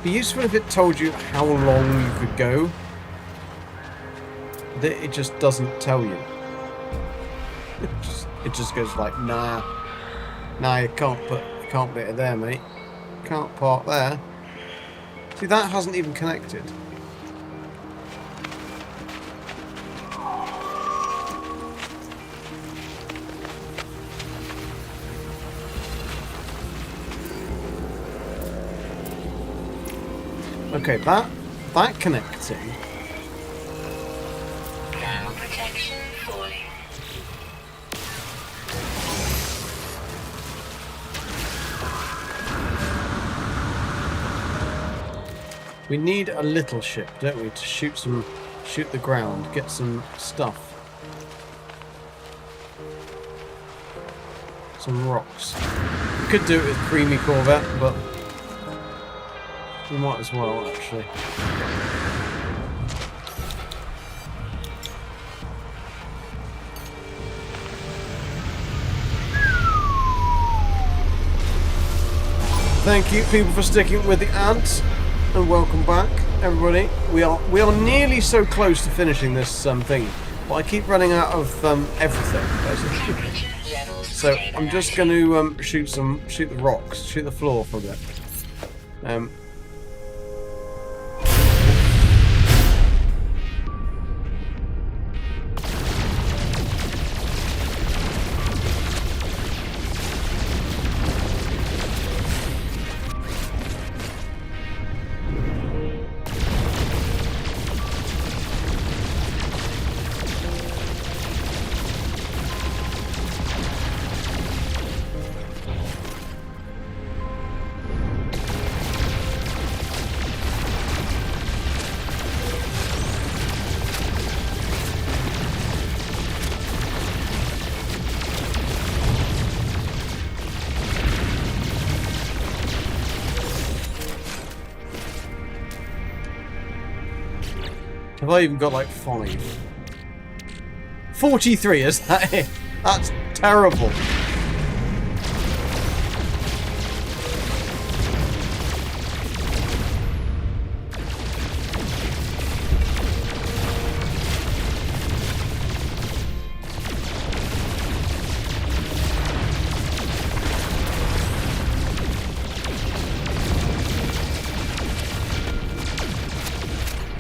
S1: Be useful if it told you how long you could go. It just doesn't tell you. It just goes like, nah, you can't put it there, mate. Can't park there. See, that hasn't even connected. Okay, that connecting.
S3: Ground protection falling.
S1: We need a little ship, don't we, to shoot the ground, get some stuff. Some rocks. We could do it with Creamy Corvette, but we might as well, actually. Thank you, people, for sticking with the ants, and welcome back, everybody. We are nearly so close to finishing this thing, but I keep running out of everything, basically.
S3: Temperature levels
S1: So I'm just going
S3: stabilizing.
S1: to shoot the rocks, shoot the floor for a bit. Have I even got like 5? 43, is that it? That's terrible.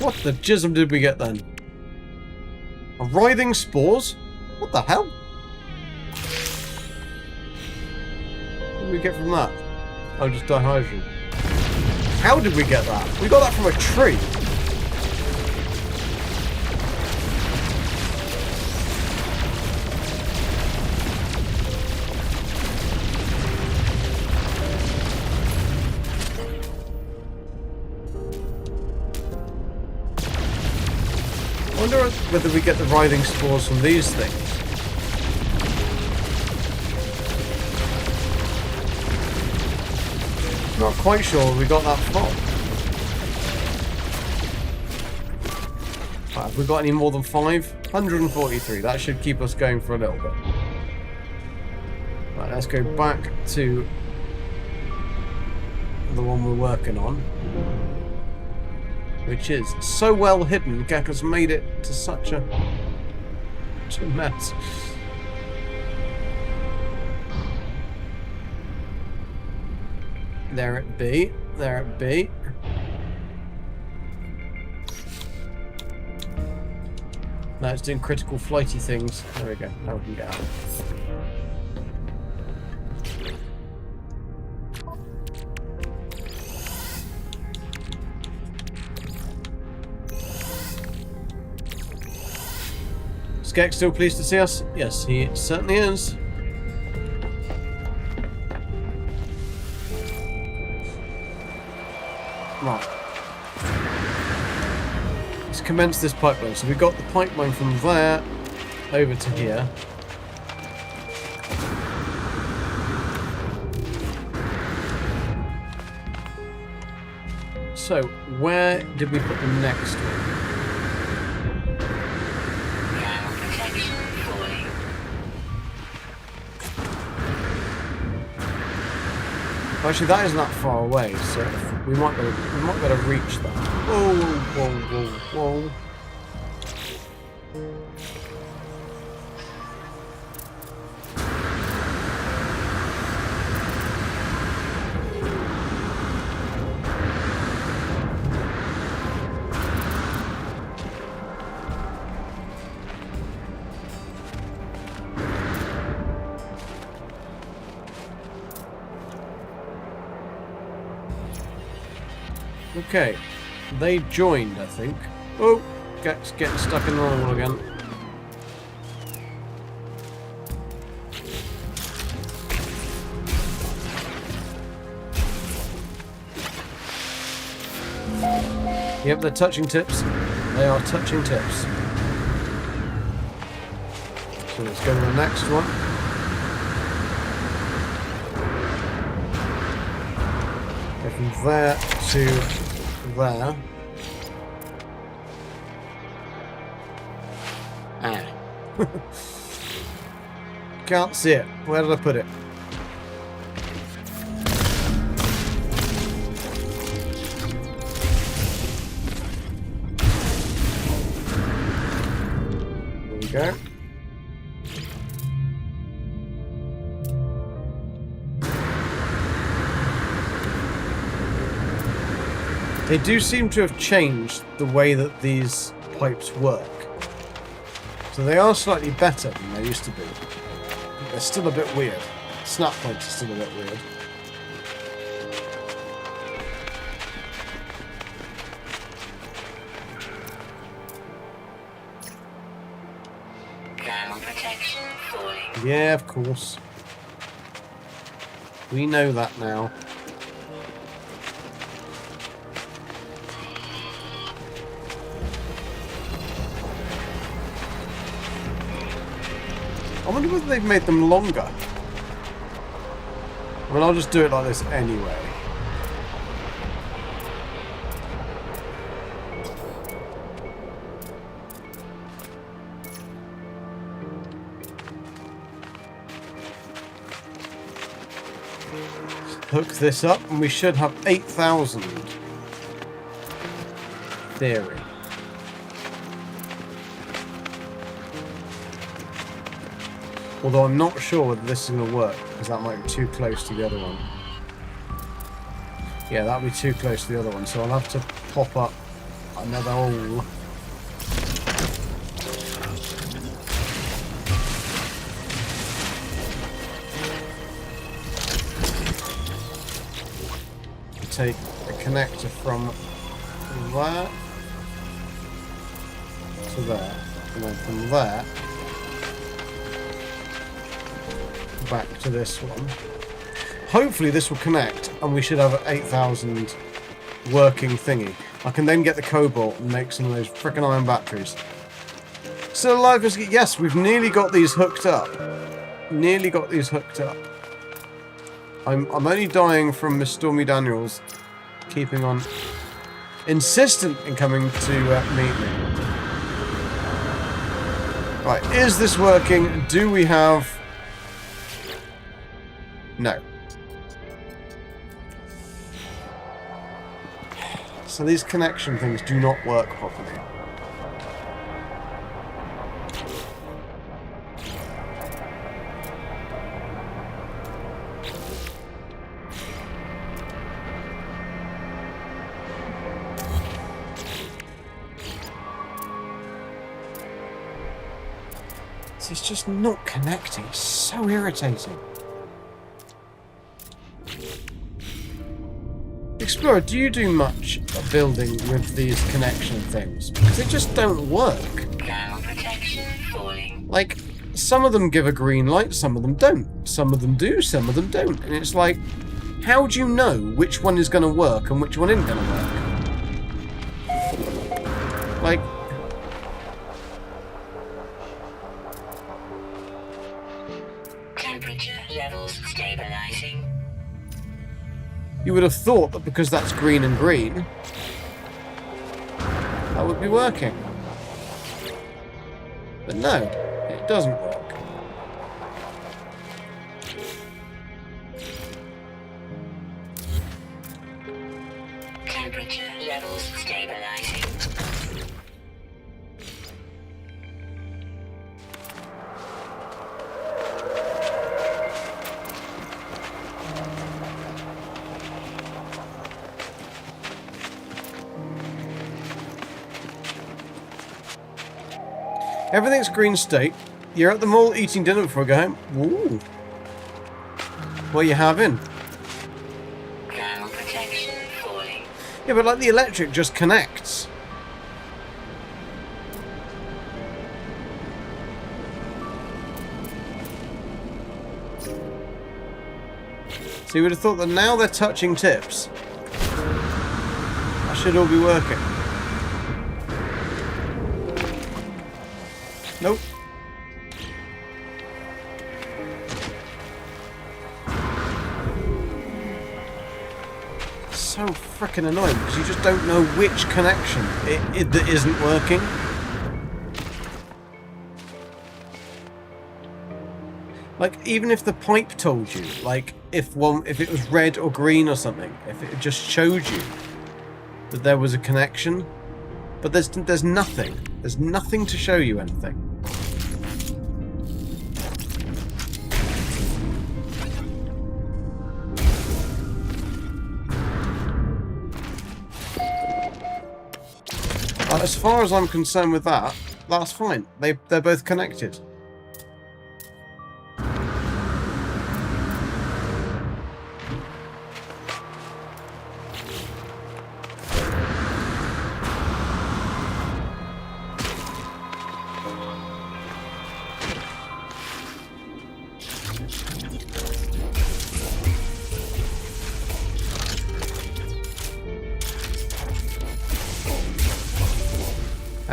S1: What the jism did we get then? A writhing spores? What the hell? What did we get from that? Oh, just dihydrogen. How did we get that? We got that from a tree. I wonder whether we get the writhing spores from these things. Not quite sure we got that far. Right, have we got any more than 5? 143. That should keep us going for a little bit. Right, let's go back to the one we're working on. Which is so well hidden, Gekka's made it to such a mess. There it be. There it be. Now it's doing critical flighty things. There we go. Now we can get out. Skek still pleased to see us? Yes, he certainly is. Right. Let's commence this pipeline. So we got the pipeline from there over to here. So, where did we put the next one? Actually, that isn't that far away, so we might be able to reach that. Whoa, whoa, whoa, whoa. Okay, they joined, I think. Oh, getting stuck in the wrong one again. Yep, they're touching tips. They are touching tips. So let's go to the next one. Go from there to there. Ah. Can't see it. Where did I put it? There we go. They do seem to have changed the way that these pipes work. So they are slightly better than they used to be. But they're still a bit weird. Snap pipes are still a bit weird.
S3: Thermal protection falling.
S1: Yeah, of course. We know that now. I wonder whether they've made them longer. I mean, I'll just do it like this anyway. Hook this up and we should have 8,000. Theory. Although I'm not sure whether this is going to work, because that might be too close to the other one. Yeah, that'll be too close to the other one, so I'll have to pop up another hole. Take a connector from there to there, and then from there back to this one. Hopefully this will connect and we should have an 8,000 working thingy. I can then get the cobalt and make some of those frickin' iron batteries. Still alive, yes, we've nearly got these hooked up. Nearly got these hooked up. I'm only dying from Miss Stormy Daniels keeping on insistent in coming to meet me. Right, is this working? Do we have... No. So these connection things do not work properly. It's just not connecting. It's so irritating. Explorer, do you do much building with these connection things? Because they just don't work.
S3: Ground protection falling.
S1: Like, some of them give a green light, some of them don't. Some of them do, some of them don't. And it's like, how do you know which one is going to work and which one isn't going to work? Like...
S3: Temperature levels stabilizing.
S1: You would have thought that because that's green and green, that would be working. But no, it doesn't work.
S3: Temperature levels stabilizing.
S1: Everything's green state. You're at the mall eating dinner before I go home. Ooh. What are you having?
S3: Ground protection falling.
S1: Yeah, but like the electric just connects. So you would have thought that now they're touching tips, that should all be working. Nope. So frickin' annoying because you just don't know which connection that isn't working. Like, even if the pipe told you, like, if it was red or green or something, if it just showed you that there was a connection, but there's nothing. There's nothing to show you anything. As far as I'm concerned with that, that's fine. They're both connected.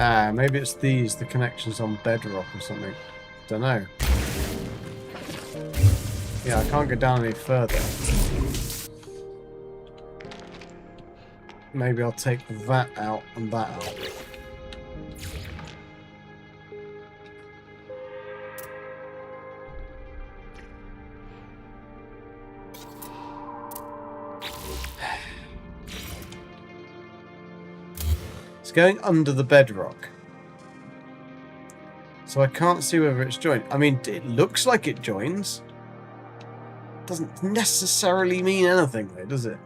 S1: Ah, maybe it's the connections on bedrock or something. Don't know. Yeah, I can't go down any further. Maybe I'll take that out and that out. It's going under the bedrock. So I can't see whether it's joined. I mean, it looks like it joins. Doesn't necessarily mean anything though, does it?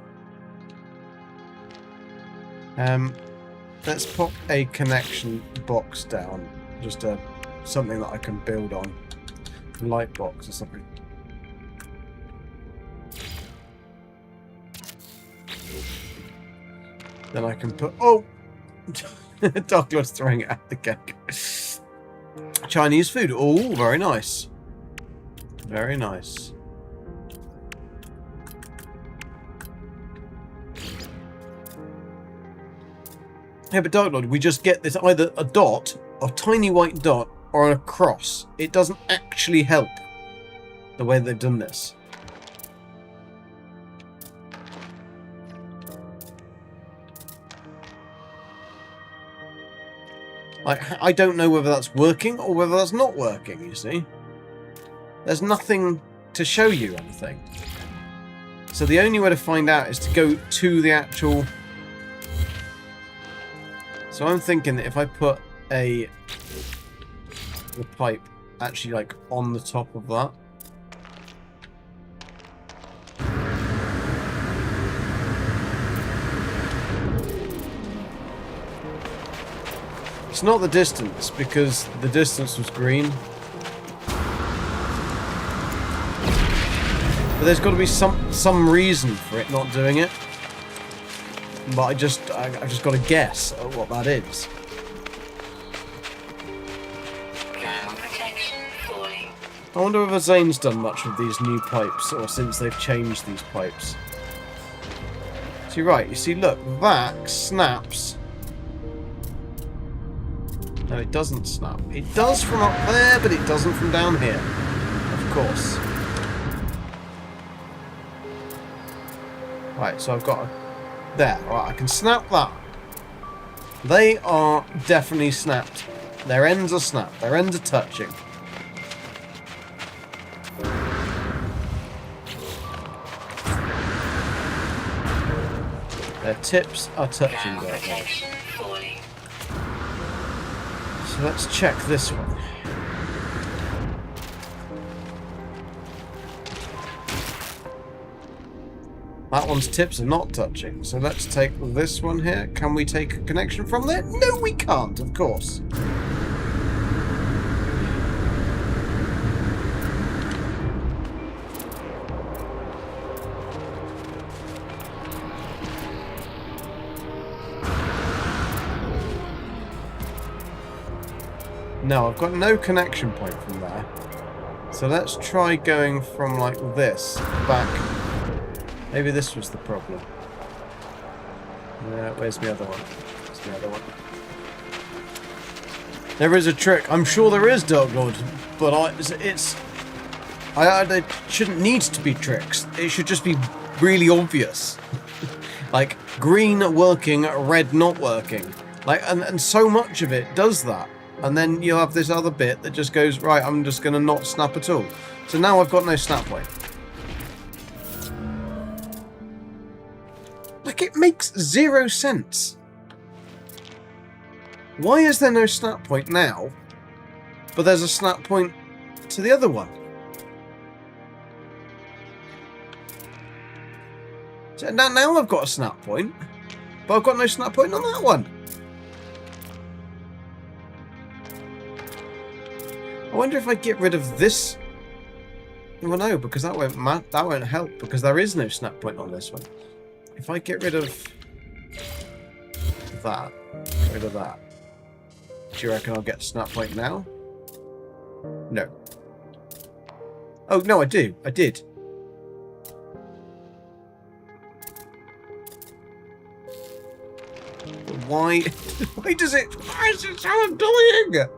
S1: let's pop a connection box down. Just something that I can build on. Light box or something. Then I can put... Oh! Dark Lord's throwing it at the cake. Chinese food. Oh, very nice. Very nice. Yeah, but Dark Lord, we just get this either a dot, a tiny white dot, or a cross. It doesn't actually help the way they've done this. I don't know whether that's working or whether that's not working, you see. There's nothing to show you anything. So the only way to find out is to go to the actual... So I'm thinking that if I put the pipe actually like on the top of that. It's not the distance, because the distance was green. But there's got to be some reason for it not doing it. But I've just got to guess at what that is.
S3: Thermal protection falling.
S1: I wonder if Zane's done much with these new pipes, or since they've changed these pipes. See, right, you see, look, that snaps. No, it doesn't snap. It does from up there, but it doesn't from down here. Of course. Right, so I've got a... There. Right, I can snap that. They are definitely snapped. Their ends are snapped. Their ends are touching. Their tips are touching.
S3: Thermal protection falling.
S1: So let's check this one. That one's tips are not touching. So let's take this one here. Can we take a connection from there? No, we can't, of course. No, I've got no connection point from there. So let's try going from like this back. Maybe this was the problem. Where's the other one? Where's the other one? There is a trick. I'm sure there is, Dark Lord, but there shouldn't need to be tricks. It should just be really obvious. Like green working, red not working. Like and so much of it does that. And then you'll have this other bit that just goes, right, I'm just going to not snap at all. So now I've got no snap point. Like, it makes 0 sense. Why is there no snap point now, but there's a snap point to the other one? So now I've got a snap point, but I've got no snap point on that one. I wonder if I get rid of this. Well, no, because that won't help, because there is no snap point on this one. If I get rid of that, do you reckon I'll get a snap point now? No. Oh no, I do. I did. But why? Why is it so annoying?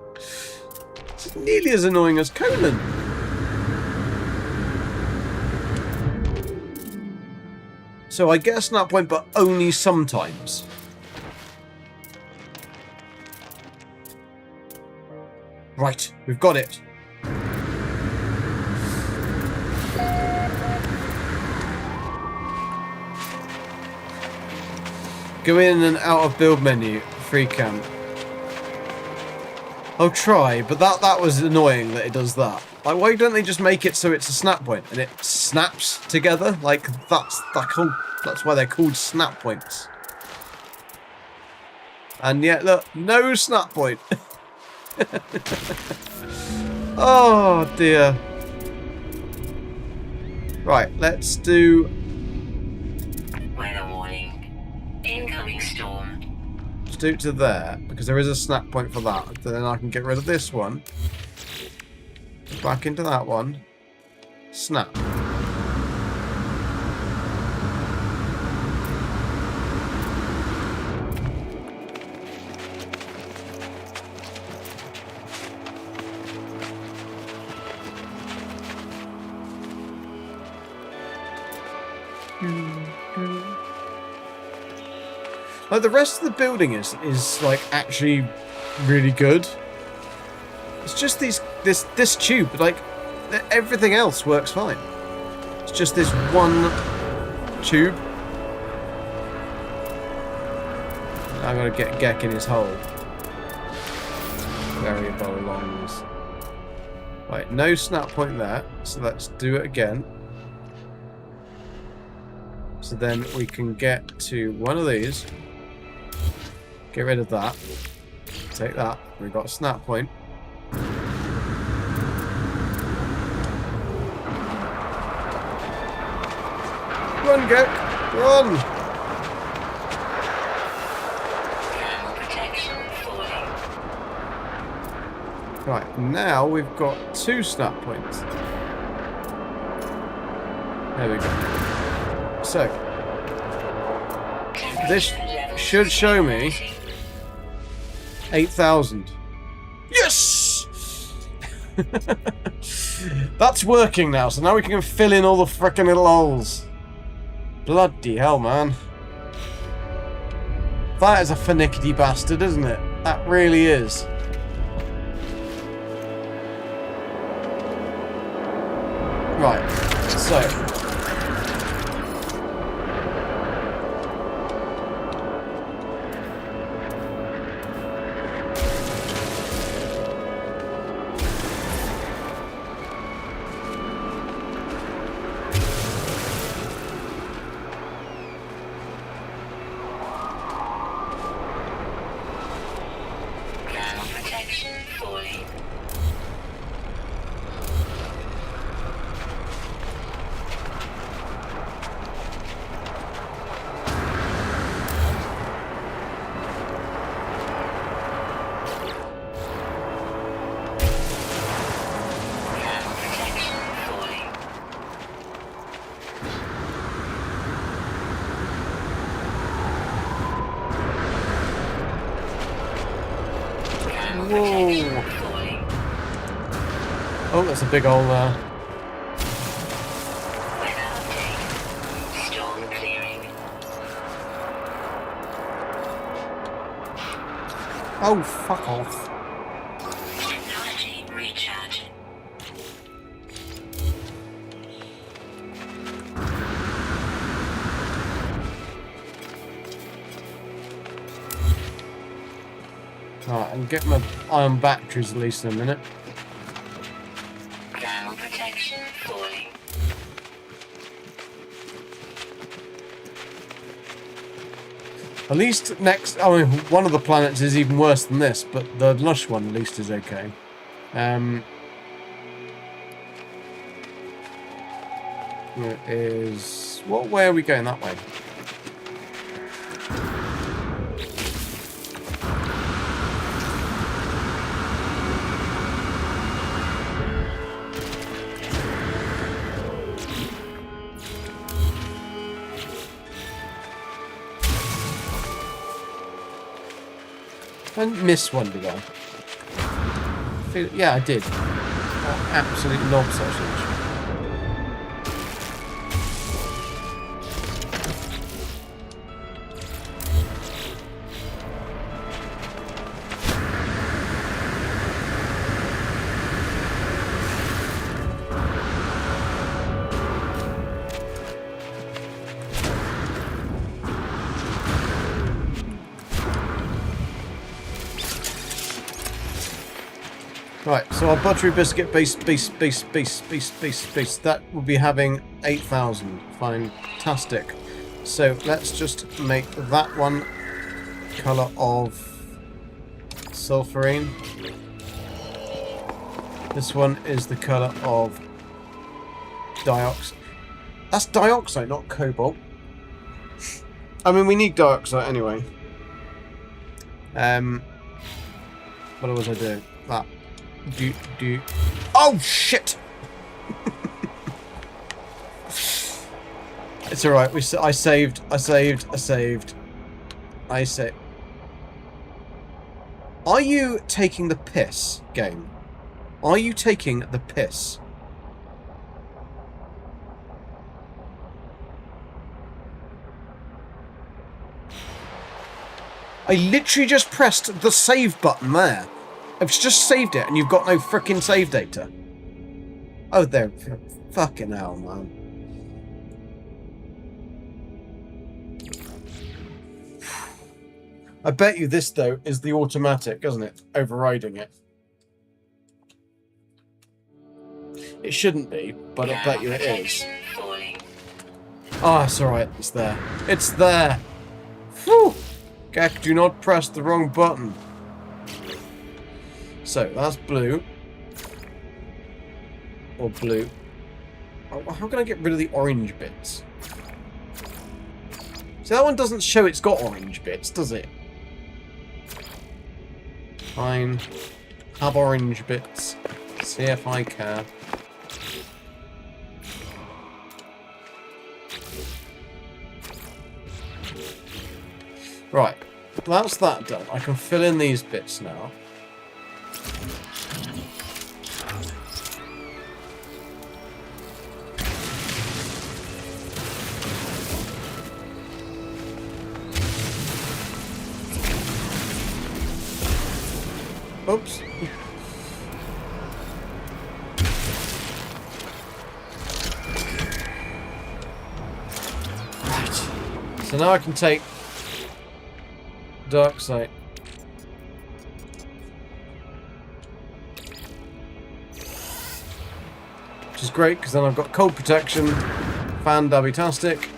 S1: It's nearly as annoying as Conan. So I get a snap point, but only sometimes. Right, we've got it. Go in and out of build menu, free camp. I'll try, but that was annoying that it does that. Like, why don't they just make it so it's a snap point and it snaps together? Like, that's why they're called snap points. And yet, look, no snap point. Oh, dear. Right, let's do...
S3: Weather warning. Incoming storm.
S1: Let's do it to there, because there is a snap point for that. Then I can get rid of this one. Back into that one. Snap. Like the rest of the building is like actually really good. It's just this tube, like everything else works fine. It's just this one tube. I'm gonna get Gek in his hole. Where he belongs. Right, no snap point there, so let's do it again. So then we can get to one of these. Get rid of that. Take that. We've got a snap point. Run, Gek! Run!
S3: Thermal protection falling.
S1: Right, now we've got 2 snap points. There we go. So, this should show me 8,000. Yes! That's working now, so now we can fill in all the frickin' little holes. Bloody hell, man. That is a finicky bastard, isn't it? That really is. Right, so...
S3: Thermal protection falling. Thermal protection falling. Thermal protection falling.
S1: Oh, that's a big hole there.
S3: Weather update. Storm clearing.
S1: Oh, fuck off.
S3: Technology recharge.
S1: Alright, and get my iron batteries at least in a minute.
S3: Thermal protection falling.
S1: At least next... I mean, one of the planets is even worse than this, but the lush one at least is okay. It is... What way are we going? That way. I didn't miss one, did I? Yeah, I did. Oh, absolute knob sausage. Right, so our buttery biscuit base, that will be having 8,000. Fantastic. So let's just make that one colour of sulfurine. This one is the colour of dioxide. That's dioxide, not cobalt. I mean, we need dioxide anyway. What was I doing? That. Oh shit! It's all right. I saved. Are you taking the piss, game? Are you taking the piss? I literally just pressed the save button there. I've just saved it and you've got no frickin' save data. Oh, there. Fucking hell, man. I bet you this, though, is the automatic, isn't it? Overriding it. It shouldn't be, but I bet you it is. Ah, it's alright. It's there. It's there! Whew! Gek, do not press the wrong button. So, that's blue. Or blue. Oh, how can I get rid of the orange bits? See, that one doesn't show it's got orange bits, does it? Fine. Have orange bits. See if I can. Right. That's that done. I can fill in these bits now. Oops. Right. So now I can take dark sight. Which is great because then I've got cold protection, fan dabby-tastic,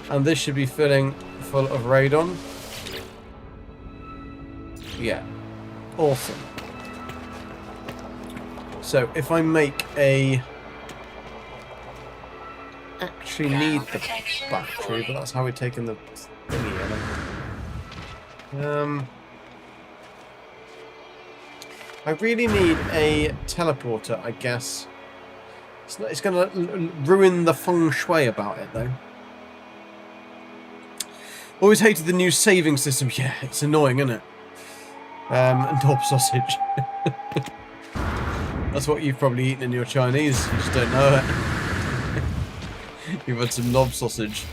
S1: and this should be filling full of radon. Yeah. Awesome. So if I make a... Actually need the battery, but that's how we're taking the thingy. I really need a teleporter, I guess. It's going to ruin the feng shui about it, though. Always hated the new saving system. Yeah, it's annoying, isn't it? Knob sausage. That's what you've probably eaten in your Chinese. You just don't know it. You've had some knob sausage.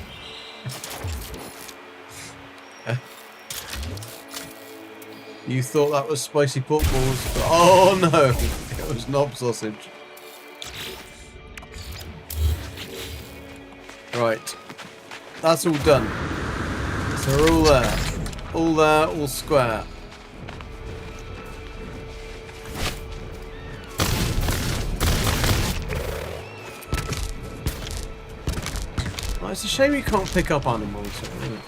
S1: You thought that was spicy pork balls, but oh no, it was knob sausage. Right, that's all done. So we're all there. All there, all square. Well, it's a shame you can't pick up animals, isn't it?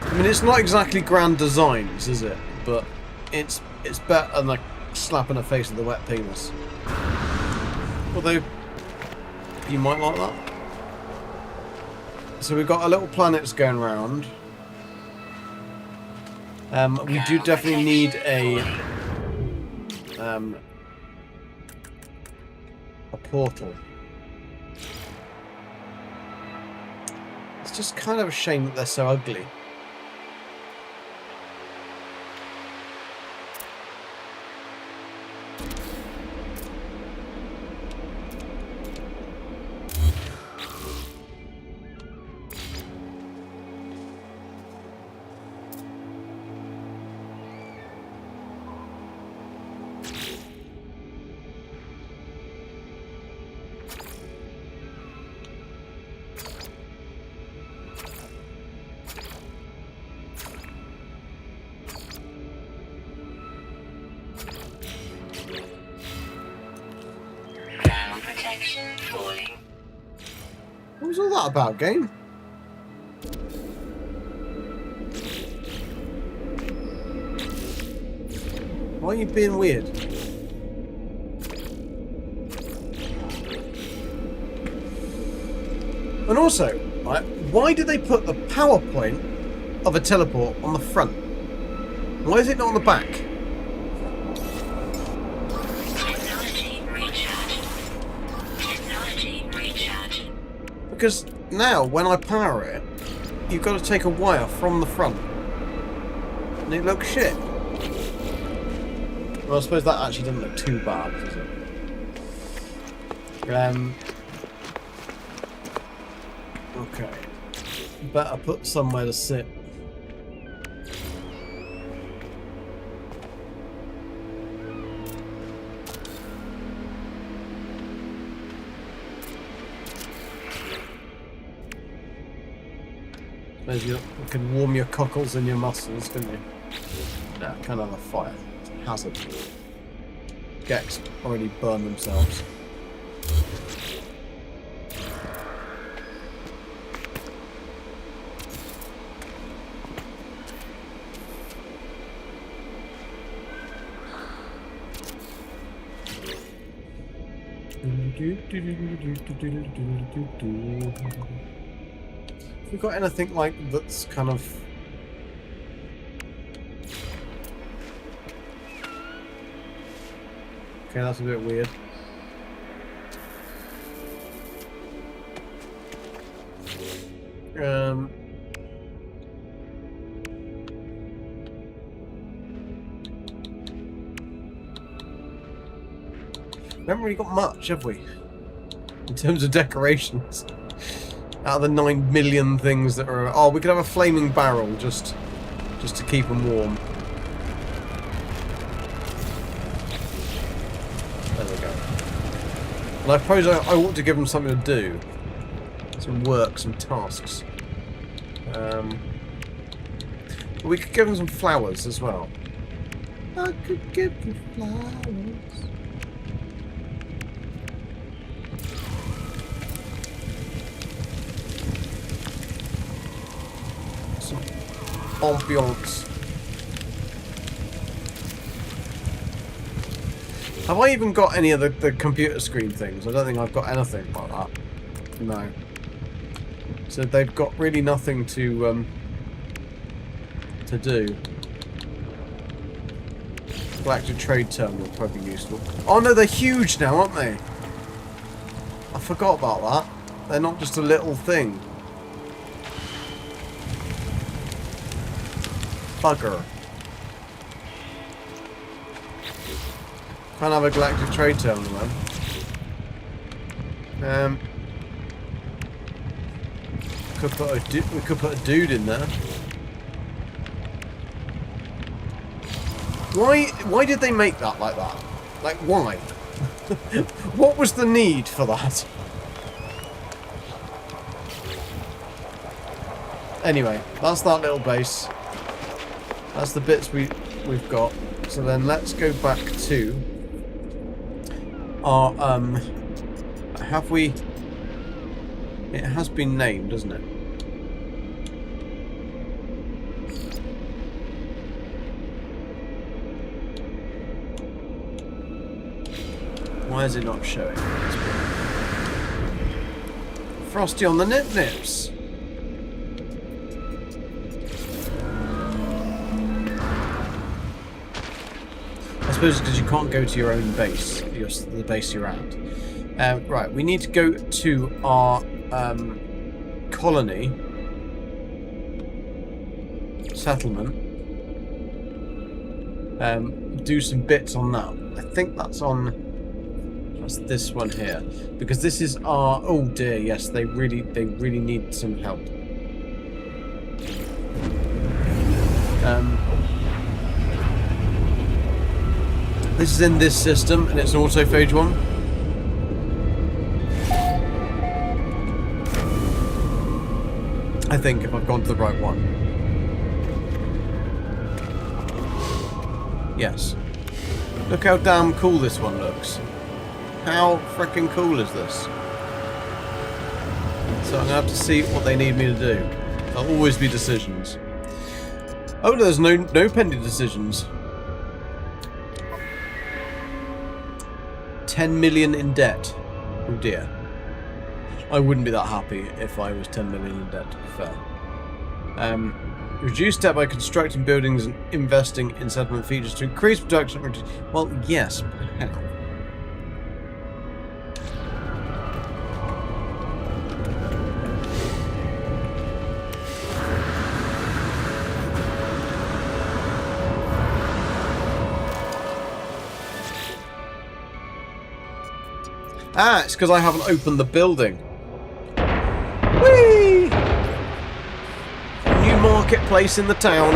S1: I mean, it's not exactly grand designs, is it? But it's better than like slapping a face with a wet penis. Although, you might like that. So we've got our little planets going around. We do definitely need a portal. It's just kind of a shame that they're so ugly. What was all that about, game? Why are you being weird? And also, right, why did they put the power point of a teleport on the front? Why is it not on the back?
S3: Technology recharge. Technology recharge.
S1: Because now, when I power it, you've got to take a wire from the front. And it looks shit. Well, I suppose that actually doesn't look too bad, does it? Okay. Better put somewhere to sit. Suppose you can warm your cockles and your muscles, couldn't you? No, can't have a fire. It's a hazard. Gex already burned themselves. Have we got anything like that's kind of... Okay, that's a bit weird. We haven't really got much, have we? In terms of decorations. Out of the 9 million things that are... Oh, we could have a flaming barrel just to keep them warm. There we go. And I suppose I ought to give them something to do. Some work, some tasks. We could give them some flowers as well. I could give you flowers. Ambiance. Have I even got any of the computer screen things? I don't think I've got anything like that. No. So they've got really nothing to do. Galactic Trade Terminal would probably be useful. Oh no, they're huge now, aren't they? I forgot about that. They're not just a little thing. Bugger. Can't have a Galactic Trade Terminal then. We could put a dude in there. Why did they make that like that? Like, why? What was the need for that? Anyway, that's that little base. That's the bits we've got. So then let's go back to our have we... It has been named, hasn't it? Why is it not showing? Frosty on the Nip Nips. I suppose because you can't go to your own base, the base you're at. Right, we need to go to our colony settlement. Do some bits on that. I think that's this one here, because this is our... Oh dear, yes, they really need some help. This is in this system, and it's an autophage one. I think, if I've gone to the right one. Yes. Look how damn cool this one looks. How freaking cool is this? So I'm going to have to see what they need me to do. There'll always be decisions. Oh, there's no pending decisions. 10 million in debt. Oh dear. I wouldn't be that happy if I was 10 million in debt, to be fair. Reduce debt by constructing buildings and investing in settlement features to increase production. Well, yes, but how? Ah, it's because I haven't opened the building. Whee! New marketplace in the town.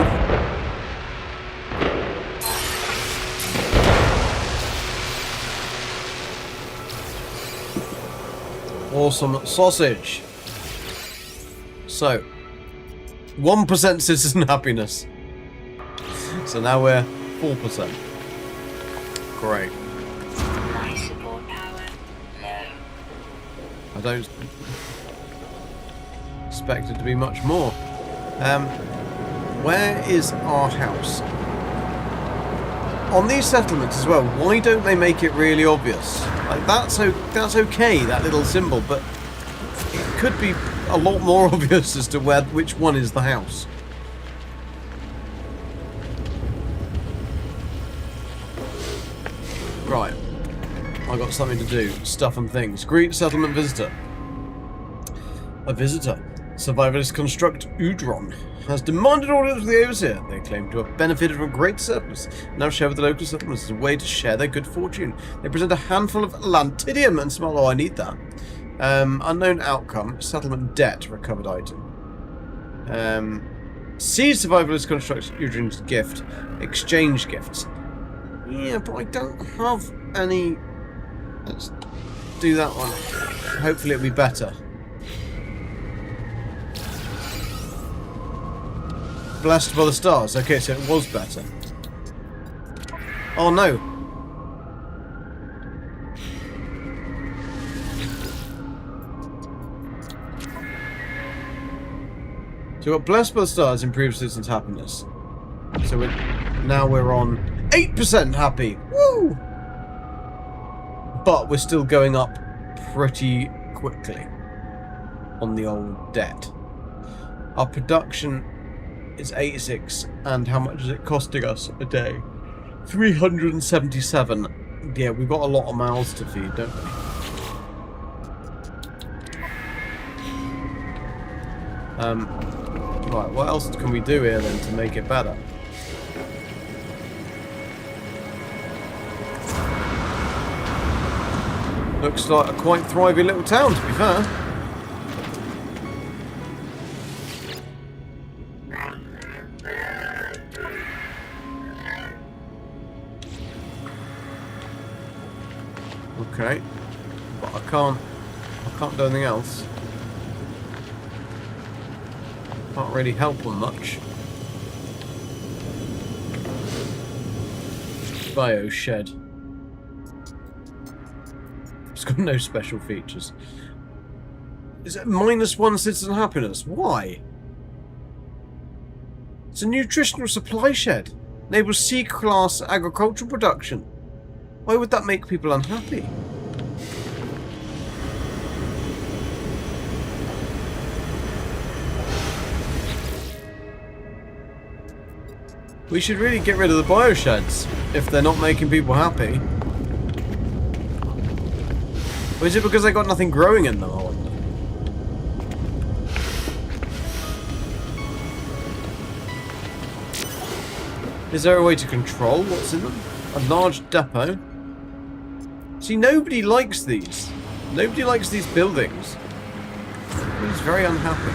S1: Awesome sausage. So, 1% citizen happiness. So now we're 4%. Great.
S3: Life support power low.
S1: I don't expect it to be much more. Where is our house? On these settlements as well, why don't they make it really obvious? Like that's okay, that little symbol, but it could be a lot more obvious as to which one is the house. Right. I got something to do. Stuff and things. Greet settlement visitor. A visitor. Survivalist construct Udron has demanded orders of the overseer. They claim to have benefited from great surplus, now share with the local settlements as a way to share their good fortune. They present a handful of lantidium and small. Oh, I need that. Unknown outcome. Settlement debt. Recovered item. See survivalist construct Udron's gift. Exchange gifts. Yeah, but I don't have any. Let's do that one. Hopefully it'll be better. Blessed by the stars. Okay, so it was better. Oh no. So we got blessed by the stars, improves citizens' happiness. So now we're on 8% happy. Woo! But we're still going up pretty quickly on the old debt. Our production is 86, and how much is it costing us a day? 377. Yeah, we've got a lot of mouths to feed, don't we? Right, what else can we do here then to make it better? Looks like a quite thriving little town, to be fair. Okay, but I can't do anything else. Can't really help them much. Bio shed. It's got no special features. Is it -1 citizen happiness? Why? It's a nutritional supply shed. Enables C-class agricultural production. Why would that make people unhappy? We should really get rid of the biosheds if they're not making people happy. Or is it because they got nothing growing in them, I wonder? Is there a way to control what's in them? A large depot? See, nobody likes these. Nobody likes these buildings. He's very unhappy.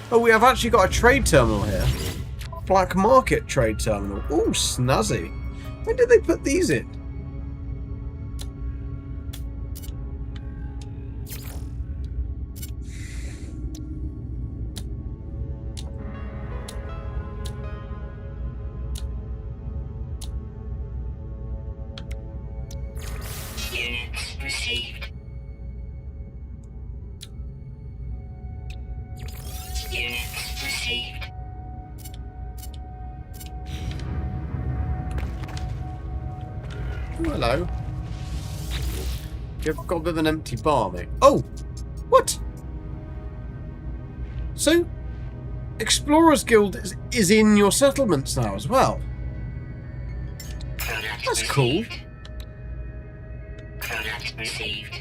S1: Oh, we have actually got a trade terminal here. Black market trade terminal. Ooh, snazzy. When did they put these in?
S3: Units received. Units received.
S1: Oh, hello. You've got a bit of an empty bar, mate. Oh! What? So, Explorers Guild is in your settlements now as well.
S3: Product
S1: That's cool.
S3: received. Product received.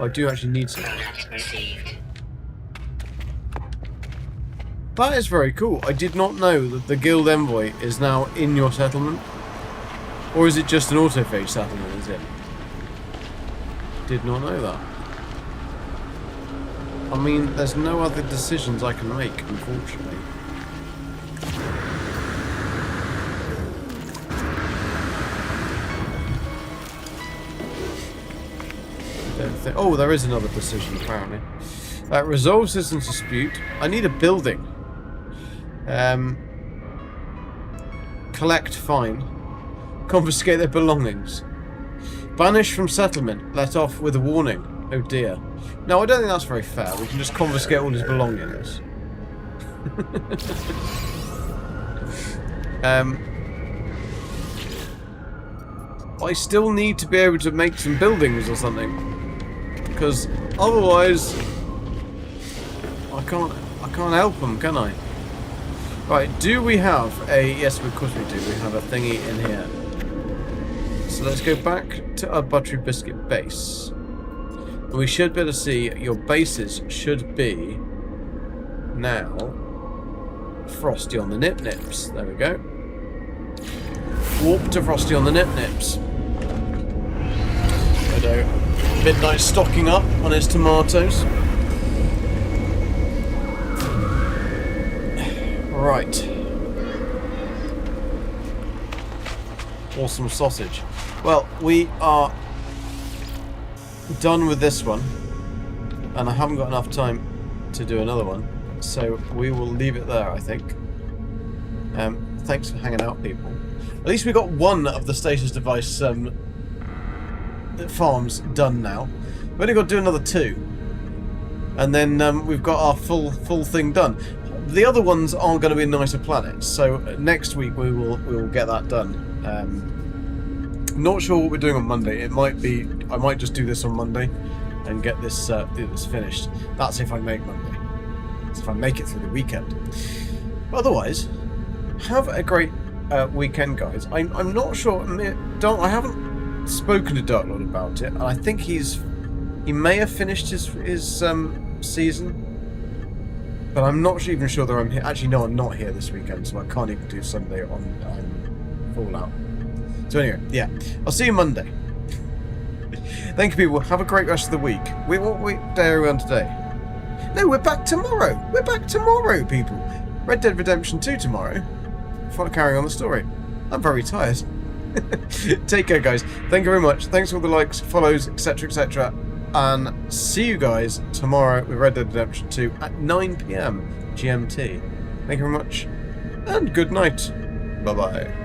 S1: I do actually need some.
S3: Product received.
S1: That is very cool. I did not know that the Guild Envoy is now in your settlement. Or is it just an autophage settlement, is it? Did not know that. I mean, there's no other decisions I can make, unfortunately. Oh, there is another decision, apparently. Resolve citizens' dispute. I need a building. Collect fine. Confiscate their belongings. Banish from settlement. Let off with a warning. Oh dear. No, I don't think that's very fair. We can just confiscate all his belongings. I still need to be able to make some buildings or something. Because otherwise I can't help them, can I? Right, do we have a... Yes, of course we do. We have a thingy in here. So let's go back to our Buttery Biscuit base. We should be able to see your bases should be now Frosty on the Nip Nips. There we go. Warp to Frosty on the Nip Nips. Midnight stocking up on his tomatoes. Right. Awesome sausage. Well, we are done with this one, and I haven't got enough time to do another one, so we will leave it there, I think. Thanks for hanging out, people. At least we got one of the Stasis device farms done now. We've only got to do another 2, and then we've got our full thing done. The other ones aren't going to be nicer planets, so next week we will get that done. Not sure what we're doing on Monday. It might be I might just do this on Monday and get this finished. That's if I make Monday. That's if I make it through the weekend. Otherwise, have a great weekend, guys. I'm not sure. I haven't spoken to Dark Lord about it, and I think he may have finished his season. But I'm not even sure that I'm here. Actually, no, I'm not here this weekend, so I can't even do Sunday on Fallout. So anyway, yeah. I'll see you Monday. Thank you, people. Have a great rest of the week. What day are we on today? No, we're back tomorrow. We're back tomorrow, people. Red Dead Redemption 2 tomorrow. Before carrying on the story. I'm very tired. Take care, guys. Thank you very much. Thanks for all the likes, follows, etc., etc. And see you guys tomorrow with Red Dead Redemption 2 at 9 PM GMT. Thank you very much, and good night. Bye-bye.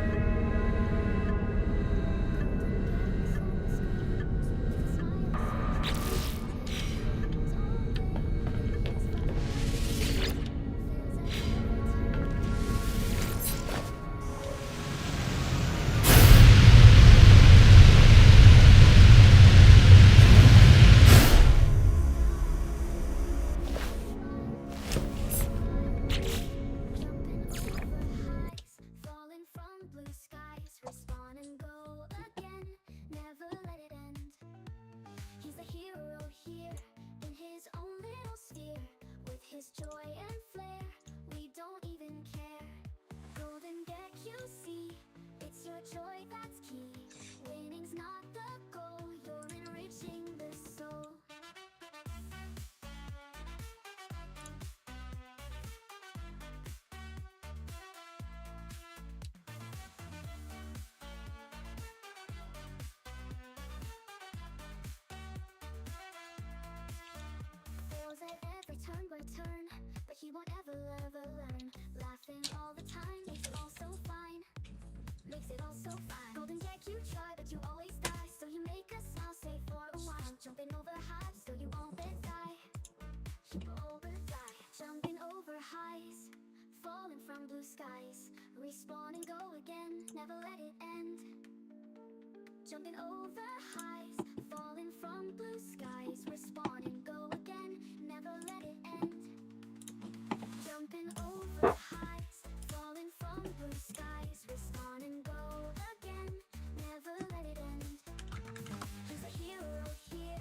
S5: Joy and flair, we don't even care. Golden Deck, you see, it's your joy that's key. Winning's not the goal, you're enriching the soul. Fails at every turn by turn, but he won't ever learn. Laughing all the time makes it all so fine. Makes it all so fine. Golden Deck, you try, but you always die. So you make us smile, stay for a while. Jumping over highs, so you won't die. Jumping over highs, falling from blue skies. Respawn and go again, never let it end. Jumping over highs, falling from blue skies. Respawn and go again, never let it end. Jumping over highs, falling from blue skies. Respawn and go again, never let it end. He's a hero here,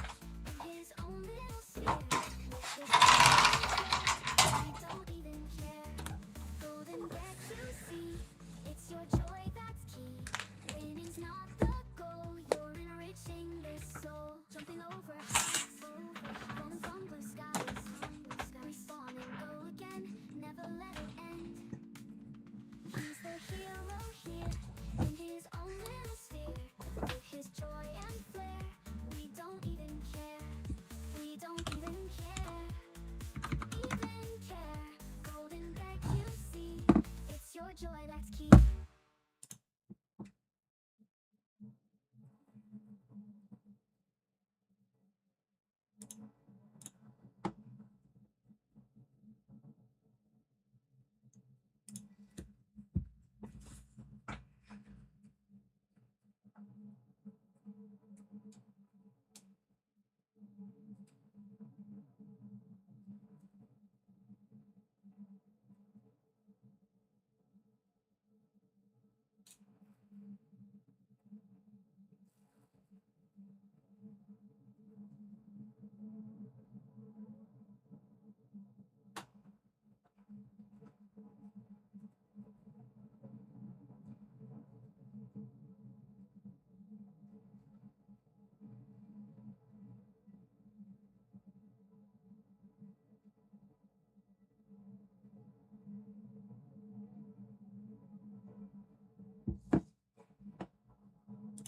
S5: in his own little sphere. With his own we don't even care. Golden deck you see, it's your joy that's key. Winning's not the goal, you're enriching this soul. Jumping over highs, falling from blue skies. Respawn and go again, never let it end. He's the hero here, in his own little sphere. With his joy and flair, we don't even care. We don't even care. Even care. Golden deck you see, it's your joy that's key.